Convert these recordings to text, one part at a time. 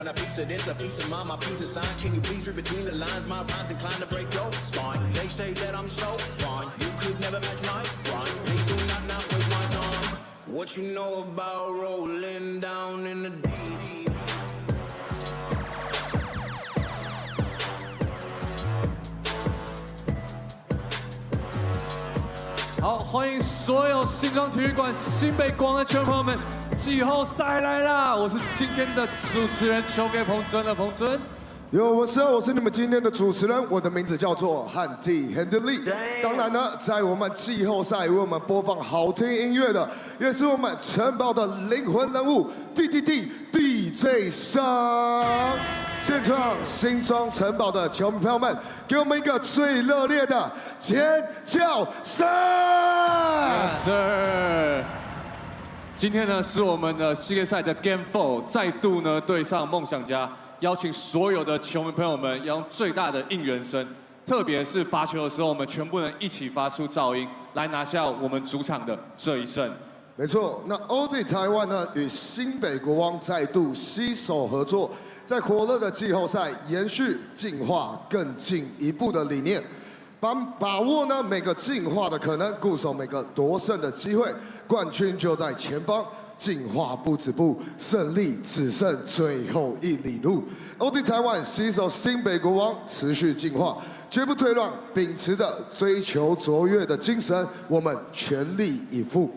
A piece of this, a piece of mine, my piece of sign. Can you please read between the lines? My rhymes inclined to break your spine. They say that I'm so fine. You could never match my grind. Please do not waste my time. What you know about rolling down in the deep? 好，欢迎所有新庄体育馆新北国王的球迷朋友们，季后赛来啦！我是今天的主持人，球给彭尊的彭尊。我是你们今天的主持人，我的名字叫做汉地 Henry。当然呢，在我们季后赛为我们播放好听音乐的，也是我们城堡的灵魂人物 DJ 上。现场新庄城堡的球迷朋友们，给我们一个最热烈的尖叫声 ！Yes sir。今天呢是我们的系列赛的 Game 4，再度呢对上梦想家。 邀请所有的球迷朋友们，要用最大的应援声，特别是罚球的时候，我们全部人一起发出噪音，来拿下我们主场的这一胜。没错，那 OZ 台湾呢与新北国王再度携手合作，在火热的季后赛延续进化更进一步的理念，把握呢每个进化的可能，固守每个夺胜的机会，冠军就在前方。 进化不止步，胜利只剩最后一里路。OZ 台湾携手新北国王，持续进化，绝不退让，秉持着追求卓越的精神，我们全力以赴。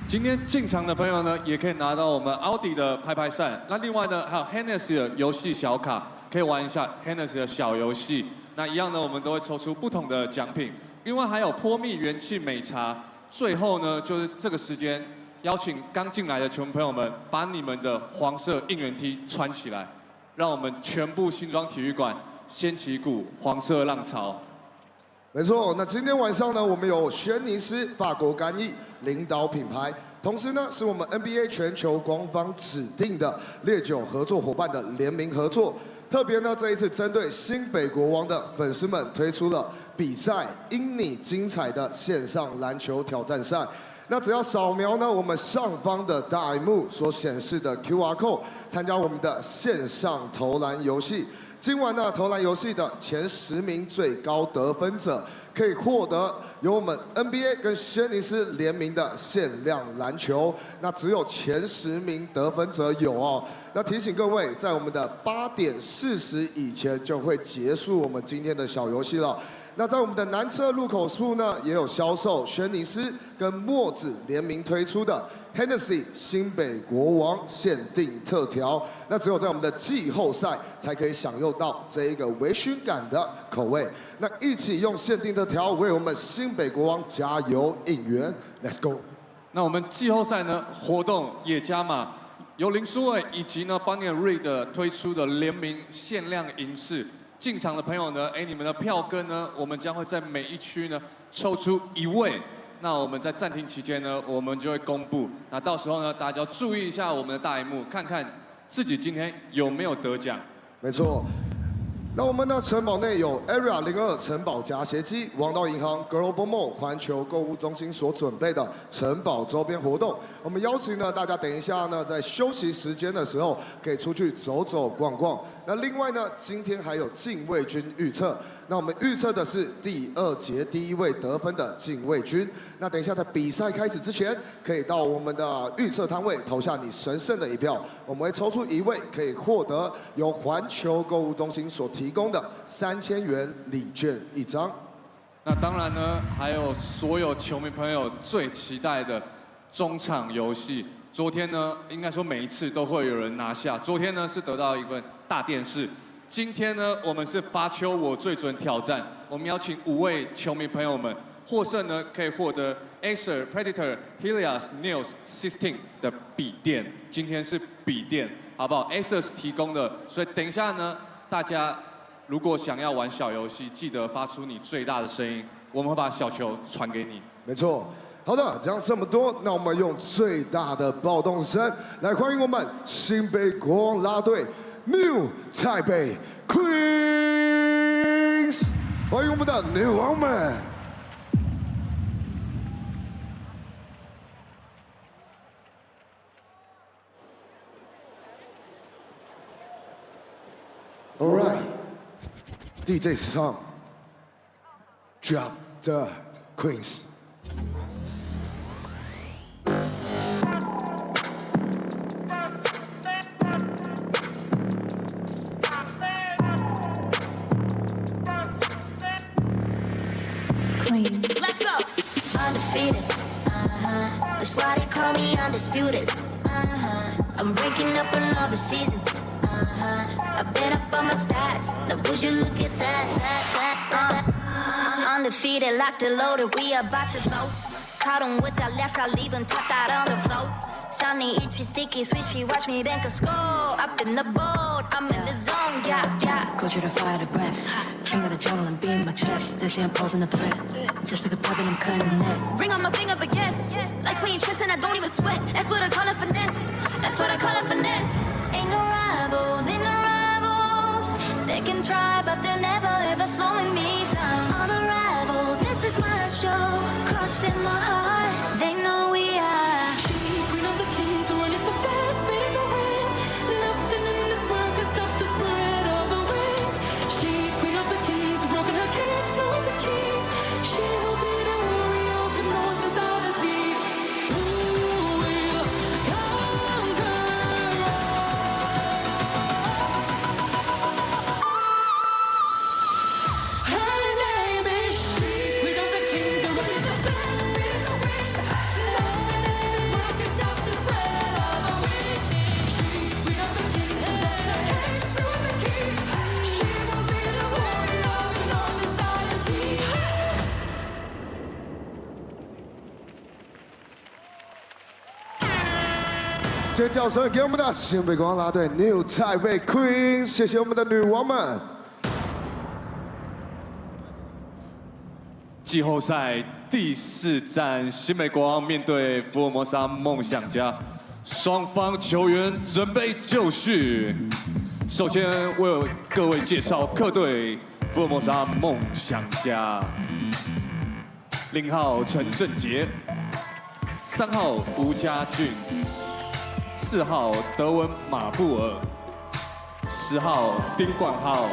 今天进场的朋友呢，也可以拿到我们奥迪的拍拍扇。那另外呢，还有 Hennessy 的游戏小卡，可以玩一下 Hennessy 的小游戏。那一样呢，我们都会抽出不同的奖品。另外还有泼蜜元气美茶。最后呢，就是这个时间。 邀请刚进来的球迷朋友们，把你们的黄色应援 T 穿起来，让我们全部新庄体育馆掀起一股黄色浪潮。没错，那今天晚上呢，我们有轩尼诗法国干邑领导品牌，同时呢，是我们 NBA 全球官方指定的烈酒合作伙伴的联名合作。特别呢，这一次针对新北国王的粉丝们推出了比赛因你精彩的线上篮球挑战赛。 那只要扫描呢我们上方的大荧幕所显示的 QR code， 参加我们的线上投篮游戏。今晚呢投篮游戏的前10名最高得分者，可以获得由我们 NBA 跟轩尼诗联名的限量篮球。那只有前10名得分者有哦。那提醒各位，在我们的8点40以前就会结束我们今天的小游戏了。 那在我们的南侧入口处呢，也有销售轩尼诗跟墨子联名推出的 Hennessy 新北国王限定特调。那只有在我们的季后赛才可以享用到这一个微醺感的口味。那一起用限定特调为我们新北国王加油应援 ，Let's go！ 那我们季后赛呢活动也加码，由林书伟以及呢邦尼尔瑞的推出的联名限量银饰。 进场的朋友呢，你们的票根呢，我们将会在每一区呢抽出1位。那我们在暂停期间呢，我们就会公布。那到时候呢，大家要注意一下我们的大荧幕，看看自己今天有没有得奖。没错。那我们呢，城堡内有 Area 02城堡夹鞋机、王道银行、Global Mall 环球购物中心所准备的城堡周边活动。我们邀请呢大家等一下呢，在休息时间的时候可以出去走走逛逛。那另外呢，今天还有禁卫军预测。那我们预测的是第2节第1位得分的禁卫军。那等一下在比赛开始之前，可以到我们的预测摊位投下你神圣的一票。我们会抽出1位，可以获得由环球购物中心所提供的3000元礼券1张。那当然呢，还有所有球迷朋友最期待的中场游戏。昨天呢，应该说每一次都会有人拿下。昨天呢是得到一份大电视。 今天呢，我们是发球我最准挑战。我们邀请5位球迷朋友们获胜呢，可以获得 Acer、Predator、Helios、Nils、16的笔电。今天是笔电，好不好 ？Acer 是提供的，所以等一下呢，大家如果想要玩小游戏，记得发出你最大的声音，我们会把小球传给你。没错。好的，讲这么多，那我们用最大的暴动声来欢迎我们新北国王啦队。 New Taipei Queens， 欢迎我们的女王们。All right. DJ song. Drop the Queens. Queen. Let's go. Undefeated. That's why they call me undisputed. I'm breaking up another season. I've been up on my stats. Now would you look at that. Undefeated, locked and loaded. We about to go. Caught them with that left, I leave them tapped out on the floor. Sounding itchy, sticky, swishy. Watch me bank a score. Up in the boat, I'm in the zone. Yeah. Go to the fire, the breath. King of the jungle and beam my chest. They say I'm posing the threat. Just like a puppet, I'm cutting the net. Bring on my finger, but yes. Like clean chest and I don't even sweat. That's what I call a finesse. That's what I call a finesse. Ain't no rivals, ain't no rivals. They can try, but they're never ever slowing me down. On arrival, this is my show. Crossing my heart, they know we are. Queen of the kings, running so fast, beating the wind. Nothing in this world can stop the spread of the wings. She, queen of the kings, broken her cage, throwing the keys. She will be the warrior from north and south and seas. Who will conquer all? Her name is she, queen of the kings, running so fast, beating the wind. Nothing in this world can stop the spread of the wings. She, queen of the kings, broken her cage, throwing the keys. She will be the warrior from north and south and seas. 尖叫声给我们的新北国王啦队 New Taipei Queens， 谢谢我们的女王们。季后赛第4战，新美国王面对福尔摩沙梦想家，双方球员准备就绪。首先为各位介绍客队福尔摩沙梦想家，0号陈正杰，3号吴家俊，4号德文马布尔，10号丁冠浩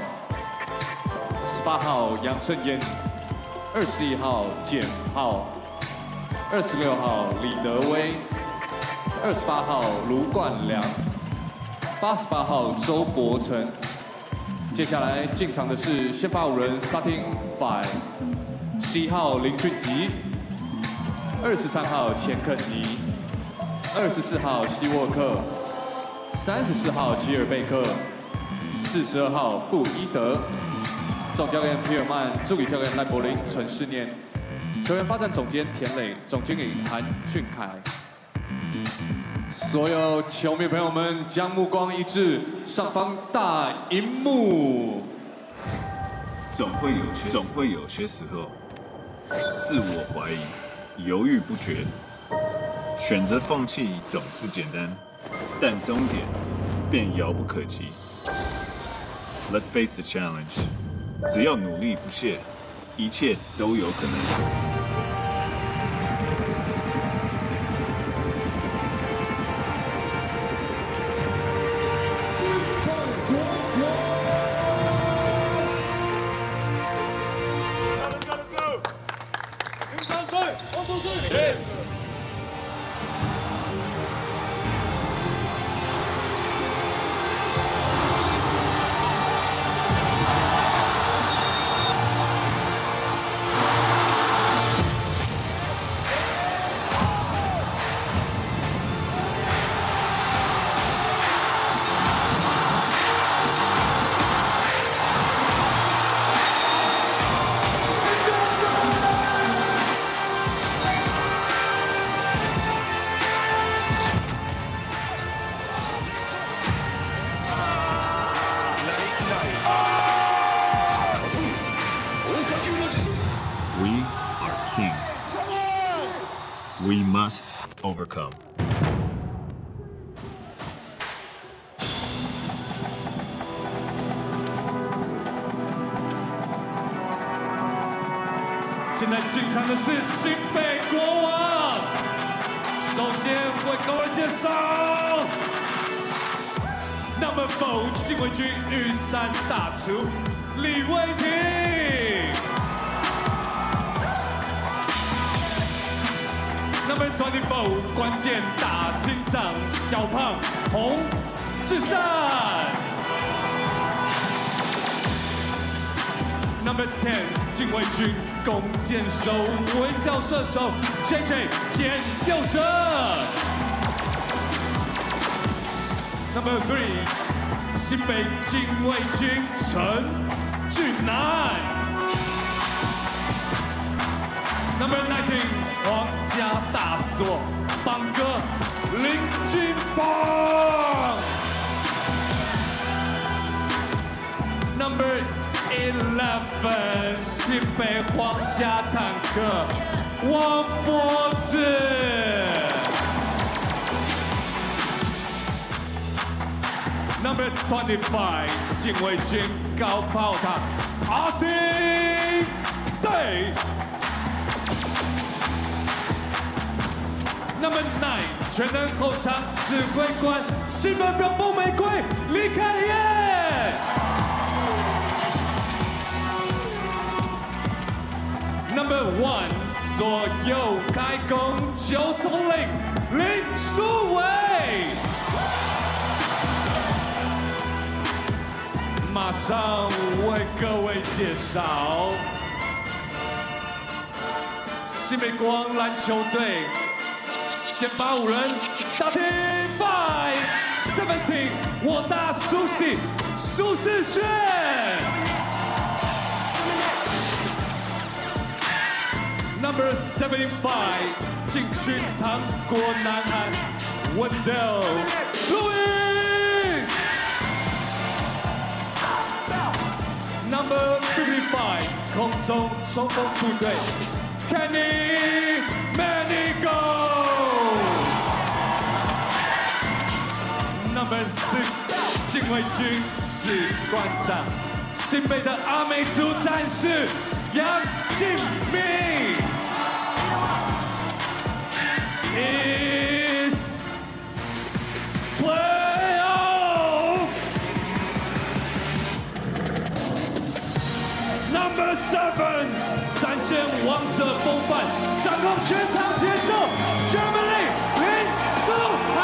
，18号杨胜燕，21号简浩，26号李德威，28号卢冠良，88号周伯成。接下来进场的是先发5人 Starting Five， 11号林俊吉，23号钱肯尼，24号希沃克，34号吉尔贝克，42号布伊德。总教练皮尔曼，助理教练赖柏林、陈世念，球员发展总监田磊，总经理韩俊凯。所有球迷朋友们，将目光移至上方大荧幕。总会有些时候，自我怀疑、犹豫不决，选择放弃总是简单，但终点便遥不可及。Let's face the challenge. 只要努力不懈，一切都有可能。We must overcome. 现在进场的是新北国王，首先为各位介绍 Number 4禁卫军玉山大厨李威霆。Number 24关键大心脏小胖洪志善。Number 10禁卫军弓箭手微笑射手 Chen 简佑哲。Number 3新北禁卫军陈俊南。Number 19皇家大锁邦哥林金邦。Number 11新北皇家坦克王柏志。Number 25禁卫军高炮塔 Austin Day。Number 9全能后场指挥官西门飙风玫瑰李凯燕。Number 1左右开弓九松岭林书伟。马上为各位介绍新北国王篮球队先发5人 ，Starting 5，17，我大苏喜苏世轩。Number 75禁区糖果男孩 Wendell Louis。Number 55空中冲锋部队 Kenny Manigo。Number 6禁卫军士官长新北的阿美族战士杨敬明。Is playoff Number 7展现王者风范，掌控全场节奏 ，Germany 林书豪。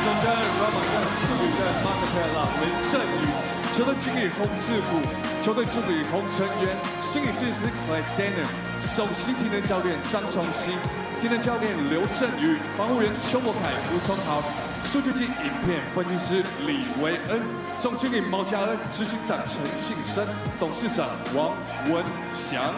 总教练 Rama 跟助理在 Marketella 林振宇，球队经理洪志谷，球队助理洪成元，心理治疗师 Clay Danner， 首席体能教练张崇熙，体能教练刘振宇，防护员邱博凯、吴崇豪。数据及影片分析师李维恩，总经理毛家恩，执行长陈信生，董事长王文祥。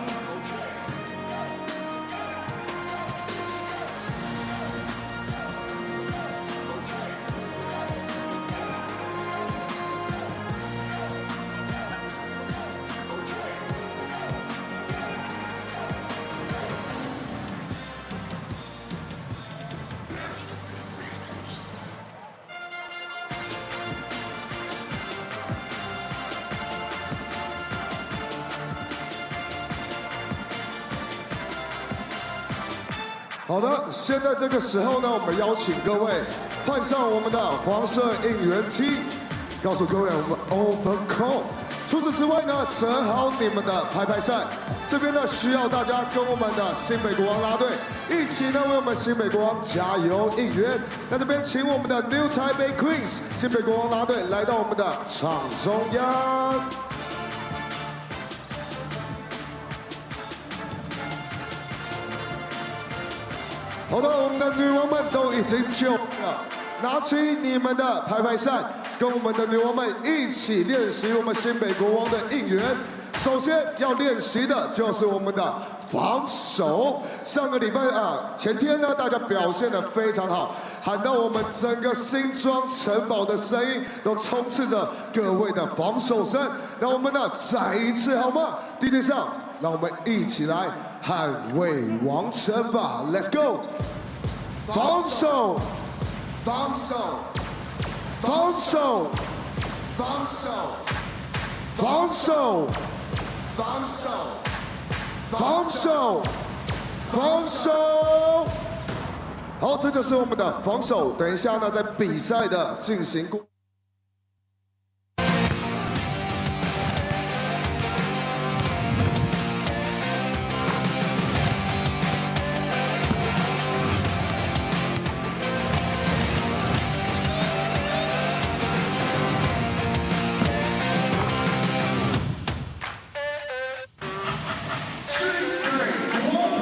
好的，现在这个时候呢，我们邀请各位换上我们的黄色应援 T， 告诉各位我们 Overcome。除此之外呢，折好你们的排排扇。这边呢，需要大家跟我们的新北国王啦队一起呢为我们新北国王加油应援。那这边请我们的 New Taipei Queens 新北国王啦队来到我们的场中央。好的，我们的女王们都已经就了，拿起你们的排排扇，跟我们的女王们一起练习我们新北国王的应援。首先要练习的就是我们的防守。上个礼拜前天呢，大家表现得非常好，喊到我们整个新庄城堡的声音都充斥着各位的防守声。让我们呢再一次好吗？地地上，让我们一起来捍卫王城吧 ！Let's go！ 防守，防守，防守，防守，防守，防守，防守，防守。好，这就是我们的防守。等一下呢，在比赛的进行过。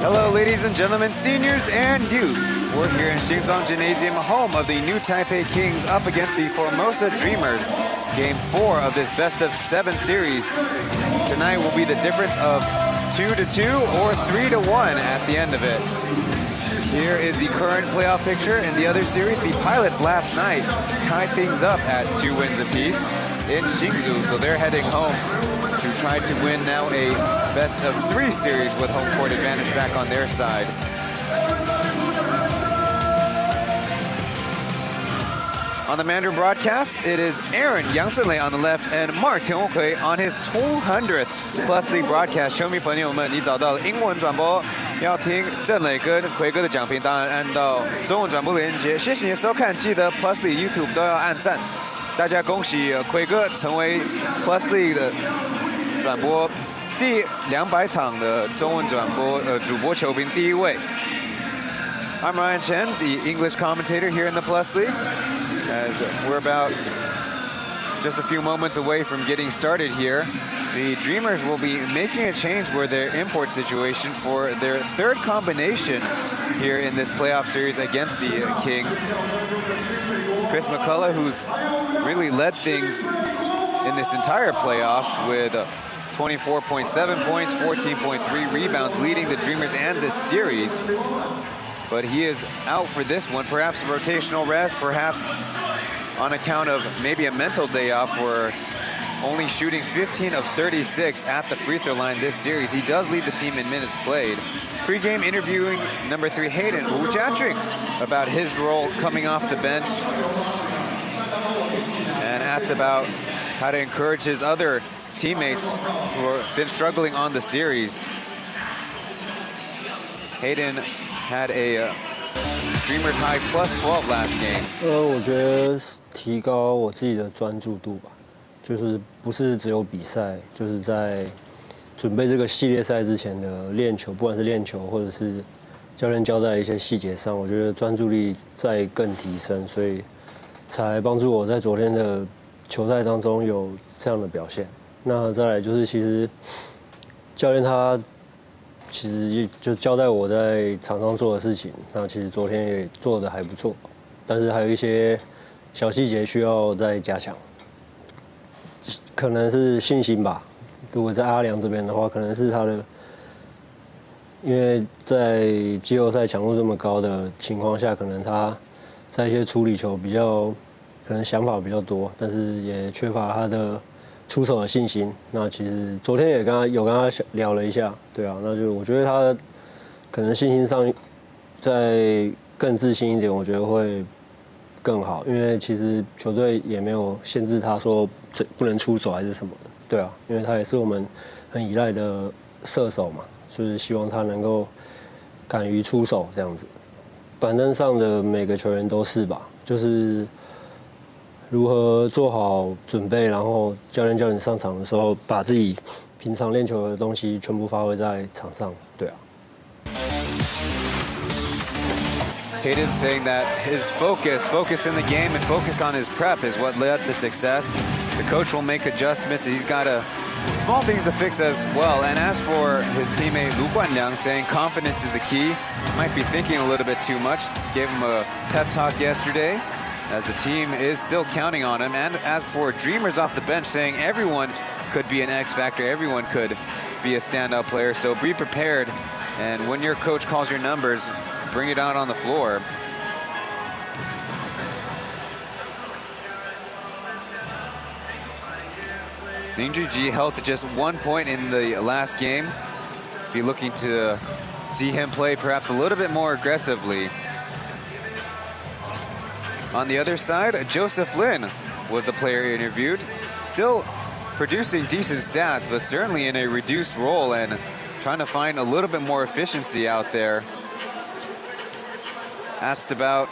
Hello, ladies and gentlemen, seniors and youth. We're here in Xinzhuang Gymnasium, home of the new Taipei Kings up against the Formosa Dreamers. Game 4 of this best-of-7 series. Tonight will be the difference of 2-2 or 3-1 at the end of it. Here is the current playoff picture. In the other series, the Pilots last night tied things up at 2 wins apiece in Hsinchu, so they're heading home to try to win now a best-of-3 series with home court advantage back on their side. On the Mandarin broadcast, it is Aaron Yang Zhenlei on the left and Mark Tianhui on his 200th Plus League broadcast. 球迷朋友们，你找到了英文转播，要听郑磊跟奎哥的讲评，当然按到中文转播连接。谢谢你的收看，记得 Plus League YouTube 都要按赞。大家恭喜奎哥成为 Plus League 的转播第200场的中文转播主播球评第1位。I'm Ryan Chen, the English commentator here in the Plus League, as we're about just a few moments away from getting started here. The Dreamers will be making a change for their import situation for their third combination here in this playoff series against the Kings. Chris McCullough, who's really led things in this entire playoffs with 24.7 points, 14.3 rebounds, leading the Dreamers and this series. But he is out for this one, perhaps a rotational rest, perhaps on account of maybe a mental day off for only shooting 15 of 36 at the free throw line this series. He does lead the team in minutes played. Pre-game interviewing number 3 Hayden Wu Jiajun about his role coming off the bench and asked about how to encourage his other teammates who have been struggling on the series. Hayden had a Dreamer high plus 12 last game. 我觉得提高我自己的专注度吧，就是不是只有比赛，就是在准备这个系列赛之前的练球，不管是练球或者是教练交代的一些细节上，我觉得专注力在更提升，所以才帮助我在昨天的球赛当中有这样的表现。那再来就是其实教练他其实就交代我在场上做的事情，那其实昨天也做得还不错，但是还有一些小细节需要再加强，可能是信心吧。如果在阿良这边的话，可能是他的，因为在季后赛强度这么高的情况下，可能他在一些处理球比较，可能想法比较多，但是也缺乏他的出手的信心。那其实昨天也跟他聊了一下，对啊，那就我觉得他可能信心上再更自信一点，我觉得会更好。因为其实球队也没有限制他说不能出手还是什么的，对啊，因为他也是我们很依赖的射手嘛，就是希望他能够敢于出手这样子。板凳上的每个球员都是吧，就是如何做好准备，然后教练叫你上场的时候，把自己平常练球的东西全部发挥在场上，对啊。Hayden saying that his focus in the game and focus on his prep is what led to success. The coach will make adjustments. He's got small things to fix as well. And as for his teammate Lu Guanliang saying confidence is the key, might be thinking a little bit too much. Gave him a pep talk yesterday, as the team is still counting on him. And as for Dreamers off the bench saying everyone could be an X factor, everyone could be a standout player. So be prepared, and when your coach calls your numbers, bring it out on the floor. Ning Juji held to just 1 point in the last game. Be looking to see him play perhaps a little bit more aggressively. On the other side, Joseph Lin was the player interviewed. Still producing decent stats, but certainly in a reduced role and trying to find a little bit more efficiency out there. asked about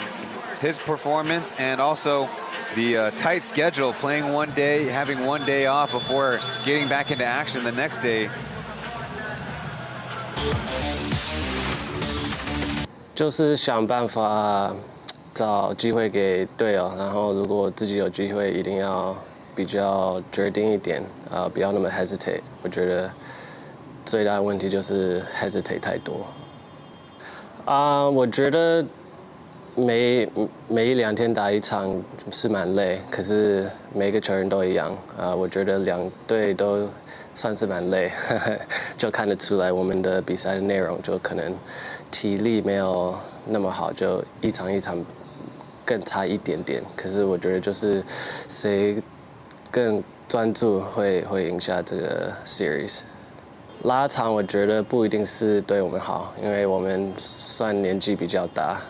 his performance and also the tight schedule, playing one day, having one day off before getting back into action the next day. 就是想办法找机会给队友，然后如果自己有机会，一定要比较决定一点，不要那么 hesitate。我觉得最大的问题就是 hesitate 太多。我觉得每一两天打一场是蛮累，可是每个球员都一样。我觉得两队都算是蛮累，就看得出来我们的比赛的内容就可能体力没有那么好，就一场一场更差一点点。可是我觉得就是谁更专注会赢下这个 series。拉长我觉得不一定是对我们好，因为我们算年纪比较大，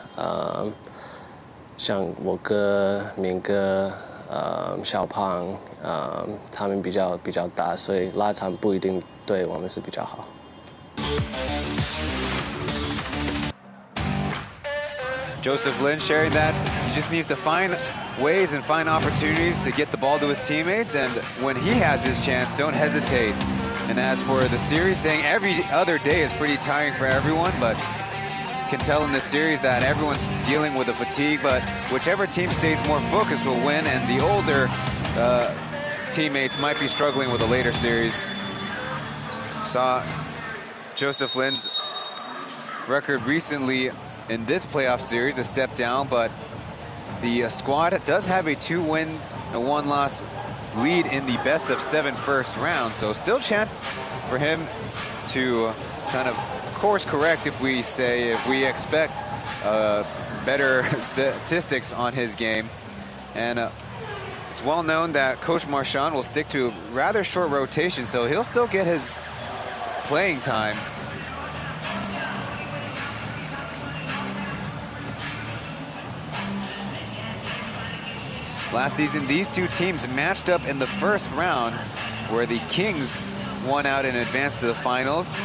像我哥、明哥、小胖，他们比较大，所以拉长不一定对我们是比较好。Joseph Lin sharing that he just needs to find ways and find opportunities to get the ball to his teammates, and when he has his chance, don't hesitate. And as for the series, saying every other day is pretty tiring for everyone, but can tell in this series that everyone's dealing with the fatigue, but whichever team stays more focused will win, and the older teammates might be struggling with a later series. Saw Joseph Lin's record recently in this playoff series, a step down, but the squad does have a 2-win and 1-loss lead in the best of 7 first round, so still chance for him to kind of course correct if we expect better statistics on his game. And it's well known that Coach Marchand will stick to a rather short rotation, so he'll still get his playing time. Last season, these two teams matched up in the first round, where the Kings won out and advanced to the finals.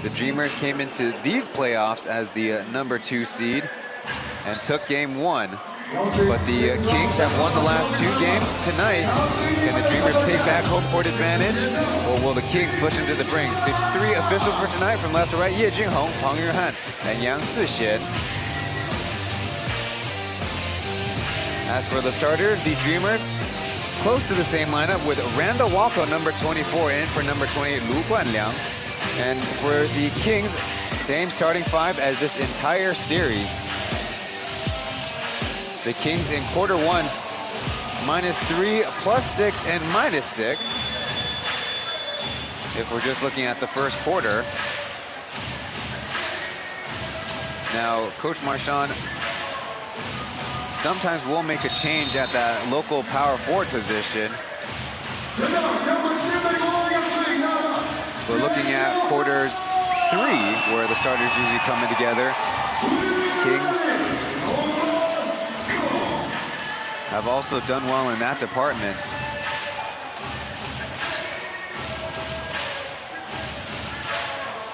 The Dreamers came into these playoffs as the number 2 seed and took game 1. But the Kings have won the last 2 games tonight. Can the Dreamers take back home court advantage, or will the Kings push them to the brink? The 3 officials for tonight from left to right: Ye Jinghong, Pang Yuhan, and Yang Sixian. As for the starters, the Dreamers close to the same lineup with Randall Walco, number 24, in for number 28, Lu Guanliang. And for the Kings, same starting 5 as this entire series. The Kings in quarter 1's -3, +6, and -6. If we're just looking at the first quarter. Now, Coach Marchand sometimes will make a change at that local power forward position. We're looking at quarters 3, where the starters usually come in together. Kings have also done well in that department.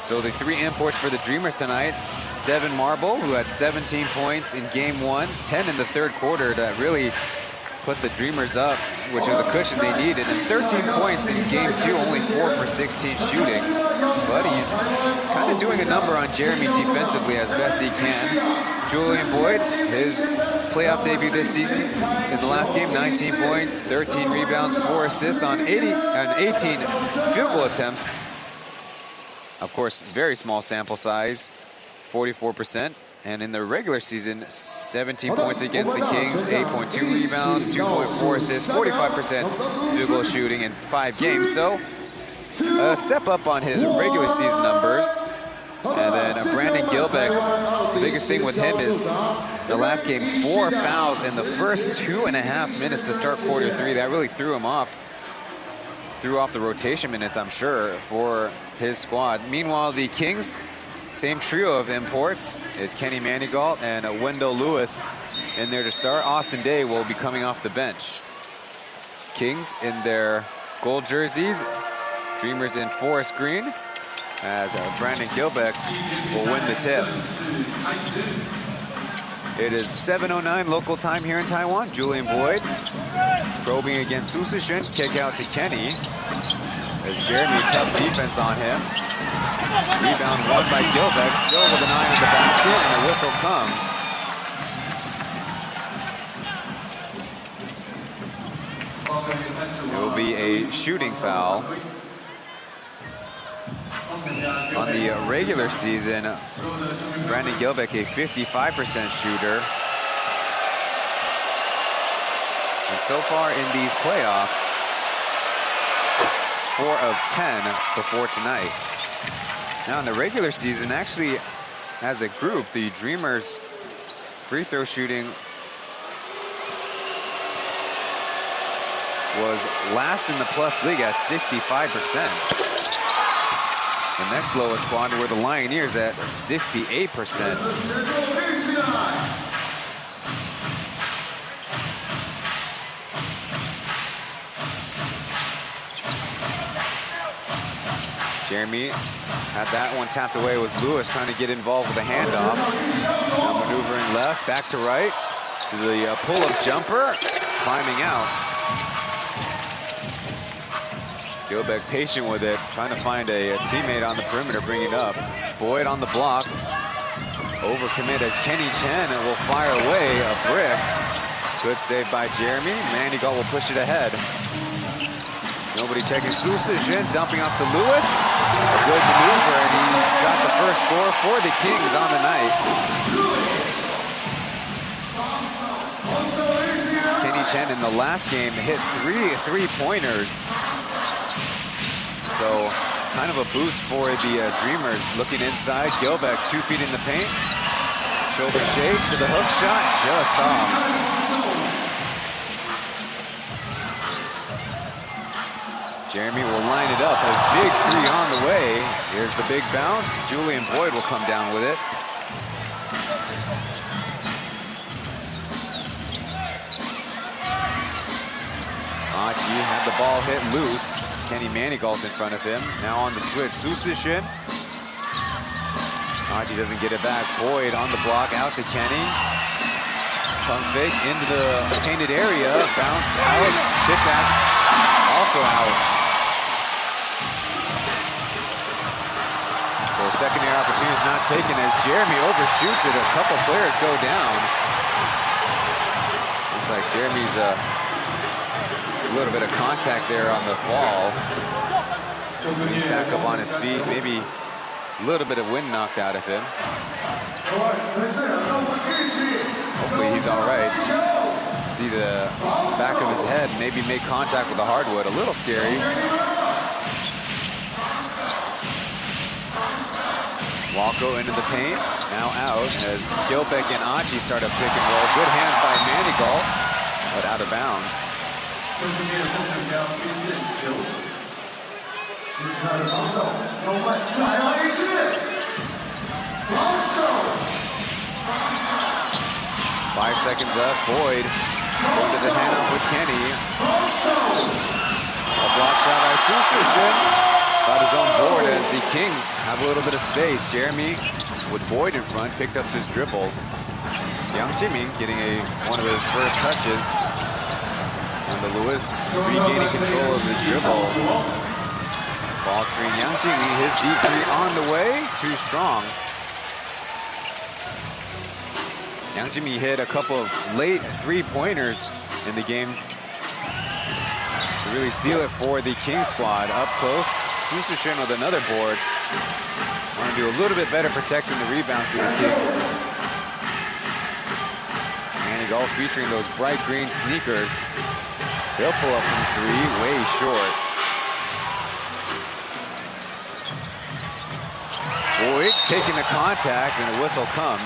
So the 3 imports for the Dreamers tonight: Devin Marble, who had 17 points in game 1, 10 in the third quarter to really put the Dreamers up, which was a cushion they needed, and 13 points in game 2, only 4 for 16 shooting. But he's kind of doing a number on Jeremy defensively as best he can. Julian Boyd, his playoff debut this season, in the last game, 19 points, 13 rebounds, 4 assists on 18 field goal attempts. Of course, very small sample size, 44%. And in the regular season, 17 points against the Kings, 8.2 rebounds, 2.4 assists, 45% field goal shooting in 5 games. So a step up on his regular season numbers. And then Brandon Gilbeck, the biggest thing with him is the last game, 4 fouls in the first 2.5 minutes to start quarter 3. That really threw him off. Threw off the rotation minutes, I'm sure, for his squad. Meanwhile, the Kings, same trio of imports. It's Kenny Manigault and Wendell Lewis in there to start. Austin Day will be coming off the bench. Kings in their gold jerseys. Dreamers in forest green, as Brandon Gilbeck will win the tip. It is 7:09 local time here in Taiwan. Julian Boyd probing against Su Sishen. Kick out to Kenny. As Jeremy, tough defense on him. Rebound won by Gilbeck, still with an eye on the basket, and the whistle comes. It will be a shooting foul. On the regular season, Brandon Gilbeck, a 55% shooter. And so far in these playoffs, 4 of 10 before tonight. Now in the regular season, actually, as a group, the Dreamers' free throw shooting was last in the Plus League at 65%. The next lowest squad were the Lioneers at 68%. Jeremy had that one tapped away. Was Lewis trying to get involved with a handoff. Now maneuvering left, back to right. To the pull-up jumper, climbing out. Gilbeck patient with it, trying to find a teammate on the perimeter, bring it up. Boyd on the block. Overcommit as Kenny Chen will fire away a brick. Good save by Jeremy. Manigault will push it ahead. Nobody checking Su Sishen, dumping off to Lewis. A good maneuver, and he's got the first score for the Kings on the night. Kenny Chen in the last game hit three-pointers. So kind of a boost for the Dreamers. Looking inside, Gilbeck 2 feet in the paint. Shoulder shake to the hook shot, just off. Jeremy will line it up. A big three on the way. Here's the big bounce. Julian Boyd will come down with it. Achi had the ball hit loose. Kenny Manigault in front of him. Now on the switch, Su Sishen. Achi doesn't get it back. Boyd on the block, out to Kenny. Pump fake into the painted area. Bounced out, tip back, also out. So secondary opportunity is not taken as Jeremy overshoots it. A couple players go down. Looks like Jeremy's a little bit of contact there on the fall. He's back up on his feet. Maybe a little bit of wind knocked out of him. Hopefully he's all right. See the back of his head, maybe make contact with the hardwood. A little scary. Walko into the paint, now out as Gilbeck and Achi start a pick and roll. Good hands by Manigault, but out of bounds. 5 seconds up, Boyd going to the handoff with Kenny. A block shot by Su Sishen. Got his own board as the Kings have a little bit of space. Jeremy with Boyd in front, picked up his dribble. Yang Jimmy getting one of his first touches. And the Lewis regaining control of the dribble. Ball screen, Yang Jimmy, his deep three on the way, too strong. Yang Jimmy hit a couple of late three-pointers in the game to really seal it for the King squad. Up close, Su Sishen with another board. Want to do a little bit better protecting the rebound to the Kings. Manigault featuring those bright green sneakers. He'll pull up from three, way short. Boyd taking the contact, and a whistle comes.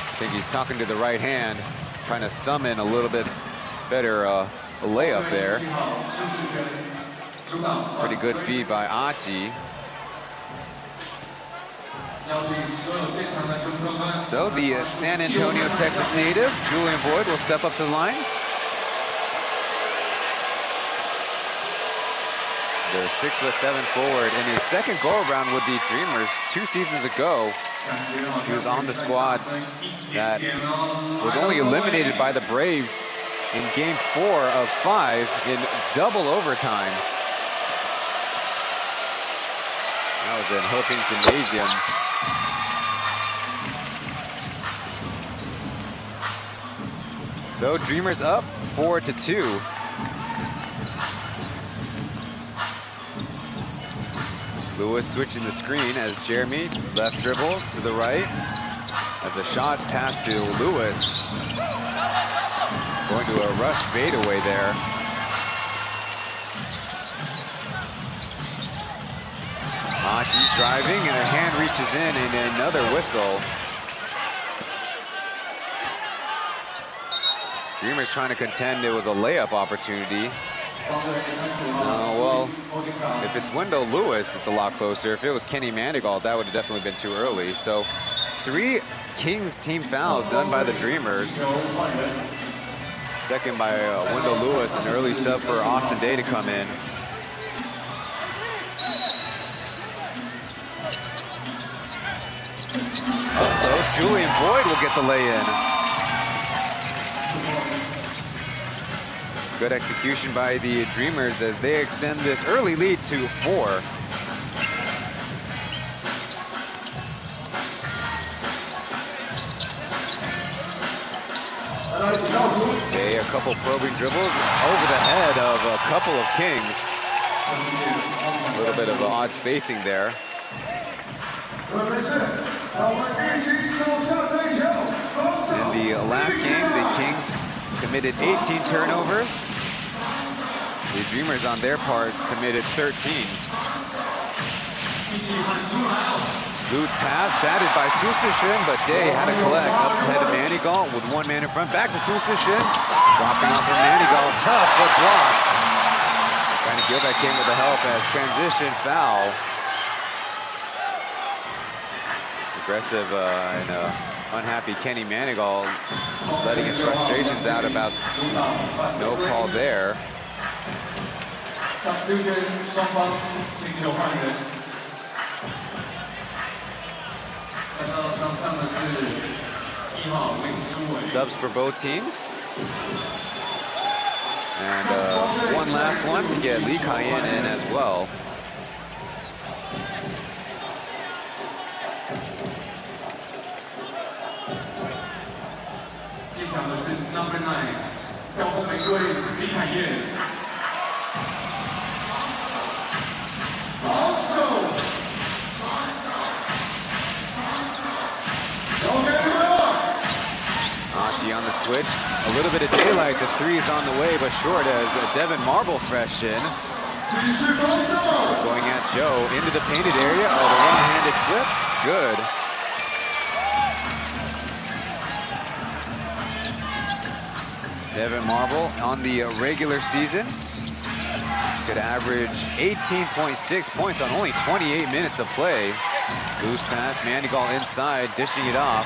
I think he's talking to the right hand, trying to summon a little bit better a layup there. Pretty good feed by Achi. So the San Antonio, Texas native, Julian Boyd, will step up to the line. The 6'7" forward in his second go-around with the Dreamers 2 seasons ago. He was on the squad that was only eliminated by the Braves in Game 4 of 5 in double overtime. That was in Hoping Gymnasium. So Dreamers up 4-2. Lewis switching the screen as Jeremy left dribble to the right. As a shot pass to Lewis. Going to a rush fadeaway there. Hashi driving and a hand reaches in and another whistle. Dreamers trying to contend it was a layup opportunity. Well, if it's Wendell Lewis, it's a lot closer. If it was Kenny Manigault, that would have definitely been too early. So 3 Kings team fouls done by the Dreamers. Second by Wendell Lewis, an early sub for Austin Day to come in. Up close, Julian Boyd will get the lay-in. Good execution by the Dreamers as they extend this early lead to 4. Okay, a couple probing dribbles over the head of a couple of Kings. A little bit of odd spacing there. In the last game, the Kings committed 18 turnovers. The Dreamers on their part committed 13. Loot pass batted by Susishin, but Day had to collect up ahead of Manigault with 1 man in front. Back to Susishin, dropping off from Manigault, tough but blocked. Trying to Gilbeck came with the help as transition foul. Aggressive and unhappy Kenny Manigault letting his frustrations out about no call there. Subs for both teams. And one last one to get Lee Kai-in in as well. Number 9, 高雄玫瑰李凯燕。Achi on the switch. A little bit of daylight. The 3 is on the way, but short as Devin Marble fresh in. Going at Joe into the painted area. Oh, the one-handed flip. Good. Devin Marble on the regular season could average 18.6 points on only 28 minutes of play. Loose pass, Manigault inside, dishing it off.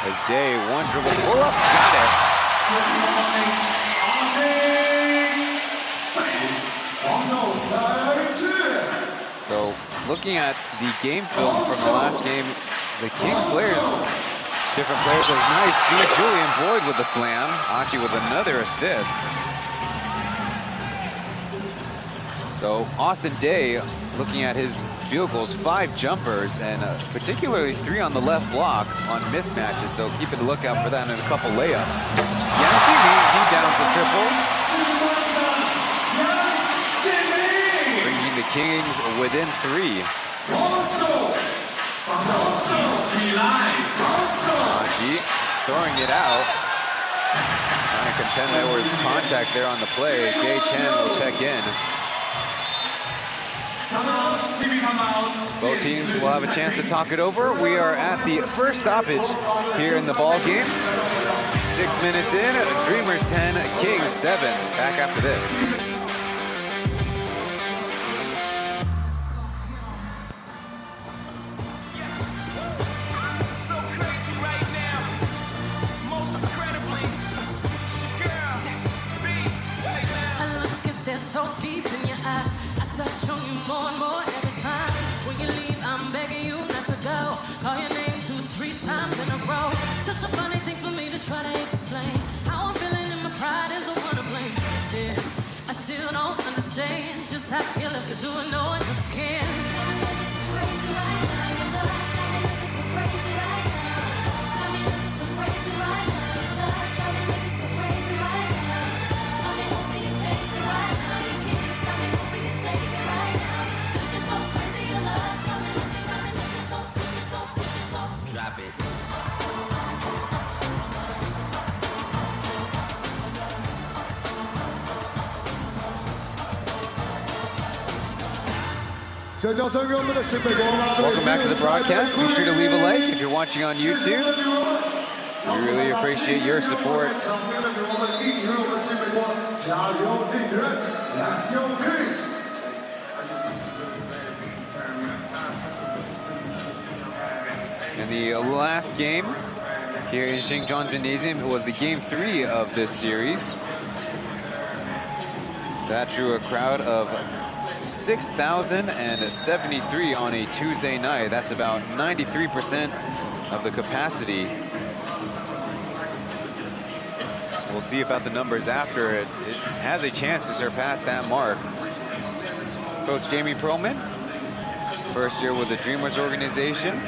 As Day, 1 dribble pull up, got it. So looking at the game film from the last game, the Kings players, different players, was nice. Julian Boyd with the slam. Achi with another assist. So Austin Day, looking at his field goals, 5 jumpers, and particularly 3 on the left block on mismatches. So keep a lookout for that and a couple layups. Yanchi, he down for triple. Bringing the Kings within 3. Haji throwing it out. Trying to contend there was contact there on the play. Chen will check in. Both teams will have a chance to talk it over. We are at the first stoppage here in the ball game. 6 minutes in, Dreamers 10, Kings 7. Back after this. So deep in your eyes, I You're doing no one else can. Drop it. Welcome back to the broadcast. Be sure to leave a like if you're watching on YouTube. We really appreciate your support. And the last game here in Xinjiang Gymnasium was the game 3 of this series. That drew a crowd of 6,073 on a Tuesday night. That's about 93% of the capacity. We'll see about the numbers after it. It has a chance to surpass that mark. Coach Jamie Perlman, first year with the Dreamers organization.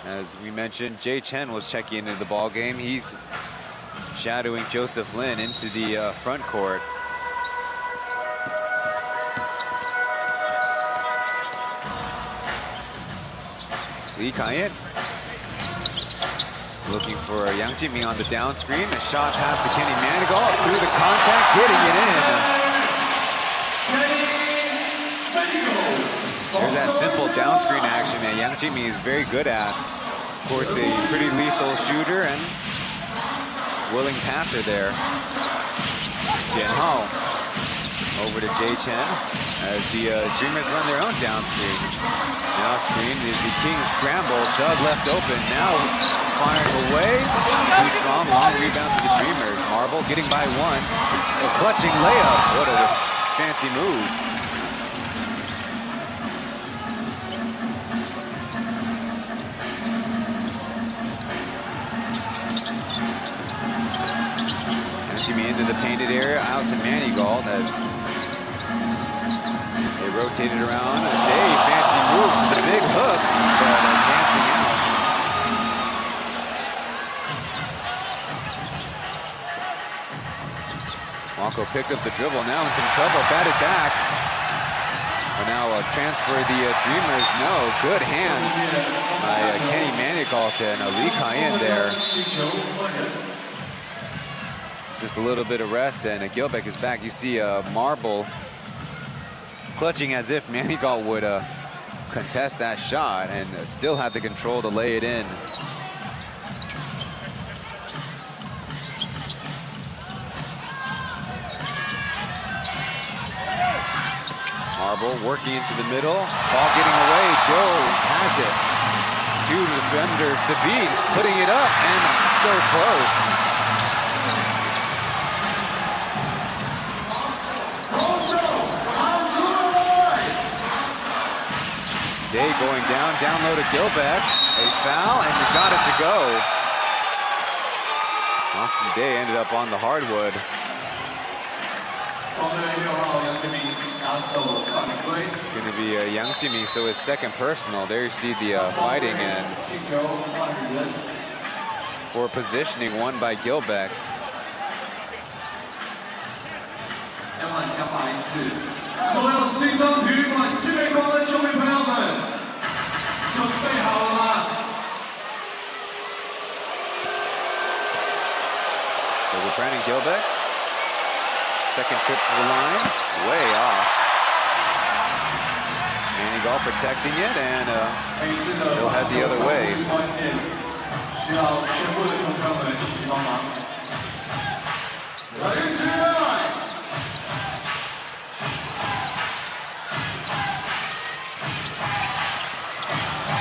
As we mentioned, Chen was checking into the ball game. He's shadowing Joseph Lin into the front court. Lee Kai-in looking for Yang Jiming on the down screen. A shot pass to Kenny Manigault through the contact, getting it in. There's that simple down screen action that Yang Jiming is very good at. Of course, a pretty lethal shooter and willing passer there. Jian Hao over to Chen as the Dreamers run their own down screen. Now screen is the Kings scramble. Doug left open. Now firing away. Too strong. Long rebound to the Dreamers. Marble getting by one. A clutching layup. What a fancy move. Jimmy into the painted area, out to Manigault as they rotated around. A Day, fancy move to the big hook, but dancing out. Walko picked up the dribble, now in some trouble, batted back. But now transfer the Dreamers, no, good hands by Kenny Manigault and Lee Kai-in there. Just a little bit of rest, and Gilbeck is back. You see Marble clutching as if Manigault would contest that shot and still had the control to lay it in. Marble working into the middle. Ball getting away. Joe has it. Two defenders to beat. Putting it up, and so close. Day going down, low to Gilbeck. A foul, and we got it to go. Austin Day ended up on the hardwood. It's going to be Yang Jimmy, so his second personal. There you see the fighting, and for positioning, won by Gilbeck. 所有新庄体育馆西北光的球迷朋友们，准备好了吗？ So with Brandon Gilbeck, second trip to the line, way off. Manigault protecting it, and he'll head the other way. 需要全部的球迷们一起帮忙。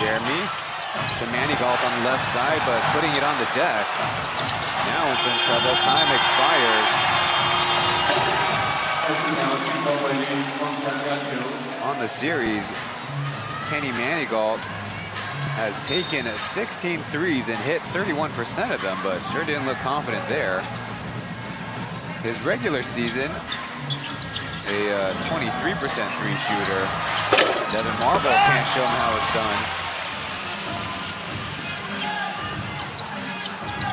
Jeremy to Manigault on the left side, but putting it on the deck. Now it's in trouble. Time expires. On the series, Kenny Manigault has taken 16 threes and hit 31% of them, but sure didn't look confident there. His regular season, a 23% three shooter. Devin Marble can't show him how it's done.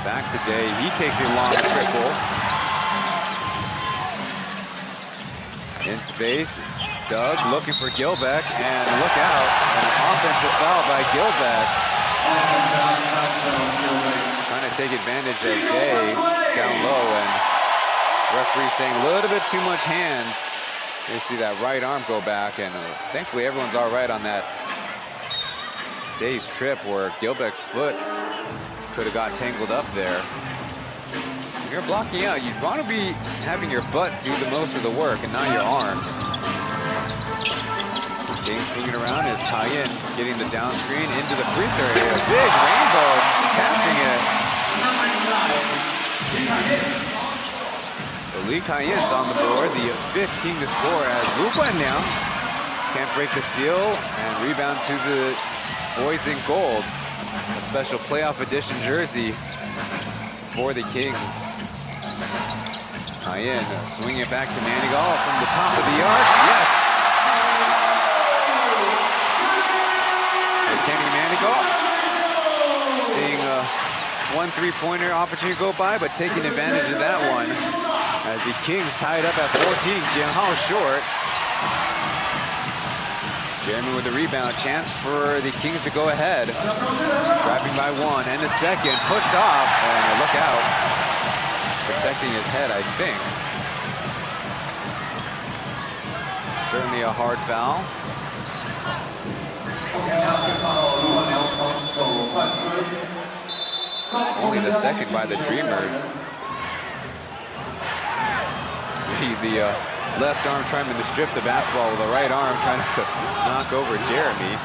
Back today, he takes a long triple. In space, Doug looking for Gilbeck, and look out, an offensive foul by Gilbeck. Trying to take advantage of Day down low, and referee saying a little bit too much hands. You see that right arm go back, and thankfully everyone's all right on that Day's trip where Gilbeck's foot could have got tangled up there. When you're blocking out, you'd want to be having your butt do the most of the work and not your arms. King swinging around as Cayenne getting the down screen into the free throw area. Big rainbow catching it. So Lee Cayenne's on the board, the fifth King to score as Lu Guanliang can't break the seal and rebound to the boys in gold. A special playoff edition jersey for the Kings. Cayenne swinging it back to Manigal from the top of the arc. Yes! Kenny Manigal seeing one three-pointer opportunity go by, but taking advantage of that one as the Kings tied up at 14. Jianhao short. Jeremy with the rebound, chance for the Kings to go ahead. Driving by one and a second, pushed off, and a look out. Protecting his head, I think. Certainly a hard foul. Only the second by the Dreamers. The left arm trying to strip the basketball with the right arm, trying to knock over Jeremy.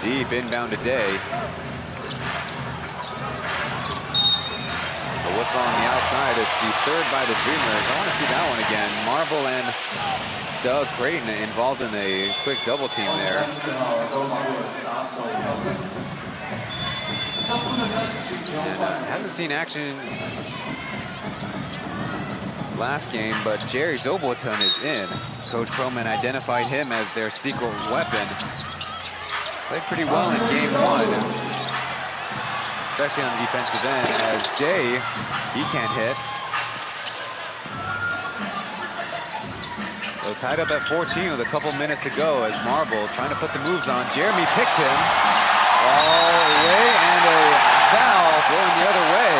Deep inbound today. The whistle on the outside. It's the third by the Dreamers. I want to see that one again. Marble and Doug Creighton involved in a quick double team there. And, hasn't seen action last game, but Jerry Zobleton is in. Coach Perlman identified him as their secret weapon. Played pretty well in game one, especially on the defensive end, as Day, he can't hit. So tied up at 14 with a couple minutes to go as Marble trying to put the moves on. Jeremy picked him all the way, and a foul going the other way.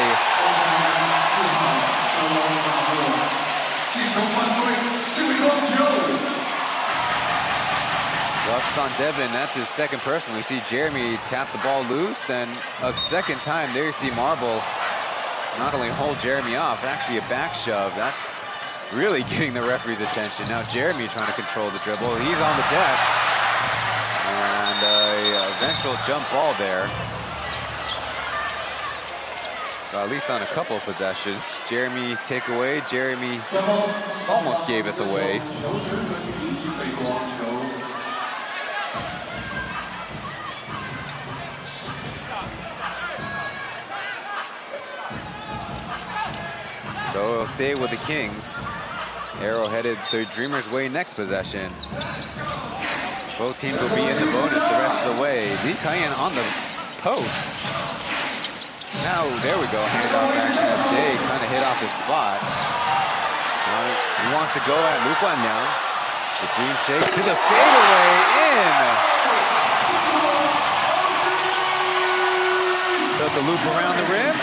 Rough on Devin, that's his second personal. You see Jeremy tap the ball loose, then a second time there you see Marble not only hold Jeremy off, actually a back shove. That's really getting the referee's attention. Now Jeremy trying to control the dribble. He's on the deck. And a eventual jump ball there. Well, at least on a couple of possessions. Jeremy takeaway. Jeremy almost gave it away. So it'll stay with the Kings. Arrow headed the Dreamers' way next possession. Both teams will be in the bonus the rest of the way. Lee Cayenne on the post. Now, there we go, handoff action as Day kind of hit off his spot. He wants to go at Lu Guanliang. The dream shake to the fadeaway in. Built the loop around the rim.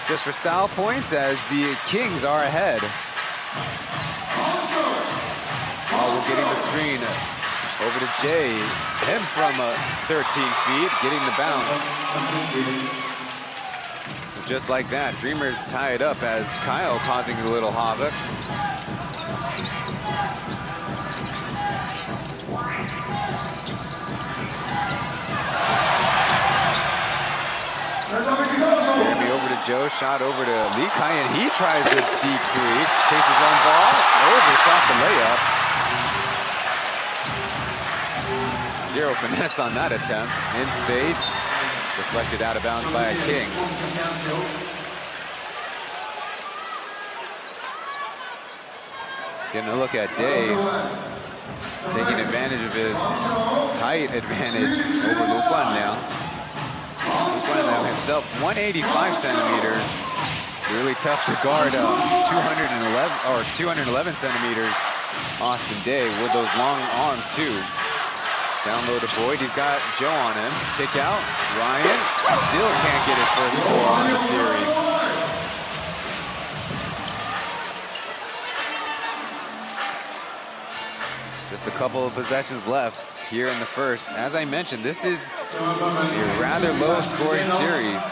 Just for style points as the Kings are ahead. We're getting the screen over to Jay. Him from 13 feet, getting the bounce. Just like that, Dreamers tie it up as Kyle causing a little havoc. Jeremy over to Josh. shot over to Lee Kai-yen. He tries a deep three, takes his own ball, overshot the layup. Zero finesse on that attempt. In space, deflected out of bounds by a King. Getting a look at Dave, taking advantage of his height advantage over Lu Guan now. Lu Guan now himself, 185 centimeters. Really tough to guard 211 centimeters. Austin Day with those long arms too. Down low to Boyd, he's got Joe on him. Kick out, Ryan still can't get his first score on the series. Just a couple of possessions left here in the first. As I mentioned, this is a rather low-scoring series.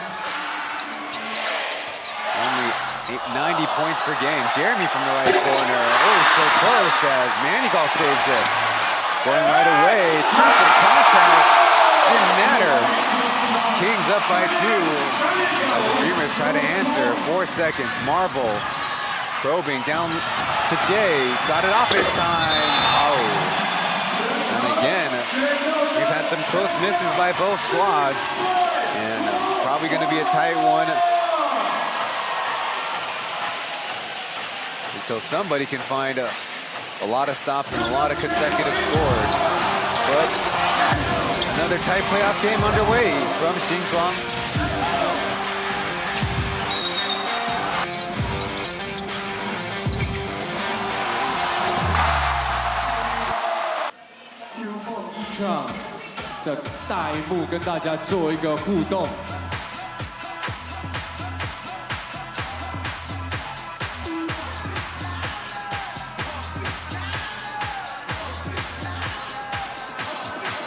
Only 90 points per game. Jeremy from the right corner. Oh, so close as Manigal saves it. Going right away, through some contact. Didn't matter. Kings up by 2. As the Dreamers try to answer. 4 seconds. Marble probing down to Jay. Got it off in time. Oh. And again, we've had some close misses by both squads. And probably going to be a tight one until somebody can find a lot of stops and a lot of consecutive scores. But another tight playoff game underway from Xinzhuang.场的大荧幕跟大家做一个互动。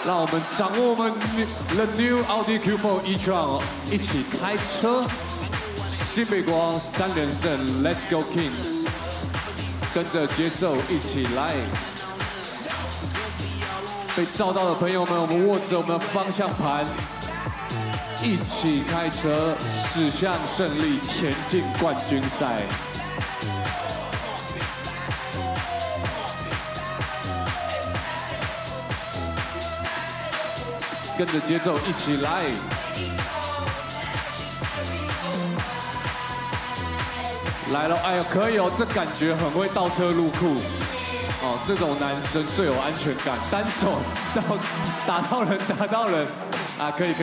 让我们掌握我们 The New Audi Q4 e-tron， 一起开车。新北国王3连胜 ，Let's go Kings！ 跟着节奏一起来。被照到的朋友们，我们握着我们的方向盘，一起开车，驶向胜利，前进冠军赛。跟着节奏一起来，来了！哎呦，可以哦，这感觉很会倒车入库哦，这种男生最有安全感，单手打到人啊，可以，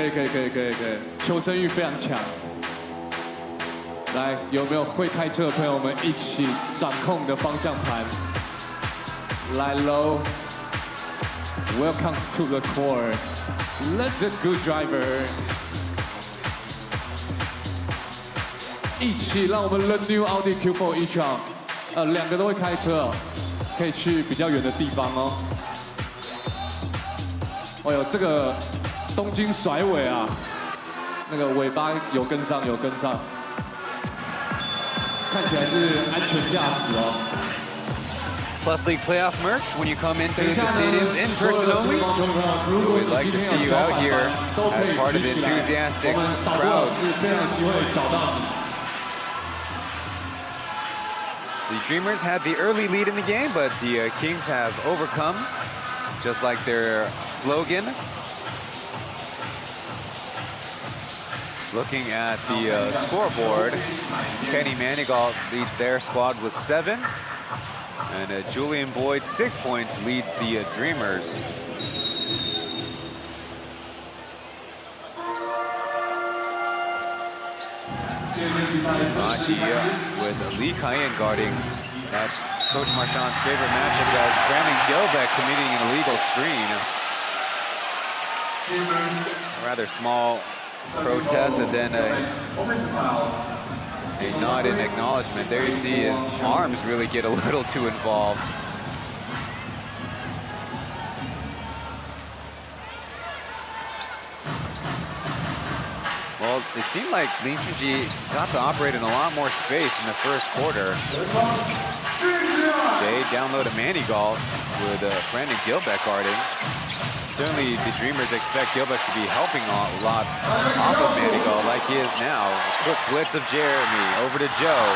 求生欲非常强。来，有没有会开车的朋友们一起掌控你的方向盘？来喽 ！Welcome to the court。Let's a good driver， 一起让我们 The New Audi Q4 e-tron， 2个都会开车哦，可以去比较远的地方哦。哎呦，这个东京甩尾啊，那个尾巴有跟上，看起来是安全驾驶哦。Plus League playoff merch when you come into the stadiums in person only. So we'd like to see you out here as part of the enthusiastic crowds. The Dreamers had the early lead in the game, but the Kings have overcome, just like their slogan. Looking at the scoreboard, Kenny Manigault leads their squad with 7. And Julian Boyd, 6 points, leads the Dreamers. Raji with Lee Kai-yen guarding. That's Coach Marchand's favorite matchup as Brandon Gilbeck committing an illegal screen. A rather small protest and then a nod in acknowledgement. There you see his arms really get a little too involved. Well, it seemed like Lin Chunji got to operate in a lot more space in the first quarter. Jay down low to Manigault with Brandon Gilbeck guarding. certainly the Dreamers expect Gilbeck to be helping a lot off of Manigault like he is now. Quick blitz of Jeremy, over to Joe.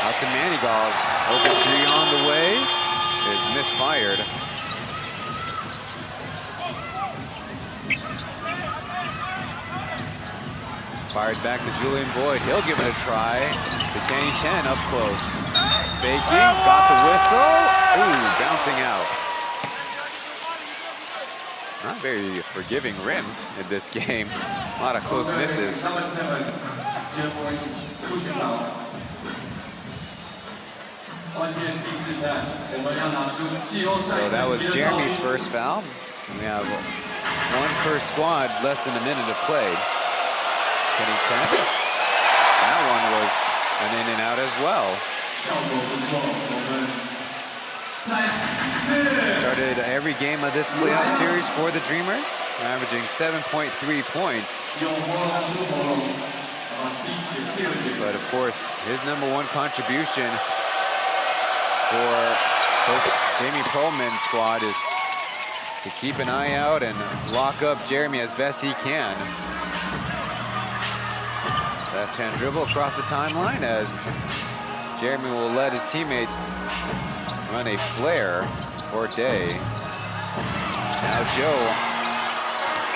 Out to Manigault, open three on the way, is misfired. Fired back to Julian Boyd, he'll give it a try. To Kenny Chen up close. Faking, got the whistle. Ooh, bouncing out. Not very forgiving rims in this game. A lot of close misses. So that was Jeremy's first foul. We have one per squad, less than a minute of play. Kenny Chen. That one was an in and out as well. Started every game of this playoff series for the Dreamers, averaging 7.3 points. But of course, his #1 contribution for Coach Jamie Perlman's squad is to keep an eye out and lock up Jeremy as best he can. Left-hand dribble across the timeline as Jeremy will let his teammates run a flare for Day. Now Joe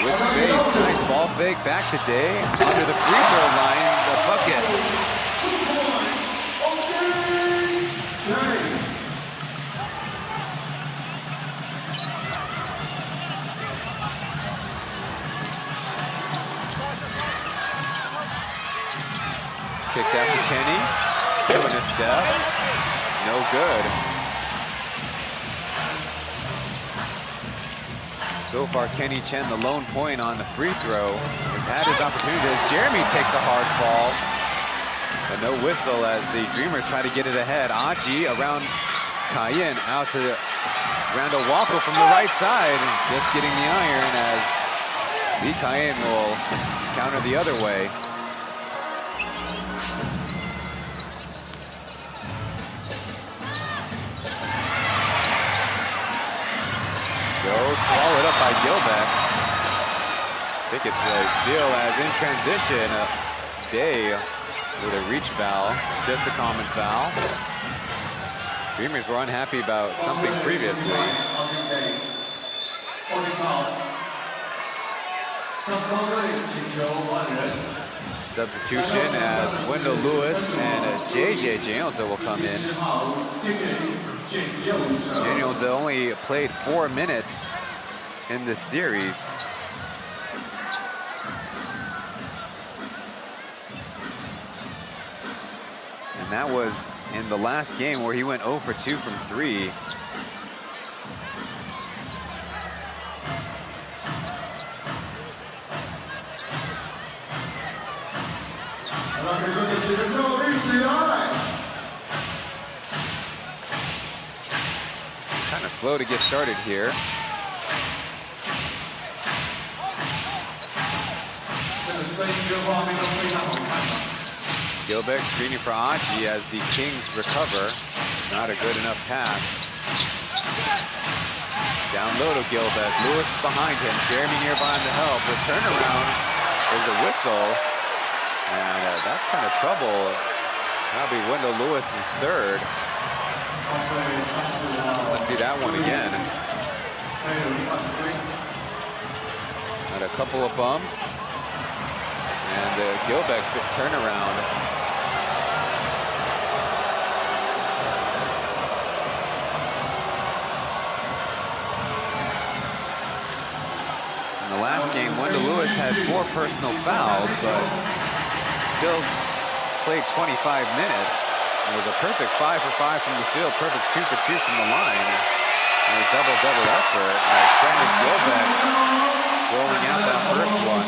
with space, nice ball fake, back to Day, under the free throw line, the bucket. Kicked out to Kenny, doing a step, no good. So far, Kenny Chen, the lone point on the free throw, has had his opportunities. Jeremy takes a hard fall, but no whistle as the Dreamers try to get it ahead. Aji around Cayenne, out to Randall Walker from the right side, just getting the iron as Lee Cayenne will counter the other way. Swallowed up by Gilbeck. I think it's a steal as in transition, Day with a reach foul, just a common foul. Dreamers were unhappy about something previously. Substitution as Wendell Lewis and JJ Jayonza will come in. Jayonza only played 4 minutes in this series. And that was in the last game where he went 0 for 2 from 3. Kind of slow to get started here. Gilbeck screening for Aji as the Kings recover. Not a good enough pass. Down low to Gilbeck. Lewis behind him. Jeremy nearby on the help. The turnaround. There's a whistle. And that's kind of trouble. That'll be Wendell Lewis's third. Let's see that one again. Had a couple of bumps. And Gilbeck turnaround. In the last game, Wendell Lewis had 4 personal fouls, but still played 25 minutes. It was a perfect 5 for 5 from the field, perfect 2 for 2 from the line. And a double-double effort as Brendan Gilbeck rolling out that first one.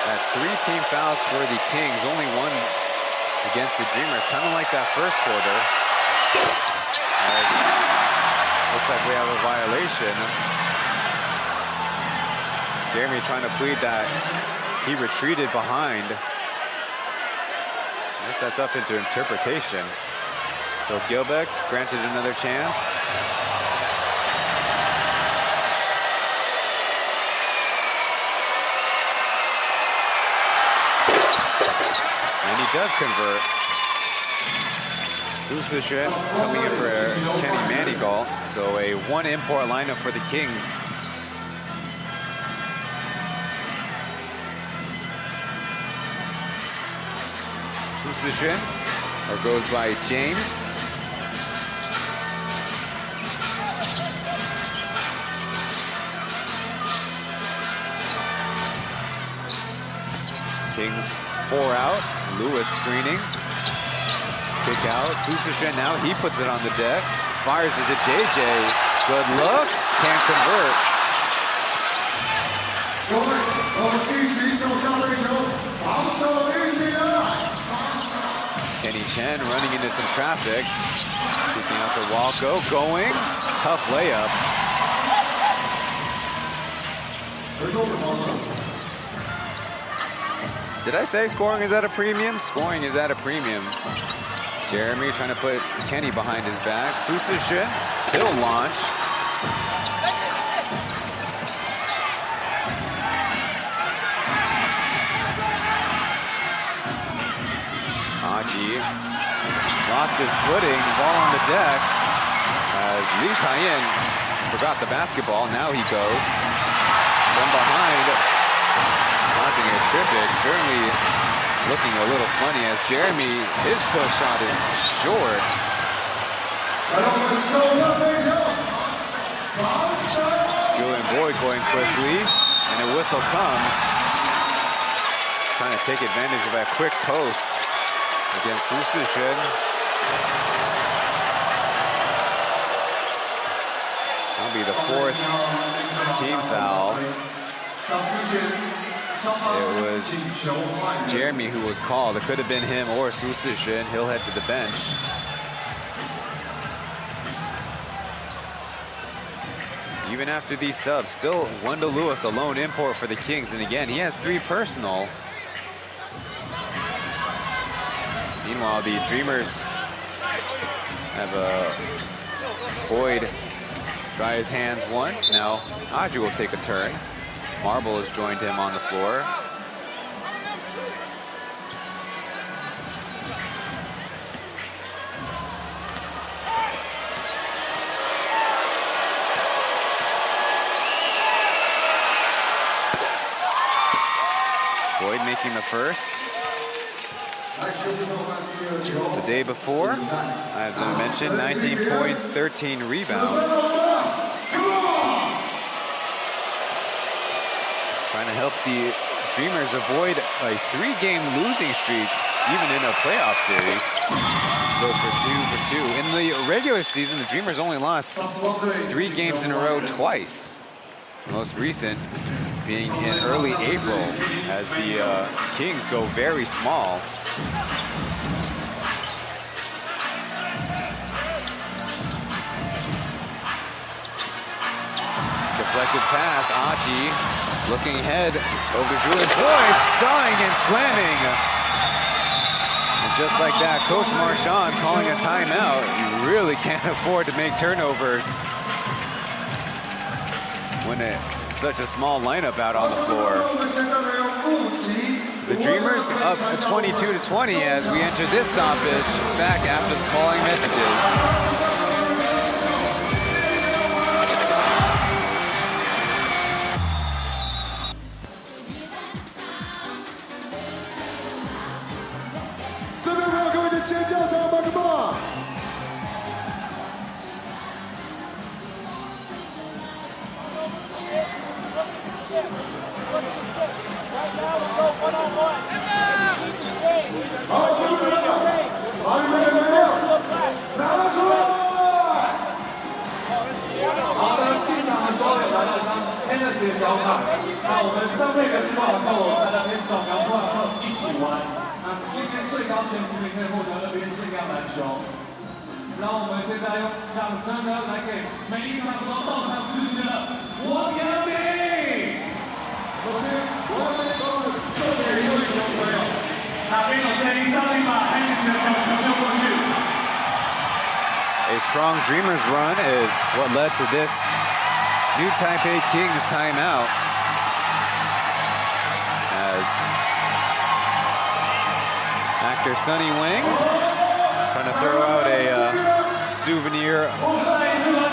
That's 3 team fouls for the Kings, only 1 against the Dreamers, kind of like that first quarter. Looks like we have a violation. Jeremy trying to plead that he retreated behind. guess that's up into interpretation. So Gilbeck granted another chance. And he does convert. Su Chen coming in for Kenny Manigault. So a one import lineup for the Kings. Su Chen, or goes by James. Kings 4 out. Lewis screening. Kick out. Su Chen now, he puts it on the deck. Fires it to JJ. Good look. Can't convert. Kenny Chen running into some traffic. Keeping out the wall. Going. Tough layup. Did I say scoring is at a premium? Scoring is at a premium. Jeremy trying to put Kenny behind his back. Su Chen, he'll launch. Aji lost his footing, ball on the deck. As Li Taiyan forgot the basketball, now he goes. From behind, launching a triplet, certainly looking a little funny as Jeremy, his push shot is short. Julian Boyd going quickly, and a whistle comes. Trying to take advantage of that quick post against Su Chen. That'll be the 4th team foul. It was Jeremy who was called. It could have been him or Su Chen. He'll head to the bench. Even after these subs, still Wendell Lewis, the lone import for the Kings. And again, he has 3 personal. Meanwhile, the Dreamers have Boyd dry his hands once. Now, Aji will take a turn. Marble has joined him on the floor. Boyd making the first. The day before, as I mentioned, 19 points, 13 rebounds. Trying to help the Dreamers avoid a 3-game losing streak, even in a playoff series. Go for 2 for 2. In the regular season, the Dreamers only lost 3 games in a row twice. The most recent being in early April, as the Kings go very small. Deflected pass, Aji looking ahead over to Julian Boyd, spying and slamming. And just like that, Coach Marchand calling a timeout. You really can't afford to make turnovers when such a small lineup out on the floor. The Dreamers up 22-20 as we enter this stoppage back after the following messages. Henderson 的小卡，那我们上位的日报后，大家可以扫描过来后一起玩。那今天最高前10名可以获得那边限量篮球。让我们现在用掌声呢来给每一场都到场支持的我天兵。我们特别优秀朋友，那边有声音上一把。A strong Dreamers run is what led to this new Taipei Kings timeout. As actor Sunny Wang trying to throw out a souvenir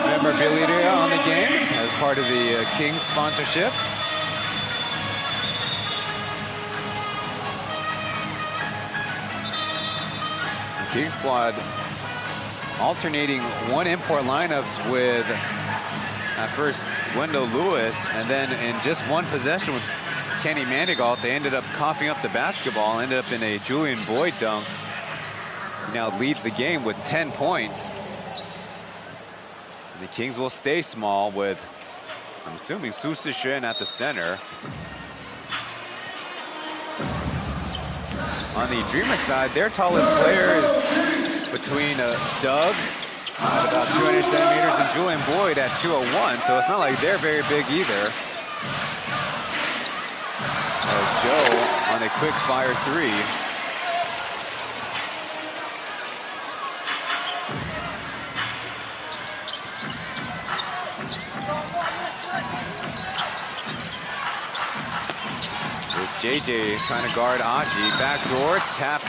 memorabilia on the game as part of the Kings sponsorship. The Kings squad alternating one import lineups with at first Wendell Lewis, and then in just one possession with Kenny Manigault, they ended up coughing up the basketball, ended up in a Julian Boyd dunk. He now leads the game with 10 points. And the Kings will stay small with, I'm assuming, Su Sishen at the center. On the Dreamer side, their tallest player is between Doug at about 200 centimeters and Julian Boyd at 201, so it's not like they're very big either. As Joe on a quick fire three. JJ trying to guard Aji. Backdoor, tapped.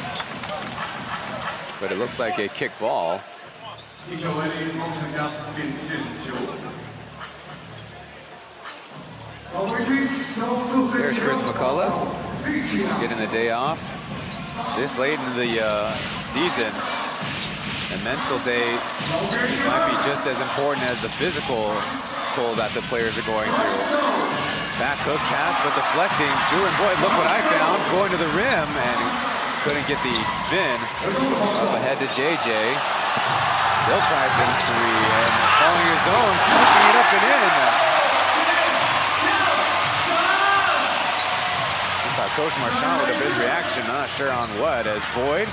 But it looks like a kick ball. There's Chris McCullough getting the day off. This late in the season, a mental day might be just as important as the physical toll that the players are going through. Back hook pass, but deflecting. Julian Boyd, look what I found, going to the rim, and couldn't get the spin. Up ahead to JJ. They'll try for the three, and following his own, scooping it up and in. I saw Coach Marchand with a big reaction, not sure on what, as Boyd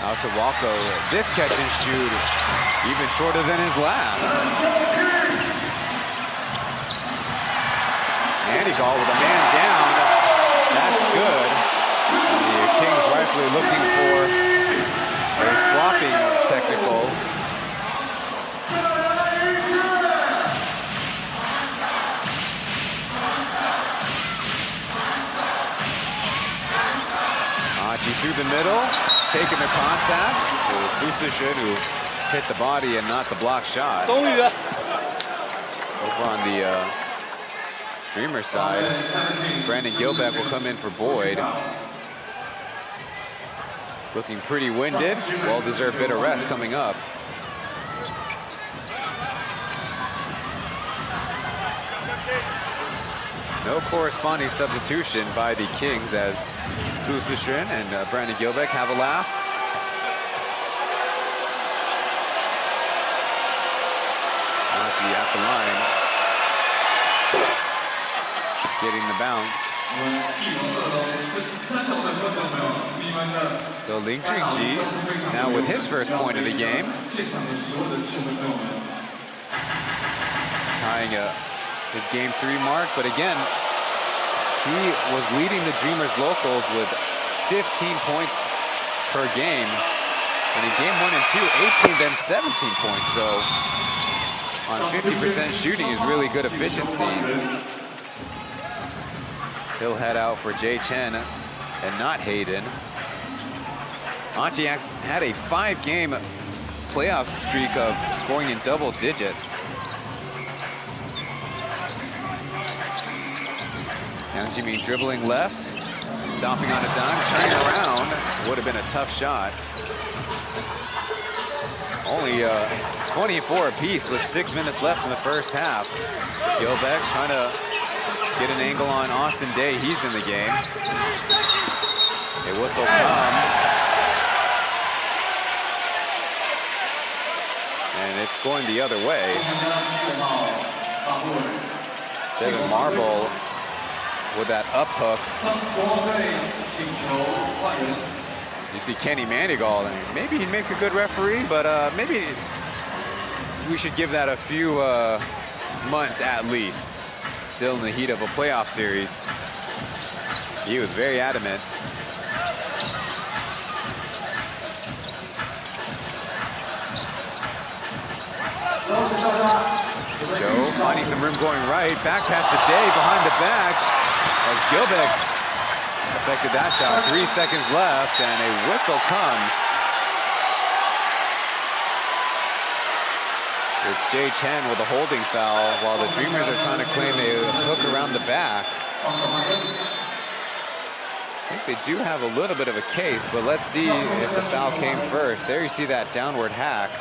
out to Walco. This catch and shoot, even shorter than his last. Manigault with a man down. That's good. And the Kings rightfully looking for a flopping technical. Aji through the middle, taking the contact. It was Su Sishen who hit the body and not the block shot. Over on the Dreamer side, Brandon Gilbeck will come in for Boyd. Looking pretty winded. Well-deserved bit of rest coming up. No corresponding substitution by the Kings as Su Sishen and Brandon Gilbeck have a laugh. Aji at the line. Getting the bounce. So Ling Jingji now with his first point of the game. Tying his game 3 mark, but again, he was leading the Dreamers locals with 15 points per game. And in game 1 and 2, 18, then 17 points. So on 50% shooting is really good efficiency. He'll head out for Jay Chen and not Hayden. Aji had a 5-game playoff streak of scoring in double digits. Yang Jimin dribbling left, stopping on a dime, turning around. Would have been a tough shot. Only 24 apiece with 6 minutes left in the first half. Gilbeck trying to get an angle on Austin Day. He's in the game. A whistle comes. And it's going the other way. Devin Marble with that up hook. You see Kenny Manigault, and maybe he'd make a good referee, but maybe we should give that a few months at least. Still in the heat of a playoff series. He was very adamant. Joe finding some room going right. Back pass to Day behind the back as Gilbeck affected that shot. 3 seconds left and a whistle comes. It's Jay Chen with a holding foul while the Dreamers are trying to claim a hook around the back. I think they do have a little bit of a case, but let's see if the foul came first. There you see that downward hack.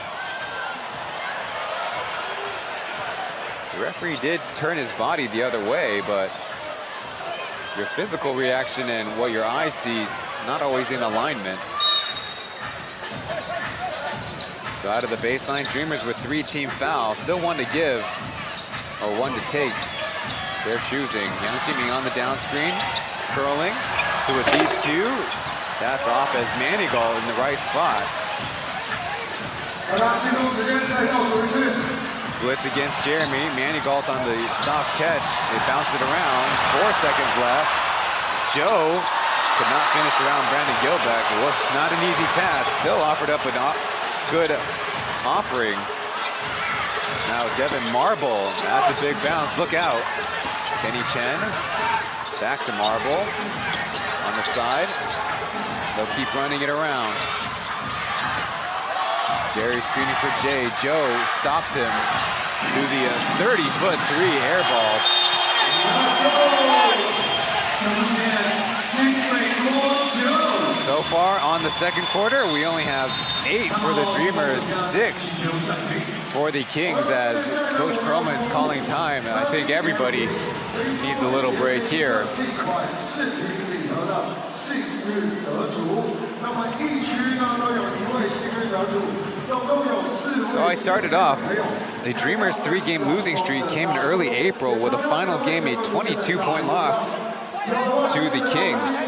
The referee did turn his body the other way, but your physical reaction and what your eyes see, not always in alignment. So out of the baseline, Dreamers with 3 team fouls. Still 1 to give, or 1 to take. They're choosing. Young teaming on the down screen, curling to a deep 2. That's off as Manigault in the right spot. Blitz against Jeremy. Manigault on the soft catch. They bounce it around. 4 seconds left. Joe could not finish around Brandon Gilbeck. It was not an easy task. Still offered up a good offering. Now Devin Marble. That's a big bounce. Look out. Kenny Chen. Back to Marble. On the side. They'll keep running it around. Gary screening for Jay. Joe stops him through the 30-foot 3 air ball. So far on the second quarter, we only have 8 for the Dreamers, 6 for the Kings as Coach Perlman's calling time. And I think everybody needs a little break here. So I started off, the Dreamers' 3-game losing streak came in early April with a final game, a 22-point loss to the Kings.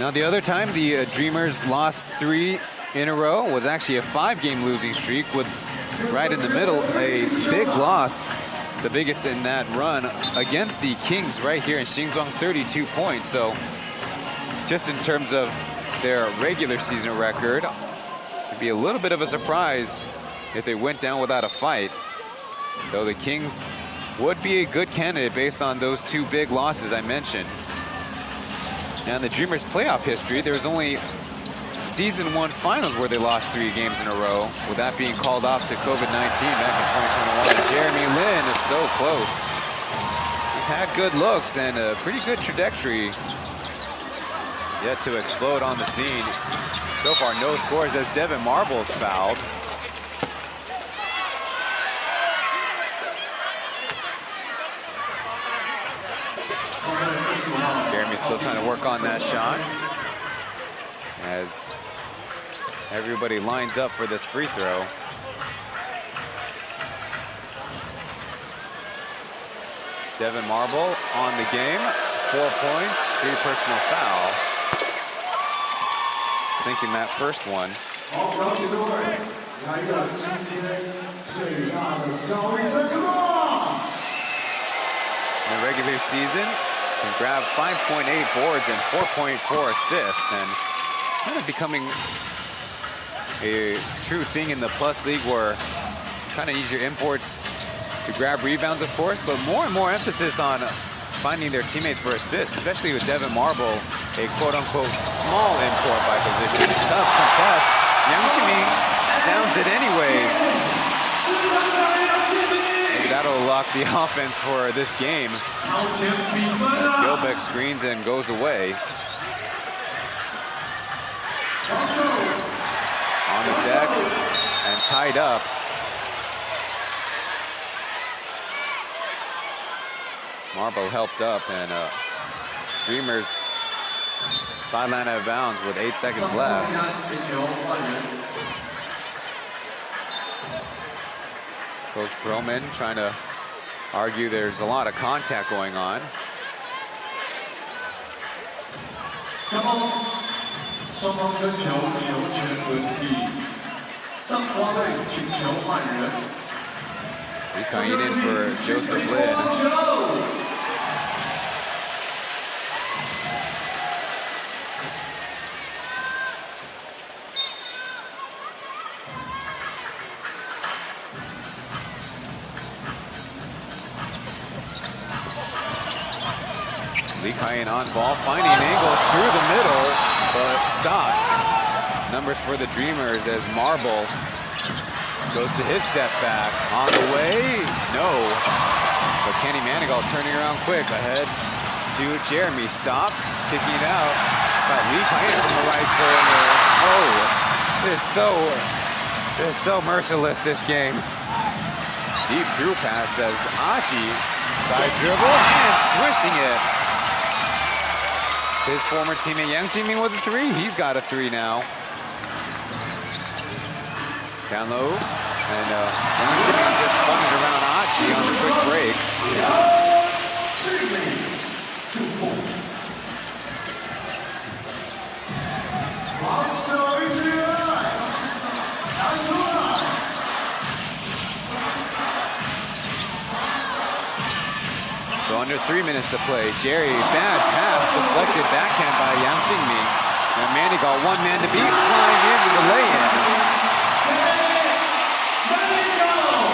Now the other time the Dreamers lost 3 in a row was actually a 5-game losing streak with right in the middle a big loss, the biggest in that run against the Kings right here in Xingzhuang, 32 points. So just in terms of their regular season record, it'd be a little bit of a surprise if they went down without a fight, though the Kings would be a good candidate based on those 2 big losses I mentioned. Now in the Dreamers' playoff history, there was only Season 1 finals where they lost 3 games in a row, with that being called off to COVID-19 back in 2021. Jeremy Lin is so close. He's had good looks and a pretty good trajectory, yet to explode on the scene. So far, no scores as Devin Marble's fouled. Jeremy's still trying to work on that shot as everybody lines up for this free throw. Devin Marble on the game, 4 points, 3 personal foul. Sinking that first one. In the regular season, can grab 5.8 boards and 4.4 assists, and kind of becoming a true thing in the Plus League where you kind of need your imports to grab rebounds, of course, but more and more emphasis on finding their teammates for assists, especially with Devin Marble, a quote-unquote small import by position. Tough contest. Yang Jiming downs it anyways. Maybe that'll lock the offense for this game as Gilbeck screens and goes away. On the deck and tied up. Marble helped up, and Dreamers sideline out of bounds with 8 seconds left. Coach Perlman trying to argue there's a lot of contact going on. Lee Kai-yin in for Joseph Lin. Lee Kai-yin on ball, finding an angle through the middle, but stopped. Numbers for the Dreamers as Marble goes to his step back. On the way, no. But Kenny Manigault turning around quick, ahead to Jeremy. Stop, kicking it out. Got Lee Kai-yin from the right corner. Oh, it's so merciless, this game. Deep through pass as Aji side dribble and swishing it. His former teammate Yang Jiming with a three. He's got a three now. Down low, and Yang Jiming just spun it around Aji on the quick break. So under 3 minutes to play. Jerry, bad pass, deflected backhand by Yang Jingming. And Manigault, one man to beat, flying in with the lay-in.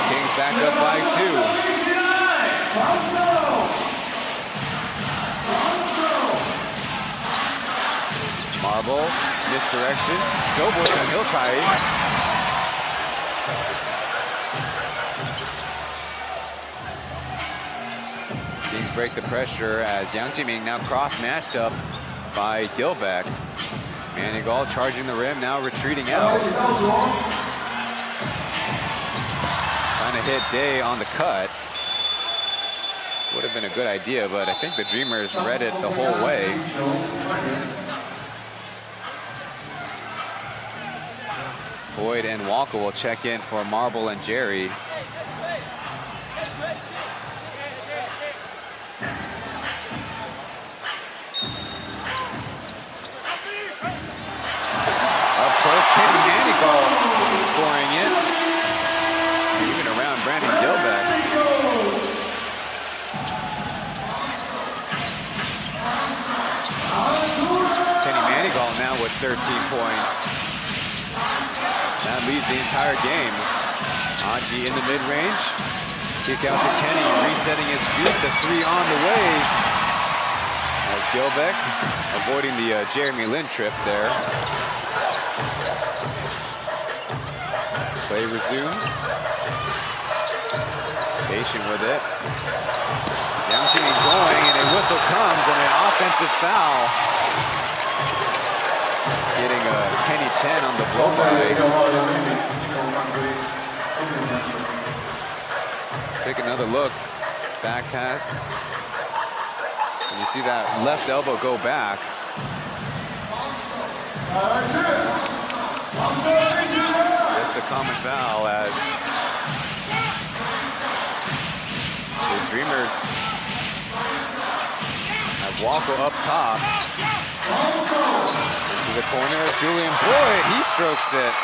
Kings back up by 2. Marble, misdirection. Joe Boyson, he'll try it. Kings break the pressure as Yang Jiming now cross-matched up by Gilbeck. Manigault charging the rim, now retreating out. Trying to hit Day on the cut. Would have been a good idea, but I think the Dreamers read it the whole way. Boyd and Walker will check in for Marble and Jerry. Kenny Manigault scoring it. Even around Brandon Gilbeck. Kenny Manigault now with 13 points. That leads the entire game. Aji in the mid-range. Kick out to Kenny, resetting his feet. The three on the way. As Gilbeck avoiding the Jeremy Lin trip there. Play resumes. Patient with it. Yang Jiming going, and a whistle comes, and an offensive foul. Getting Kenny Chen on the blow-by. Take another look. Back pass. And you see that left elbow go back. Just a common foul as the Dreamers have Walker up top. Into the corner, Julian Boyd, he strokes it.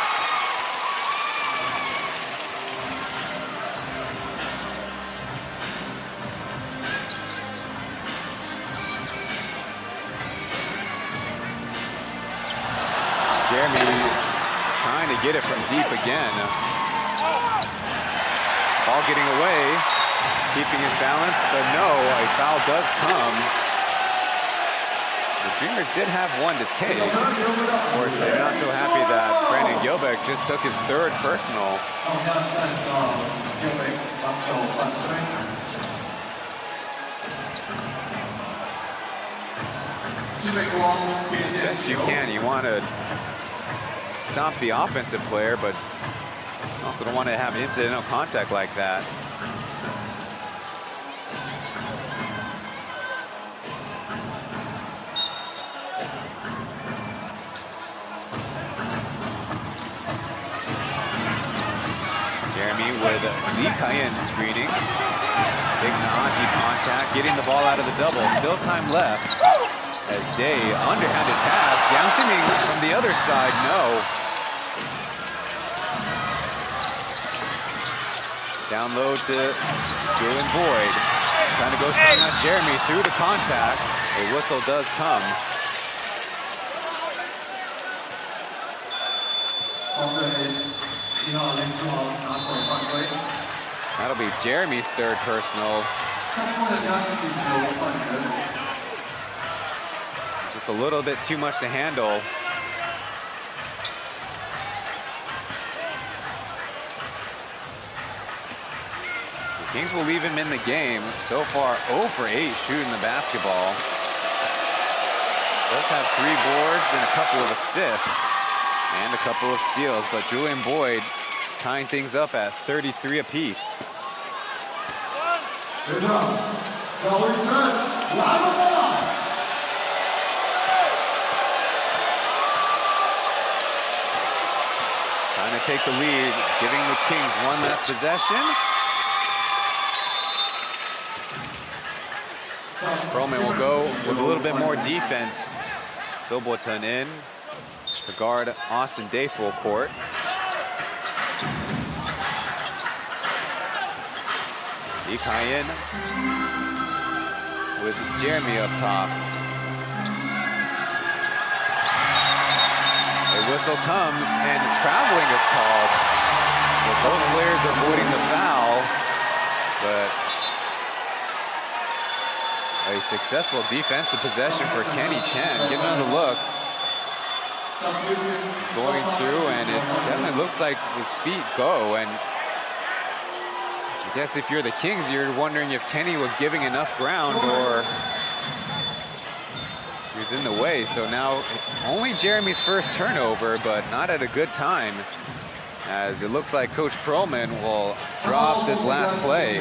Jeremy trying to get it from deep again. Ball getting away. keeping his balance, but no, a foul does come. The Dreamers did have one to take. Of course, they're not so happy that Brandon Gilbeck just took his third personal. As best you can, you want to stop the offensive player, but also don't want to have incidental contact like that. Jeremy with Lee Cayenne screening. Big Nahi contact, getting the ball out of the double. Still time left. As Day, underhanded pass. Yang Jiming from the other side, no. Down low to Julian Boyd. Trying to go strong on Jeremy through the contact. A whistle does come. That'll be Jeremy's third personal. Just a little bit too much to handle. The Kings will leave him in the game. So far, 0 for 8 shooting the basketball. Does have 3 boards and a couple of assists and a couple of steals, but Julian Boyd tying things up at 33 apiece. Good job. Trying to take the lead, giving the Kings one last possession. Perlman will go with a little bit more defense. Sobotan in to guard Austin Day full court. Lee Cayenne with Jeremy up top. The whistle comes and traveling is called. With both players avoiding the foul, but a successful defensive possession for Kenny Chen. Give another look. He's going through, and it definitely looks like his feet go. And I guess if you're the Kings, you're wondering if Kenny was giving enough ground or he was in the way. So now only Jeremy's first turnover, but not at a good time, as it looks like Coach Perlman will drop this last play.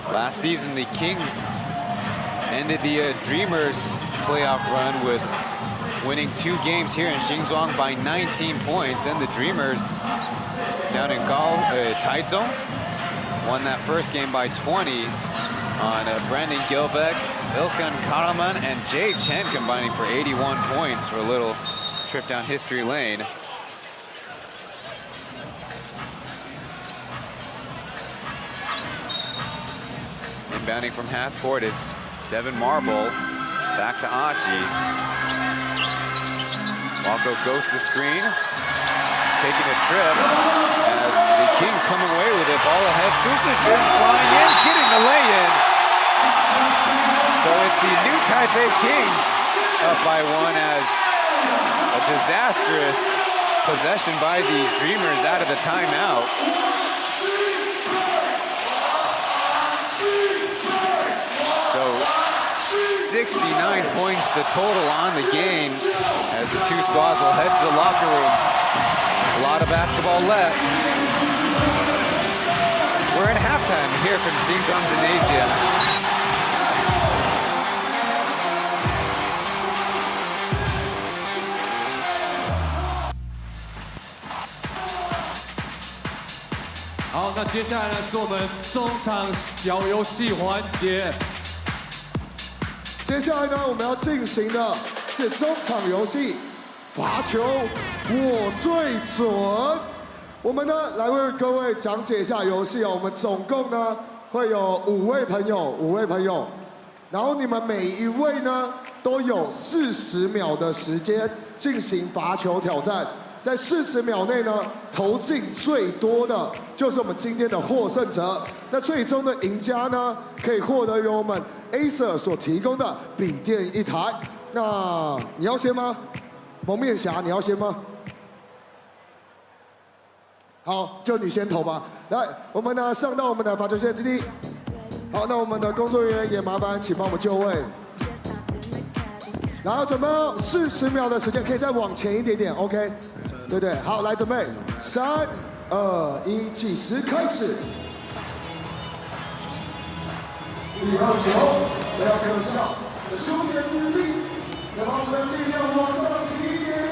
Last season, the Kings ended the Dreamers playoff run with winning 2 games here in Xinzhuang by 19 points. Then the Dreamers down in Taichung won that first game by 20 on Brandon Gilbeck, Ilkan Karaman, and Jay Chen combining for 81 points for a little trip down history lane. Inbounding from half court is Devin Marble. Back to Aji. Walko goes to the screen. Taking a trip as the Kings come away with it. Ball ahead. Susic is flying in, getting the lay-in. So it's the new Taipei Kings up by 1 as a disastrous possession by the Dreamers out of the timeout. So 69 points the total on the game as the two squads will head to the locker rooms. A lot of basketball left. We're in halftime here from Xinjiang Gymnasium.好，那接下来呢是我们中场小游戏环节。接下来呢，我们要进行的是中场游戏，罚球我最准。我们呢来为各位讲解一下游戏哦。我们总共呢会有5位朋友，然后你们每一位呢都有40秒的时间进行罚球挑战。在40秒内呢，投进最多的就是我们今天的获胜者。那最终的赢家呢，可以获得由我们 Acer 所提供的笔电1台。那你要先吗？蒙面侠，你要先吗？好，就你先投吧。来，我们呢上到我们的罚球线基地。好，那我们的工作人员也麻烦请帮我们就位。然后准备40秒的时间，可以再往前一点点 ，OK。对对，好，来准备，3、2、1，计时开始。第2球，不要可笑，兄弟努力，要把我们的力量往上提一点点。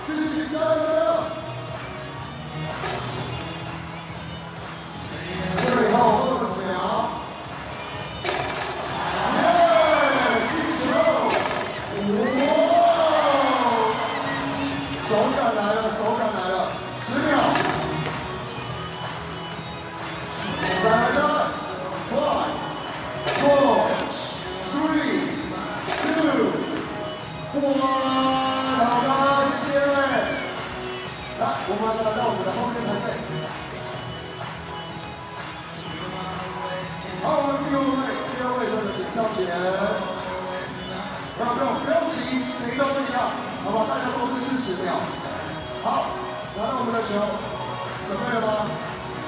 继续加油！最后20秒。手感来了，10秒。再来的5、4、3、2、1，好的，谢谢。来，我们来到我们的后面团队。好，我们第二位就是请上前。不用急，谁都不一样，好吧？大家都是40秒。好，拿到我们的球，准备了吗？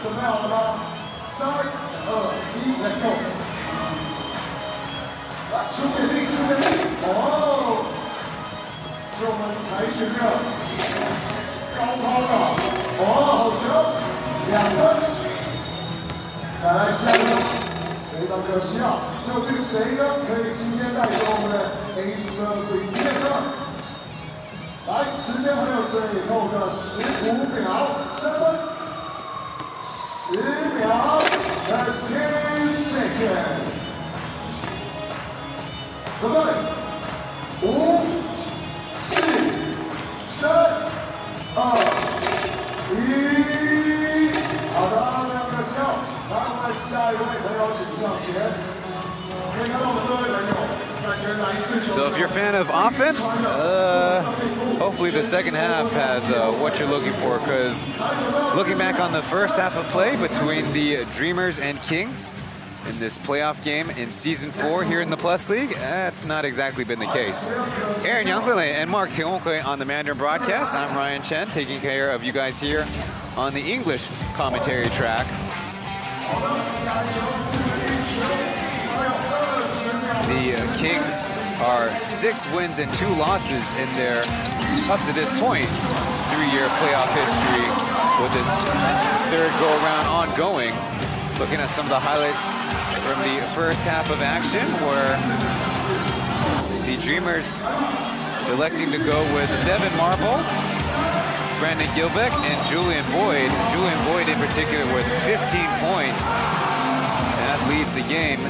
准备好了吗？3、2、1 ，Let's go！ 来，出点力！哦，是我们采取的高抛的，好球，2分。再来下一个。非常可惜啊，究竟谁呢可以今天带走我们的Acer笔电呢？来，时间还有最后的15秒，3分，10秒 ，That's 10 seconds。准备，5、4、3、2、1，好的，非常可惜啊。来，我们下一位朋友请上前。可以看到我们这位朋友，感觉来自。So if you're a fan of offense, hopefully the second half has what you're looking for. Because looking back on the first half of play between the Dreamers and Kings in this playoff game in Season 4 here in the Plus League, that's not exactly been the case. Aaron Yangzele and Mark Tionghui on the Mandarin broadcast. I'm Ryan Chen, taking care of you guys here on the English commentary track. The Kings are 6 wins and 2 losses in their, up to this point, 3-year playoff history with this third go-around ongoing. Looking at some of the highlights from the first half of action where the Dreamers electing to go with Devin Marble, Brandon Gilbeck, and Julian Boyd. Julian Boyd in particular with 15 points. That leads the game.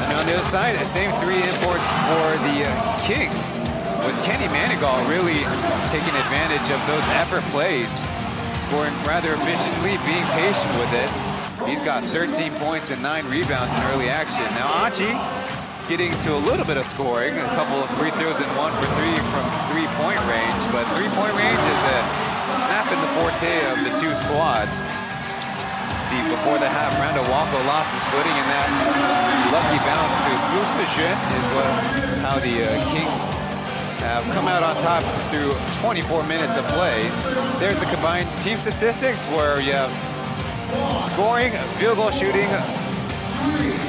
And on the other side, the same 3 imports for the Kings, with Kenny Manigault really taking advantage of those effort plays, scoring rather efficiently, being patient with it. He's got 13 points and 9 rebounds in early action. Now Achi getting to a little bit of scoring, a couple of free throws and 1 for 3 from three-point range, but three-point range is not been the forte of the two squads. See, before the half, Randall Walko lost his footing, and that lucky bounce to Chen is how the Kings have come out on top through 24 minutes of play. There's the combined team statistics where you have scoring, field goal shooting.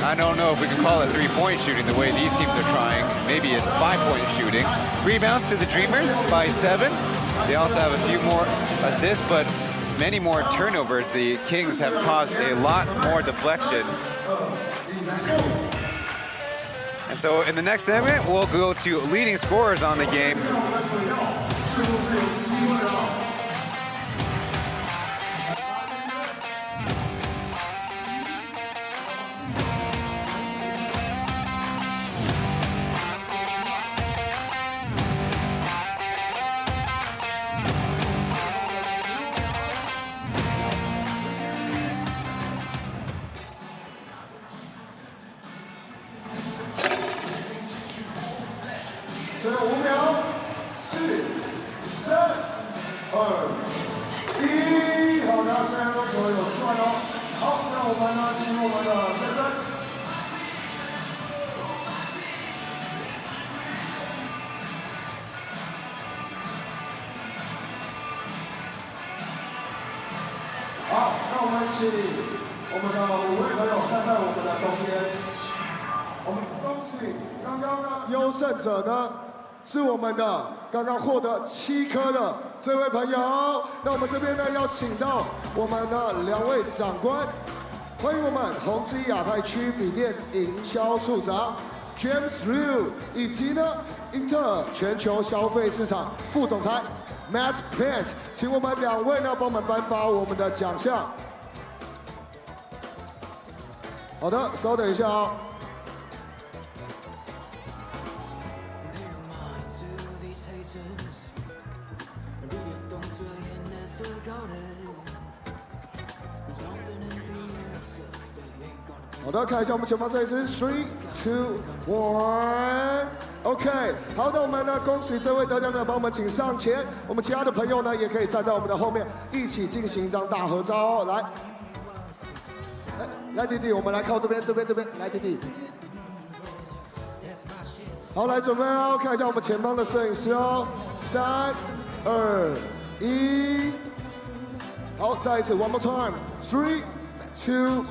I don't know if we can call it three-point shooting the way these teams are trying. Maybe it's 5-point shooting. Rebounds to the Dreamers by 7. They also have a few more assists, but many more turnovers. The Kings have caused a lot more deflections. And so in the next segment, we'll go to leading scorers on the game.好，那我们请我们的5位朋友站在我们的中间。我们恭喜刚刚呢优胜者呢是我们的刚刚获得7颗的这位朋友。那我们这边呢要请到我们的2位长官，欢迎我们宏基亚太区笔电营销处长 James Liu， 以及呢英特尔全球消费市场副总裁 Matt Plant， 请我们2位呢帮我们颁发我们的奖项。好的，稍等一下啊。好的，看一下我们前方摄影师 ，3、2、1。OK， 好的，我们呢恭喜这位得奖者，帮我们请上前。我们其他的朋友呢也可以站在我们的后面，一起进行一张大合照哦。来，来弟弟，我们来靠这边，来弟弟。好，来准备哦，看一下我们前方的摄影师哦。3、2、1。好，再一次 ，one more time，3、2、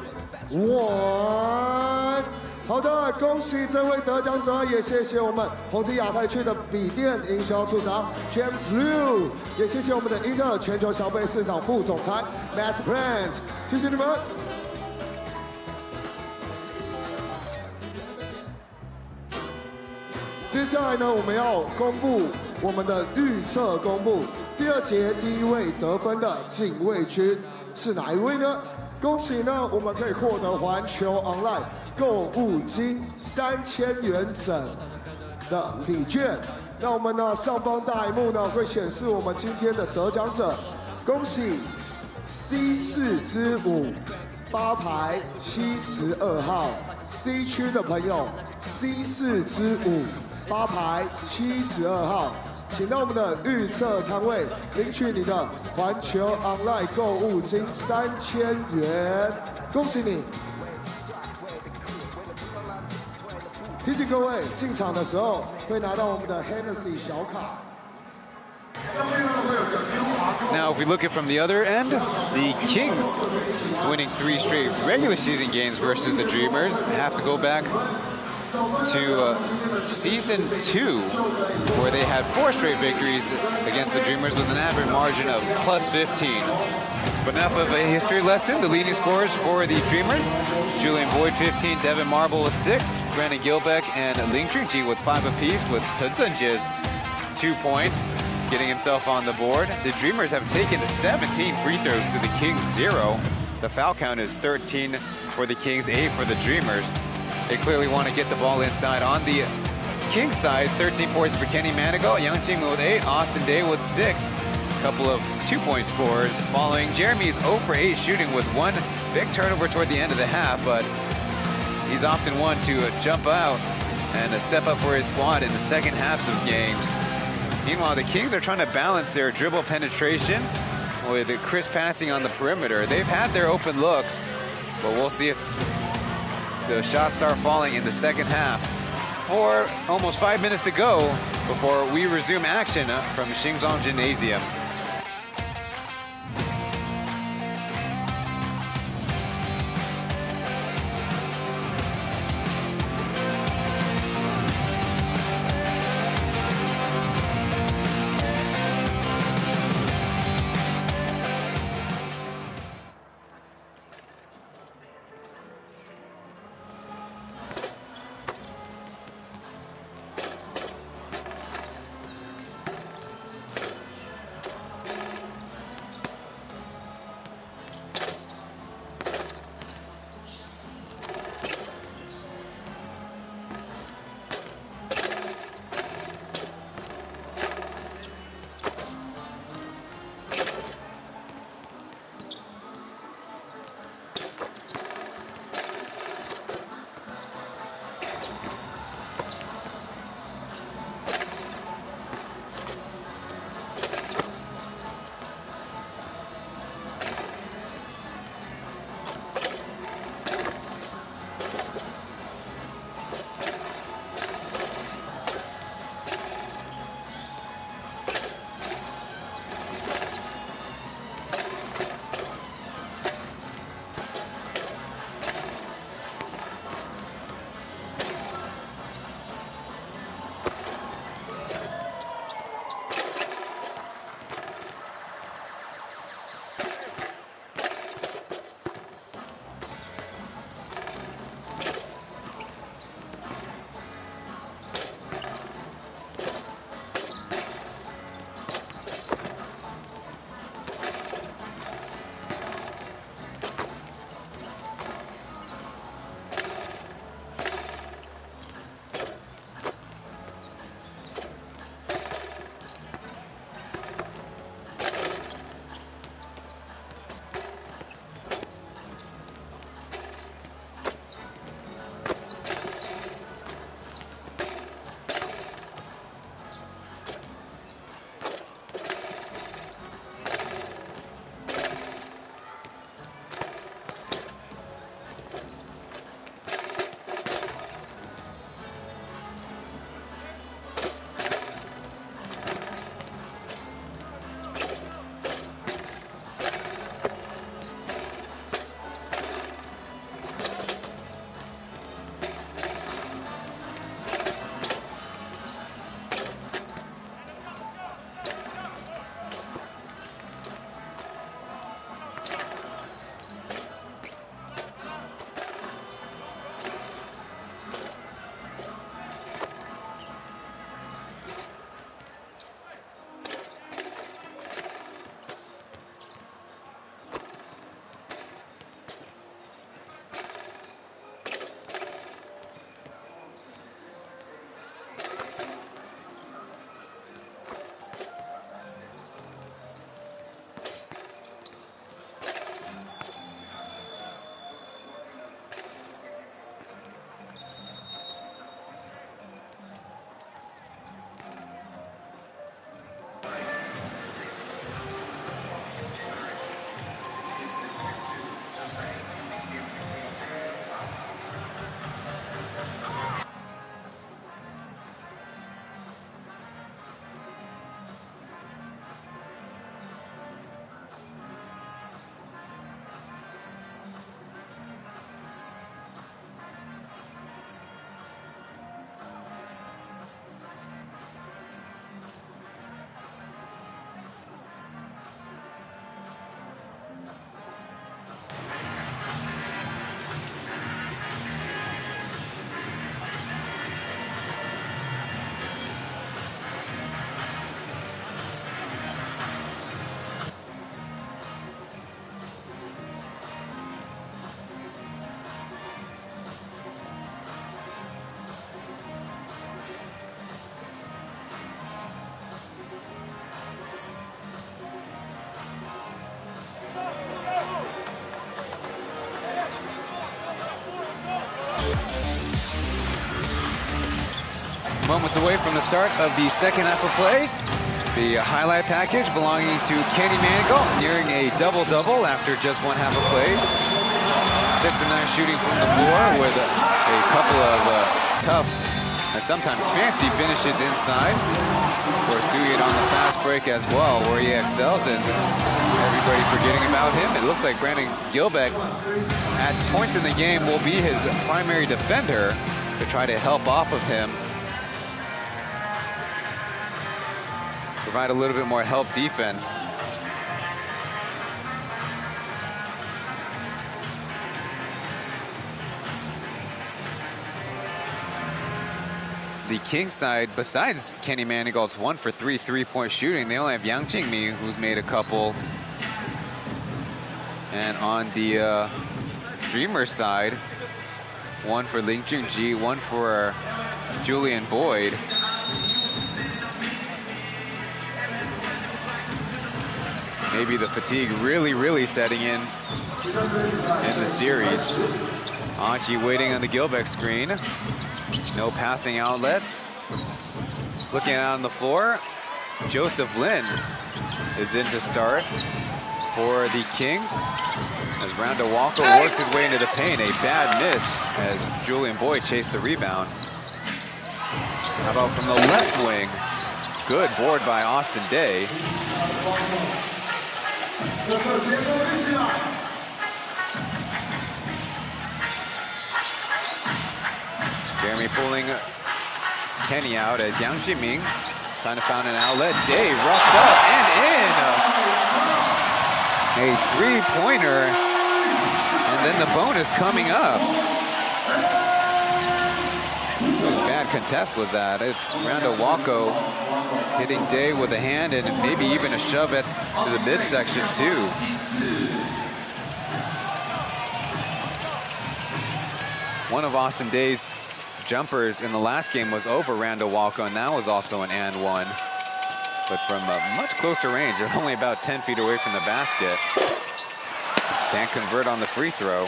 1。好的，恭喜这位得奖者，也谢谢我们宏基亚太区的笔电营销处长 James Liu， 也谢谢我们的英特尔全球消费市场副总裁 Matt Plant， 谢谢你们。接下来呢，我们要公布我们的预测公布。第2节第1位得分的警卫军是哪一位呢？恭喜呢，我们可以获得环球 Online 购物金3000元整的礼券。那我们呢，上方大荧幕呢会显示我们今天的得奖者。恭喜 C4 之5 8排72号 C 区的朋友 ，C4 之5 8排72号。请到我们的预测摊位领取你的环球 Online 购物金3000元，恭喜你！提醒各位，进场的时候会拿到我们的 Hennessy 小卡。Now, if we look at from the other end, the Kings winning 3 straight regular season games versus the Dreamers have to go back to season 2, where they had 4 straight victories against the Dreamers with an average margin of +15. But enough of a history lesson. The leading scorers for the Dreamers: Julian Boyd 15, Devin Marble with 6, Brandon Gilbeck and Ling Junji with 5 apiece, with Chen Zhenji's 2 points, getting himself on the board. The Dreamers have taken 17 free throws to the Kings 0. The foul count is 13 for the Kings, 8 for the Dreamers. They clearly want to get the ball inside. On the Kings side, 13 points for Kenny Manigault, Yang Jingmu with 8, Austin Day with 6. A couple of 2-point scores following Jeremy's 0 for 8 shooting with 1 big turnover toward the end of the half, but he's often one to jump out and step up for his squad in the second halves of games. Meanwhile, the Kings are trying to balance their dribble penetration with the crisp passing on the perimeter. They've had their open looks, but we'll see if the shots start falling in the second half. Almost 5 minutes to go before we resume action from Xingzhong Gymnasium. moments away from the start of the second half of play. The highlight package belonging to Kenny Manigault, nearing a double-double after just one half of play. 6 of 9 shooting from the floor with a couple of tough and sometimes fancy finishes inside. Of course, doing it on the fast break as well, where he excels, and everybody forgetting about him. It looks like Brandon Gilbeck, at points in the game, will be his primary defender to try to help off of him. Provide a little bit more help defense. The King side, besides Kenny Manigault's 1 for 3 3-point shooting, they only have Yang Jingmi, who's made a couple. And on the Dreamers side, 1 for Ling Junji, 1 for Julian Boyd. Maybe the fatigue really setting in the series. Anji waiting on the Gilbeck screen. No passing outlets. Looking out on the floor, Joseph Lin is in to start for the Kings as Randall Walker works his way into the paint. A bad miss as Julian Boyd chased the rebound. How about from the left wing? Good board by Austin Day. Jeremy pulling Kenny out as Yang Jiming trying to find an outlet. Day roughed up and in. A three-pointer, and then the bonus coming up. Bad contest was that. It's Randall Walko hitting Day with a hand and maybe even a shove to the midsection too. One of Austin Day's jumpers in the last game was over Randall Walko, and that was also an and one. But from a much closer range, they're only about 10 feet away from the basket. Can't convert on the free throw.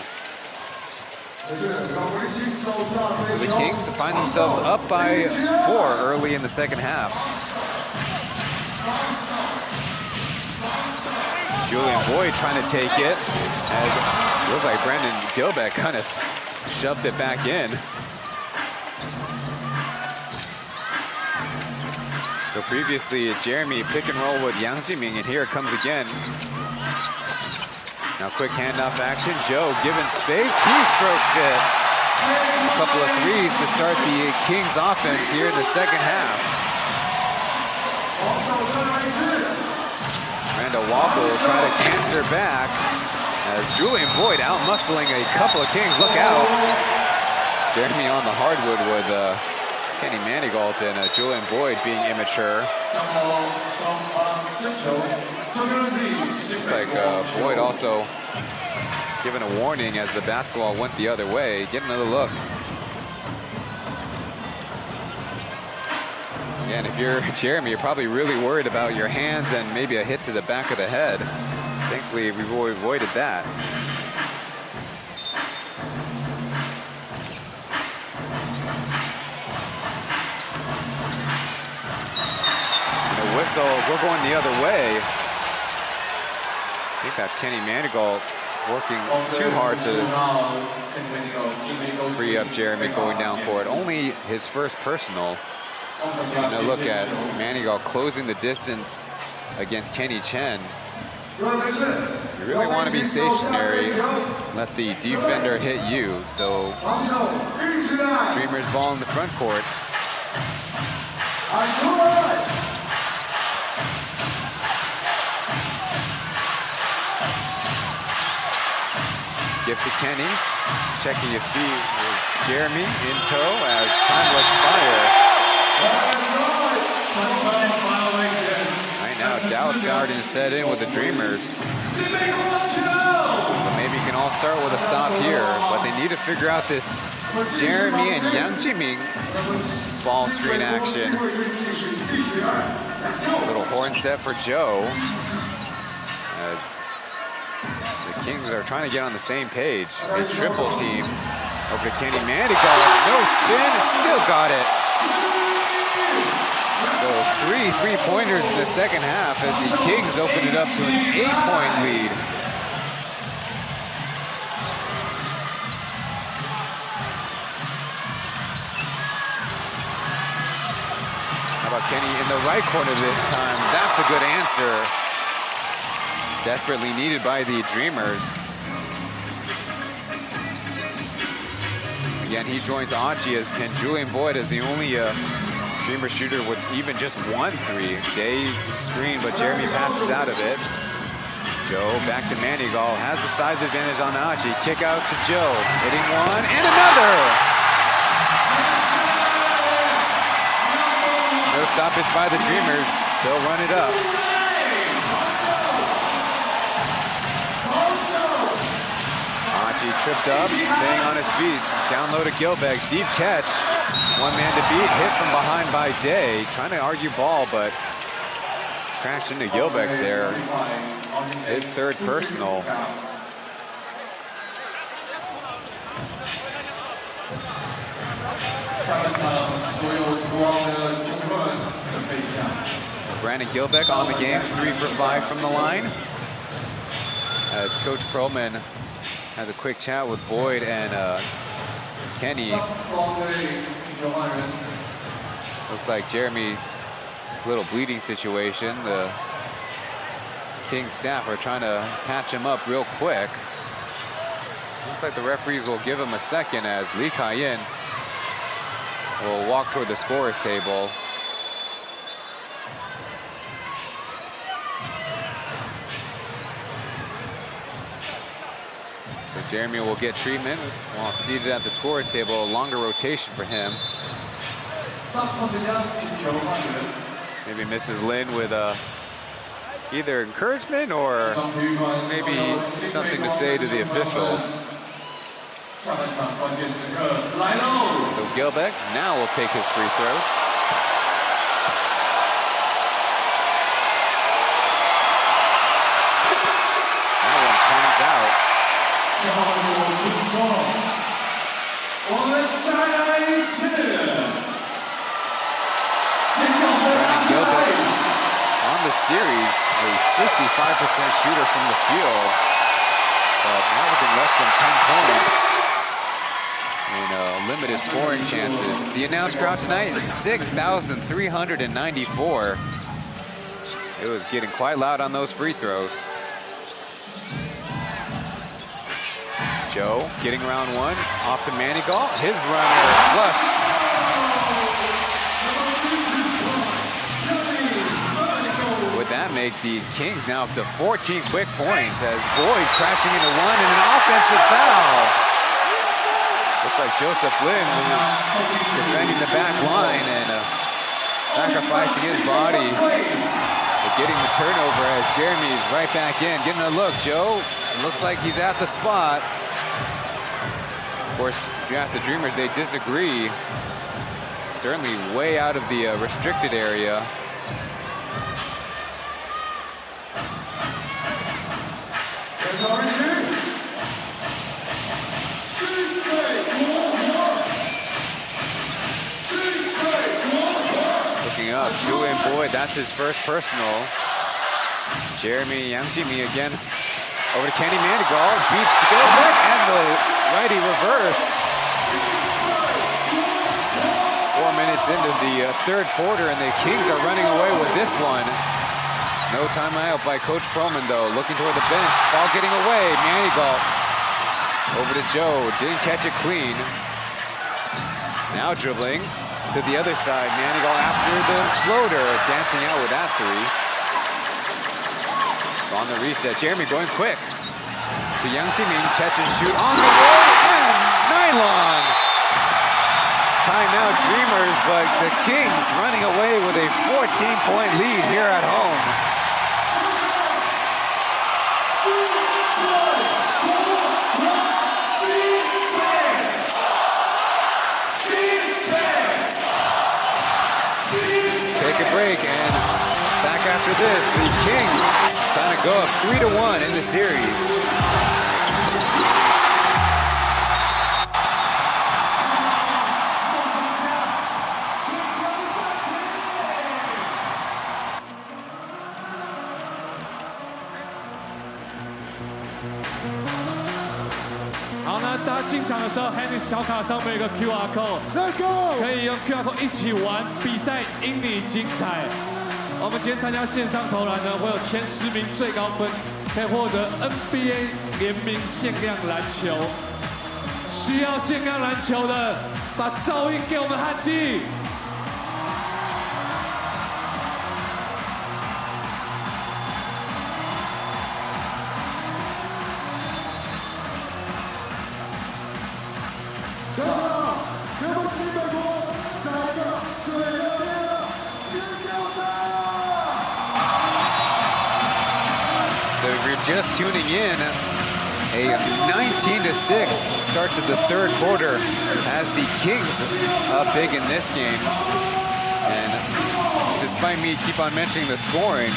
The Kings find themselves up by 4 early in the second half. Julian Boyd trying to take it, as it looks like Brandon Gilbeck kind of shoved it back in. So previously, Jeremy pick and roll with Yang Jiming, and here it comes again. Now quick handoff action. Joe given space, he strokes it. A couple of threes to start the Kings offense here in the second half. Randall Walker will try to answer back as Julian Boyd out muscling a couple of Kings. Look out. Jeremy on the hardwood with Kenny Manigault and Julian Boyd being immature. Looks like Boyd also given a warning as the basketball went the other way. Get another look. Again, if you're Jeremy, you're probably really worried about your hands and maybe a hit to the back of the head. Thankfully, we've avoided that. Whistle, we're going the other way. I think that's Kenny Manigault working too hard to free up Jeremy going down court. Only his first personal. Now look at Manigault closing the distance against Kenny Chen. You really want to be stationary, let the defender hit you. So Dreamers ball in the front court. Skip to Kenny, checking his feet with Jeremy in tow as time will expire. Right now, doubt starting to set in with the Dreamers. But maybe you can all start with a stop here, but they need to figure out this Jeremy and Yang Jiming ball screen action. Little horn set for Joe as the Kings are trying to get on the same page. A triple team over to Kenny Manigault. No spin, still got it. 3 3-pointers in the second half as the Kings open it up to an 8-point lead. How about Kenny in the right corner this time? That's a good answer. Desperately needed by the Dreamers. Again, he joins Aji and Julian Boyd as the only Dreamer shooter with even just 1 3. Day screen, but Jeremy passes out of it. Joe back to Manigal, has the size advantage on Aji. Kick out to Joe, hitting one and another. No stoppage by the Dreamers. They'll run it up. Aji tripped up, staying on his feet. Down low to Gilbeck, deep catch. One man to beat, hit from behind by Day. Trying to argue ball, but crashed into Gilbeck there. His third personal. Brandon Gilbeck on the game, 3 for 5 from the line. As Coach Perlman has a quick chat with Boyd and Kenny. Looks like Jeremy, little bleeding situation. The King staff are trying to patch him up real quick. Looks like the referees will give him a second as Lee Kai-yin will walk toward the scorer's table. So Jeremy will get treatment while seated at the scorer's table. A longer rotation for him. Maybe Mrs. Lin with either encouragement or maybe something to say to the officials. So Gilbeck now will take his free throws. That one comes out. Gilbeck on the series, a 65% shooter from the field, but averaging less than 10 points in limited scoring chances. The announced crowd tonight is 6,394. It was getting quite loud on those free throws. Joe getting around one, off to Manigal. His runner flush. Would that make the Kings now up to 14 quick points as Boyd crashing into one and an offensive foul. Looks like Joseph Lin was defending the back line and sacrificing his body, but getting the turnover as Jeremy's right back in. Getting a look, Joe. It looks like he's at the spot. Of course, if you ask the Dreamers, they disagree. Certainly way out of the restricted area. Looking up, Julian Boyd, that's his first personal. Jeremy Yangjimi again. Over to Kenny Manigal, beats the Gilbeck and the righty reverse. 4 minutes into the third quarter and the Kings are running away with this one. No timeout by Coach Perlman though, looking toward the bench, ball getting away, Manigal. Over to Joe, didn't catch it clean. Now dribbling to the other side, Manigal after the floater, dancing out with that three. On the reset, Jeremy going quick to Yang Jimin, catch and shoot on the roll, and nylon. Timeout Dreamers, but the Kings running away with a 14-point lead here at home. Take a break, and back after this, the Kings trying to go up 3-1 in the series. 进场的时候 ，Hennis 小卡上面有个 QR code，Let's go， 可以用 QR code 一起玩比赛，因你精彩。我们今天参加线上投篮呢，会有前10名最高分，可以获得 NBA 联名限量篮球。需要限量篮球的，把噪音给我们汉弟。全场给我们新美国再一个最热烈的尖叫声！ So if you're just tuning in, a 19-6 start to the third quarter as the Kings up big in this game. And despite me keep on mentioning the scoring,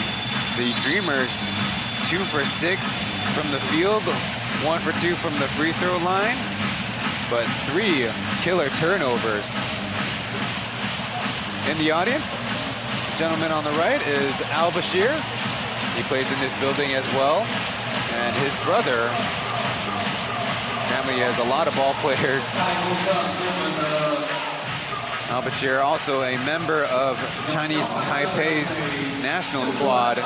the Dreamers 2 for 6 from the field, 1 for 2 from the free throw line, but 3 killer turnovers. In the audience, the gentleman on the right is Al-Bashir. He plays in this building as well. And his brother, family has a lot of ball players. Al-Bashir also a member of Chinese Taipei's national squad.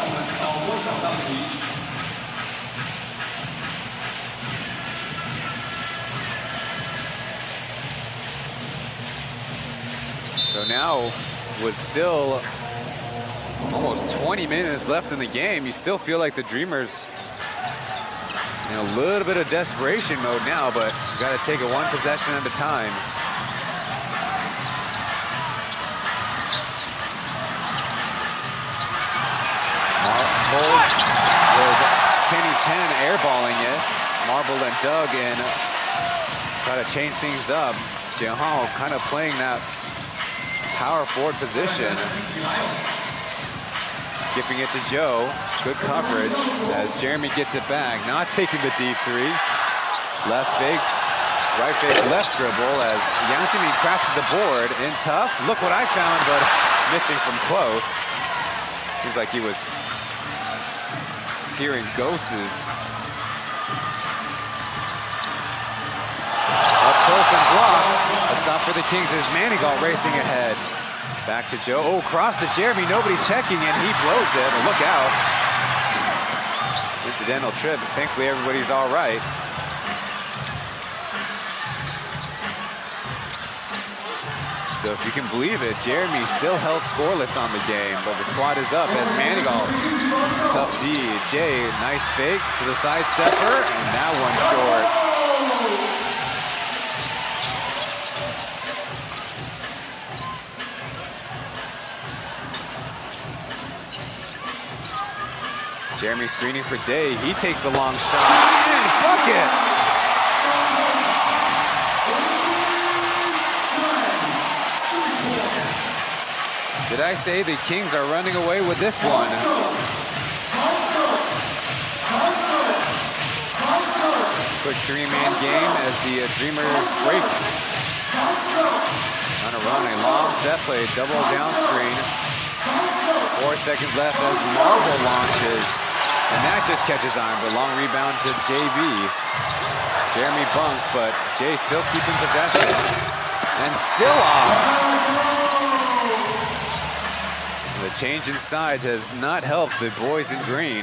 So now, with still almost 20 minutes left in the game, you still feel like the Dreamers in a little bit of desperation mode now, but you got to take it one possession at a time. Marble with Kenny Chen airballing it. Marble and Doug in, try to change things up. Jianhao kind of playing that power forward position. Skipping it to Joe. Good coverage as Jeremy gets it back. Not taking the deep three. Left fake, right fake, left dribble as Yang Jimin crashes the board in tough. Look what I found, but missing from close. Seems like he was hearing ghosts. Up close and blocked. A stop for the Kings as Manigault racing ahead. Back to Joe. Oh, cross to Jeremy. Nobody checking, and he blows it. But look out. Incidental trip. Thankfully, everybody's all right. So if you can believe it, Jeremy still held scoreless on the game, but the squad is up as Manigault. Tough D. Jay, nice fake to the side stepper, and that one short. Jeremy screening for Day. He takes the long shot and bucket. Did I say the Kings are running away with this one? Quick 3-man game as the Dreamers break. On a run, a long set play, double down screen. 4 seconds left as Marble launches. And that just catches on, but long rebound to JB. Jeremy bumps, but Jay still keeping possession. And still off. The change in sides has not helped the boys in green.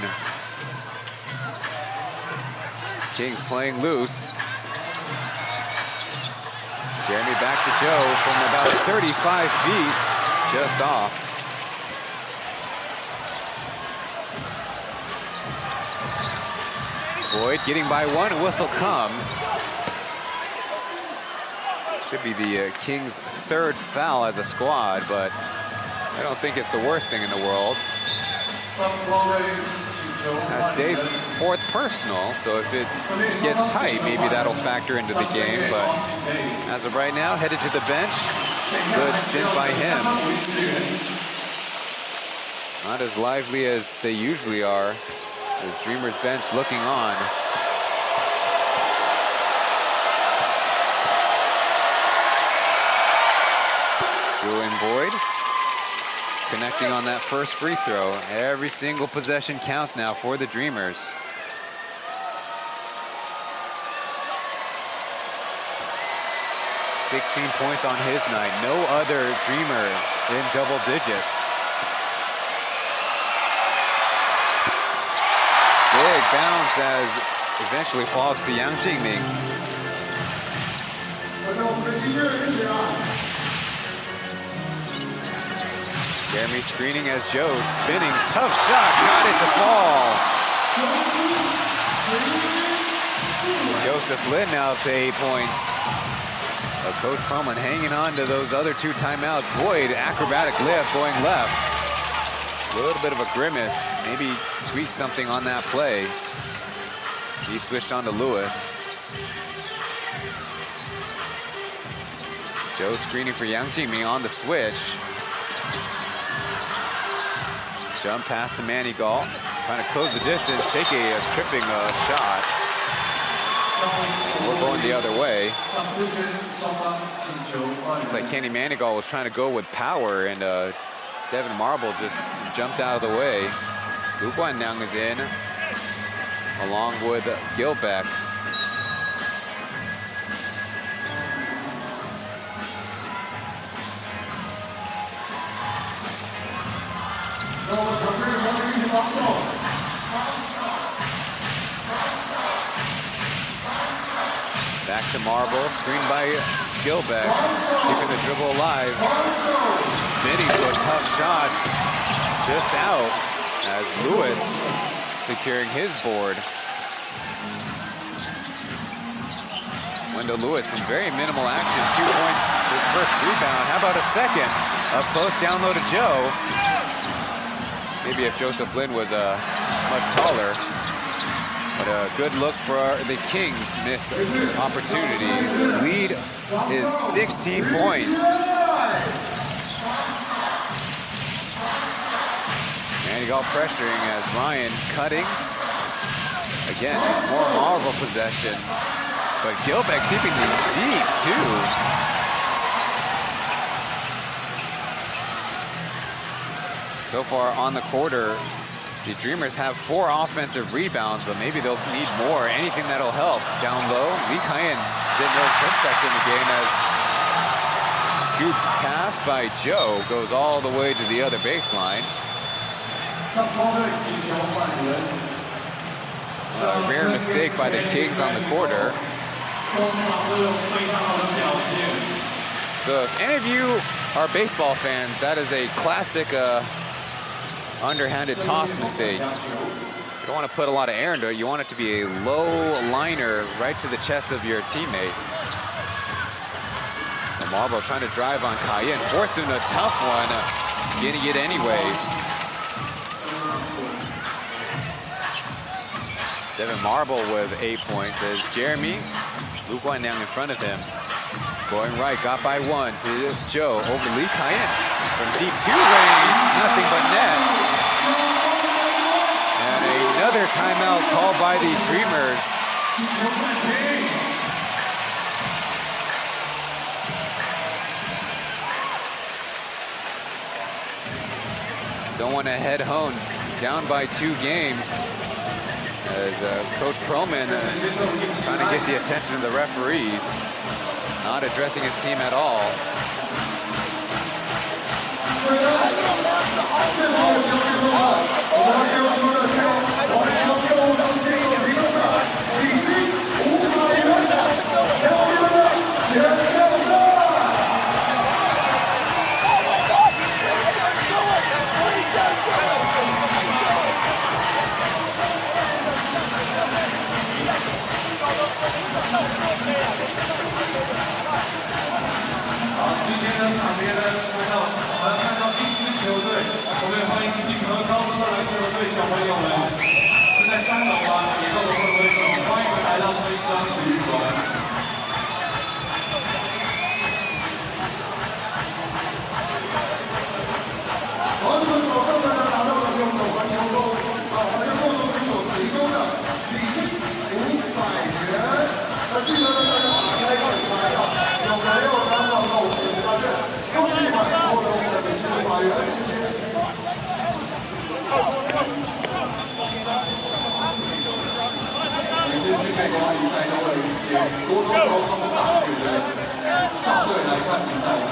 Kings playing loose. Jeremy back to Joe from about 35 feet, just off. Boyd getting by one, a whistle comes. Should be the Kings' 3rd foul as a squad, but I don't think it's the worst thing in the world. That's Day's 4th personal, so if it gets tight, maybe that'll factor into the game, but as of right now, headed to the bench. Good stint by him. Not as lively as they usually are. As Dreamers bench looking on. Julian Boyd connecting on that first free throw. Every single possession counts now for the Dreamers. 16 points on his night. No other Dreamer in double digits. Big bounce as eventually falls to Yang Jingming. Jeremy screening as Joe spinning. Tough shot, got it to fall. Joseph Lin now to 8 points. Coach Perlman hanging on to those other 2 timeouts. Boyd, acrobatic lift going left. A little bit of a grimace. Maybe tweak something on that play. He switched on to Lewis. Joe screening for Yang Jingming on the switch. Jump past the Manigault. Trying to close the distance, take a tripping shot. We're going the other way. It's like Kenny Manigault was trying to go with power, and Devin Marble just jumped out of the way. Lu Guanliang is in, along with Gilbeck. Back to Marble, screened by Gilbeck, keeping the dribble alive. Spinning to a tough shot, just out as Lewis securing his board. Wendell Lewis in very minimal action, 2 points, his first rebound. How about a second? Up close, down low to Joe. Maybe if Joseph Lin was much taller. But a good look for the Kings. Missed opportunities. Lead is 16 points. Manigault pressuring as Ryan cutting. Again, it's more Marble possession. But Gilbeck keeping these deep too. So far on the quarter, the Dreamers have 4 offensive rebounds, but maybe they'll need more. Anything that'll help. Down low, Lee Kai-in didn't notice him checked in the game as scooped pass by Joe goes all the way to the other baseline. A rare mistake by the Kings on the quarter. So if any of you are baseball fans, that is a classic underhanded toss mistake. You don't want to put a lot of air into it. You want it to be a low liner right to the chest of your teammate. So Marble trying to drive on Kai-in, forced into a tough one, getting it anyways. Devin Marble with 8 points as Jeremy, Lu Guanliang in front of him. Going right, got by 1 to Joe over Lee Kai-in. From deep 2 lane, nothing but net. And another timeout called by the Dreamers. Don't want to head home, down by 2 games. As Coach Perlman trying to get the attention of the referees. Not addressing his team at all.